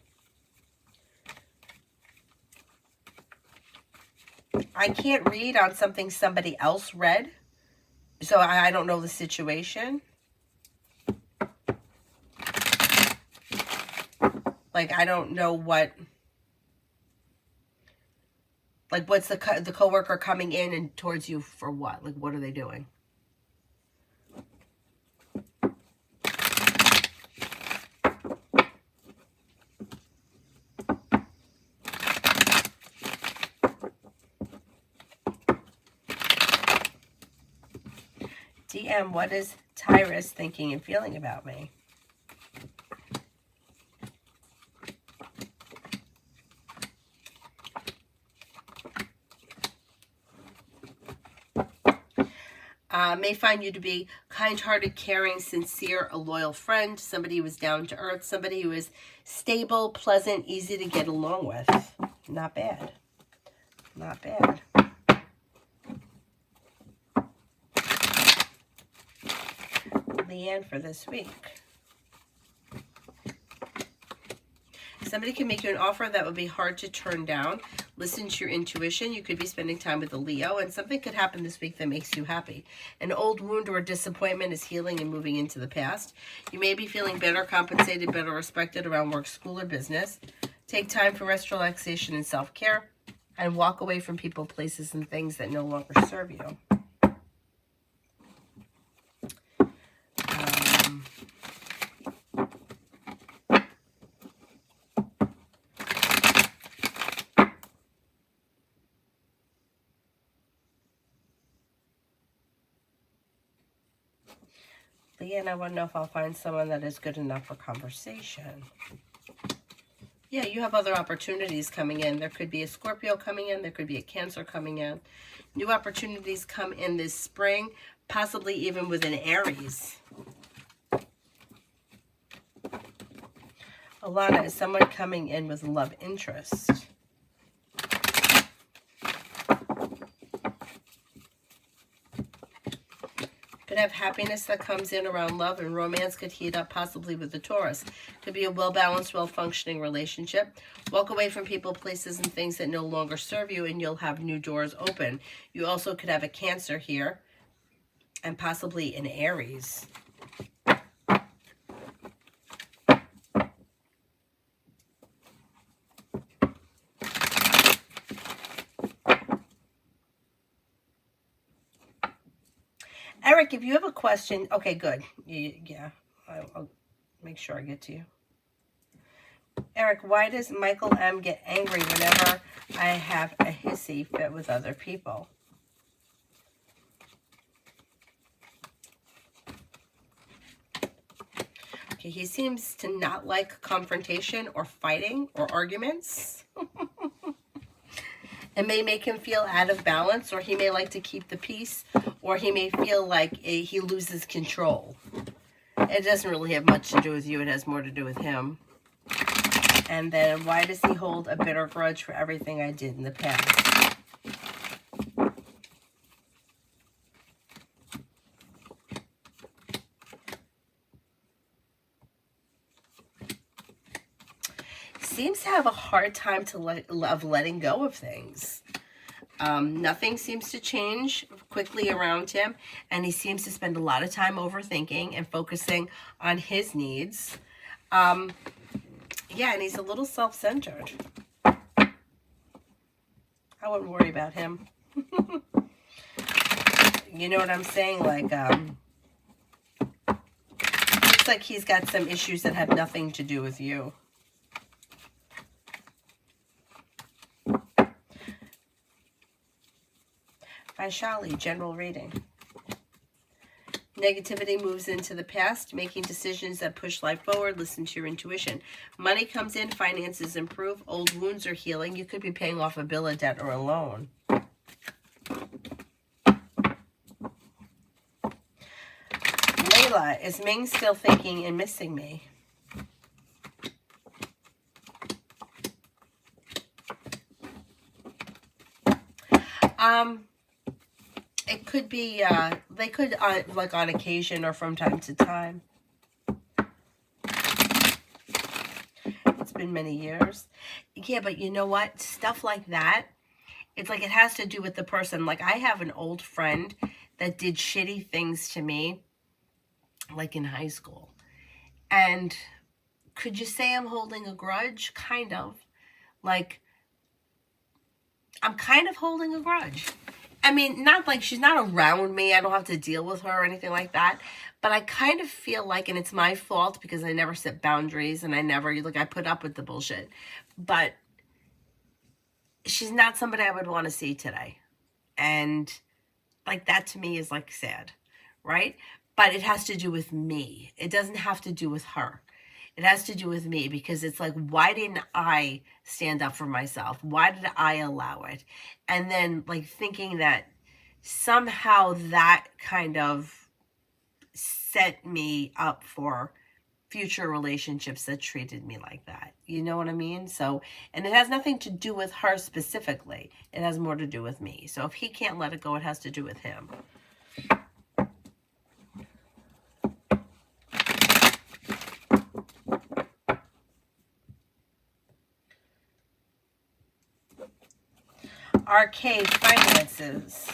I can't read on something somebody else read, so I don't know the situation. Like, I don't know what, like, what's the coworker coming in and towards you for what? Like, what are they doing? DM, what is Tyrus thinking and feeling about me? May find you to be kind-hearted, caring, sincere, a loyal friend, somebody who is down to earth, somebody who is stable, pleasant, easy to get along with. Not bad. Not bad. Leanne for this week. Somebody can make you an offer that would be hard to turn down. Listen to your intuition. You could be spending time with a Leo, and something could happen this week that makes you happy. An old wound or a disappointment is healing and moving into the past. You may be feeling better compensated, better respected around work, school, or business. Take time for rest, relaxation, and self-care, and walk away from people, places, and things that no longer serve you. Leanne, I want to know if I'll find someone that is good enough for conversation. Yeah, you have other opportunities coming in. There could be a Scorpio coming in. There could be a Cancer coming in. New opportunities come in this spring, possibly even with an Aries. Alana, is someone coming in with love interest? Could have happiness that comes in around love, and romance could heat up possibly with the Taurus. Could be a well-balanced, well-functioning relationship. Walk away from people, places, and things that no longer serve you, and you'll have new doors open. You also could have a Cancer here, and possibly an Aries. Eric, if you have a question, okay, good. Yeah, I'll make sure I get to you. Eric, why does Michael M. get angry whenever I have a hissy fit with other people? Okay, he seems to not like confrontation or fighting or arguments. It may make him feel out of balance, or he may like to keep the peace, or he may feel like he loses control. It doesn't really have much to do with you. It has more to do with him. And then, why does he hold a bitter grudge for everything I did in the past? Seems to have a hard time of letting go of things. Nothing seems to change quickly around him, and he seems to spend a lot of time overthinking and focusing on his needs. Yeah, and he's a little self-centered. I wouldn't worry about him. You know what I'm saying? Like, looks like he's got some issues that have nothing to do with you. Vaishali, general reading. Negativity moves into the past, making decisions that push life forward. Listen to your intuition. Money comes in, finances improve, old wounds are healing. You could be paying off a bill, a debt, or a loan. Layla, is Ming still thinking and missing me? It could be, they could, like on occasion or from time to time. It's been many years. Yeah, but you know what? Stuff like that, it's like it has to do with the person. Like I have an old friend that did shitty things to me, like in high school. And could you say I'm holding a grudge? Kind of. Like, I'm kind of holding a grudge. I mean, not like she's not around me. I don't have to deal with her or anything like that. But I kind of feel like, and it's my fault because I never set boundaries and I never, like, I put up with the bullshit. But she's not somebody I would want to see today. And, like, that to me is, like, sad, right? But it has to do with me. It doesn't have to do with her. It has to do with me because it's like, why didn't I stand up for myself? Why did I allow it? And then like thinking that somehow that kind of set me up for future relationships that treated me like that. You know what I mean? So, and it has nothing to do with her specifically. It has more to do with me. So if he can't let it go, it has to do with him. Arcade finances.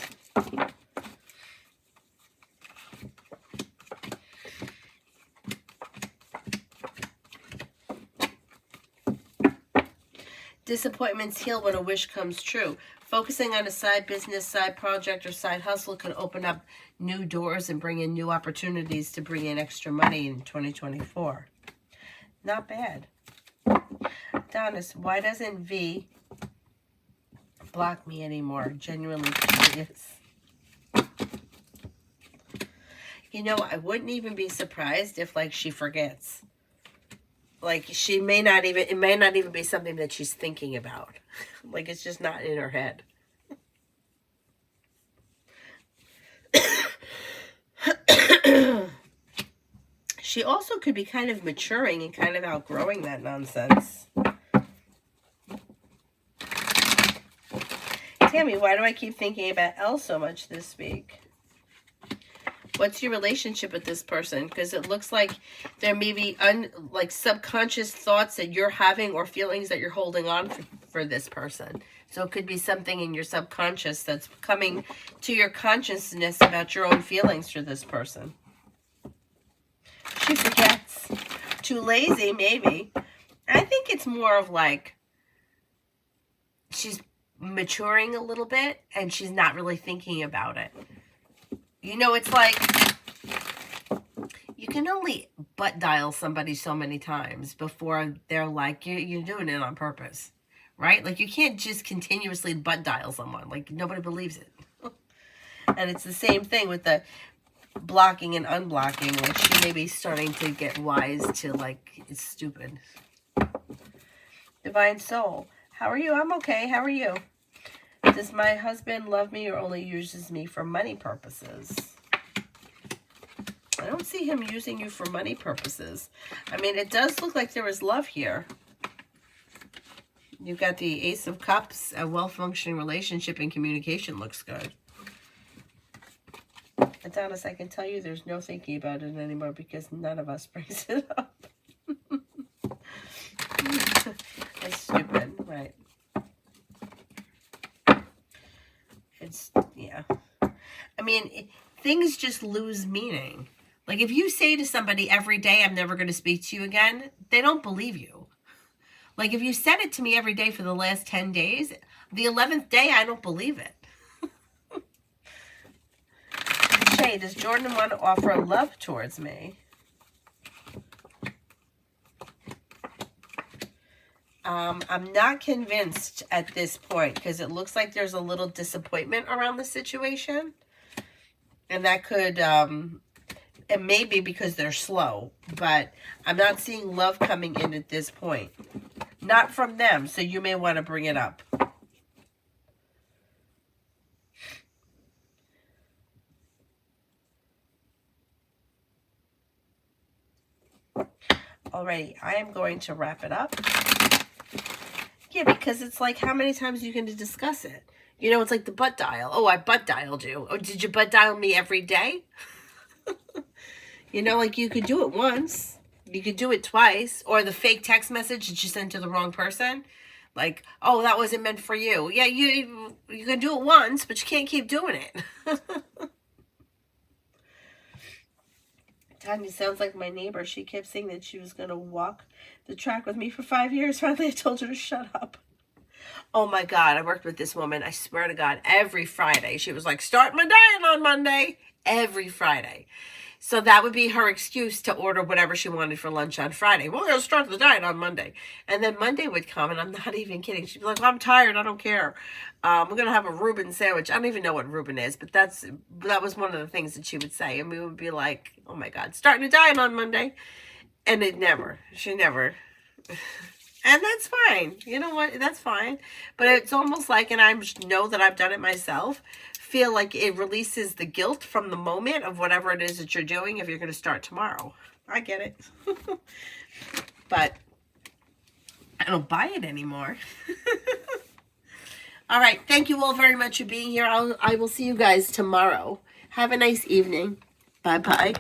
Disappointments heal when a wish comes true. Focusing on a side business, side project, or side hustle can open up new doors and bring in new opportunities to bring in extra money in 2024. Not bad. Adonis, why doesn't V block me anymore? Genuinely curious. You know, I wouldn't even be surprised if, like, she forgets. Like, she may not even, it may not even be something that she's thinking about. Like, it's just not in her head. She also could be kind of maturing and kind of outgrowing that nonsense. Tammy, why do I keep thinking about Elle so much this week? What's your relationship with this person? Because it looks like there may be like subconscious thoughts that you're having or feelings that you're holding on for this person. So it could be something in your subconscious that's coming to your consciousness about your own feelings for this person. She forgets. Too lazy, maybe. I think it's more of like she's maturing a little bit and she's not really thinking about it. You know, it's like you can only butt dial somebody so many times before they're like, you're doing it on purpose, right? Like you can't just continuously butt dial someone. Like nobody believes it. And it's the same thing with the blocking and unblocking. Like she may be starting to get wise to like, it's stupid. Divine Soul, how are you? I'm okay. How are you? Does my husband love me or only uses me for money purposes? I don't see him using you for money purposes. I mean, it does look like there is love here. You've got the Ace of Cups. A well-functioning relationship and communication looks good. Adonis, I can tell you there's no thinking about it anymore because none of us brings it up. It's stupid, right? It's, yeah. I mean, things just lose meaning. Like, if you say to somebody every day, I'm never going to speak to you again, they don't believe you. Like, if you said it to me every day for the last 10 days, the 11th day, I don't believe it. Shay, does Jordan want to offer love towards me? I'm not convinced at this point because it looks like there's a little disappointment around the situation. And that could, it may be because they're slow, but I'm not seeing love coming in at this point. Not from them, so you may want to bring it up. Alrighty, I am going to wrap it up. Yeah, because it's like, how many times are you going to discuss it? You know, it's like the butt dial. Oh, I butt dialed you. Oh, did you butt dial me every day? You know, like you could do it once. You could do it twice. Or the fake text message that you sent to the wrong person. Like, oh, that wasn't meant for you. Yeah, you can do it once, but you can't keep doing it. Tanya sounds like my neighbor. She kept saying that she was going to walk the track with me for 5 years. Finally, I told her to shut up. Oh my God, I worked with this woman. I swear to God, every Friday. She was like, start my diet on Monday. Every Friday. So that would be her excuse to order whatever she wanted for lunch on Friday. Well, we're going to start the diet on Monday. And then Monday would come, and I'm not even kidding. She'd be like, well, I'm tired. I don't care. We're going to have a Reuben sandwich. I don't even know what Reuben is, but that was one of the things that she would say. And we would be like, oh my God, starting a diet on Monday. And she never. And that's fine. You know what? That's fine. But it's almost like, and I know that I've done it myself, feel like it releases the guilt from the moment of whatever it is that you're doing if you're going to start tomorrow. I get it. But I don't buy it anymore. All right. Thank you all very much for being here. I will see you guys tomorrow. Have a nice evening. Bye-bye.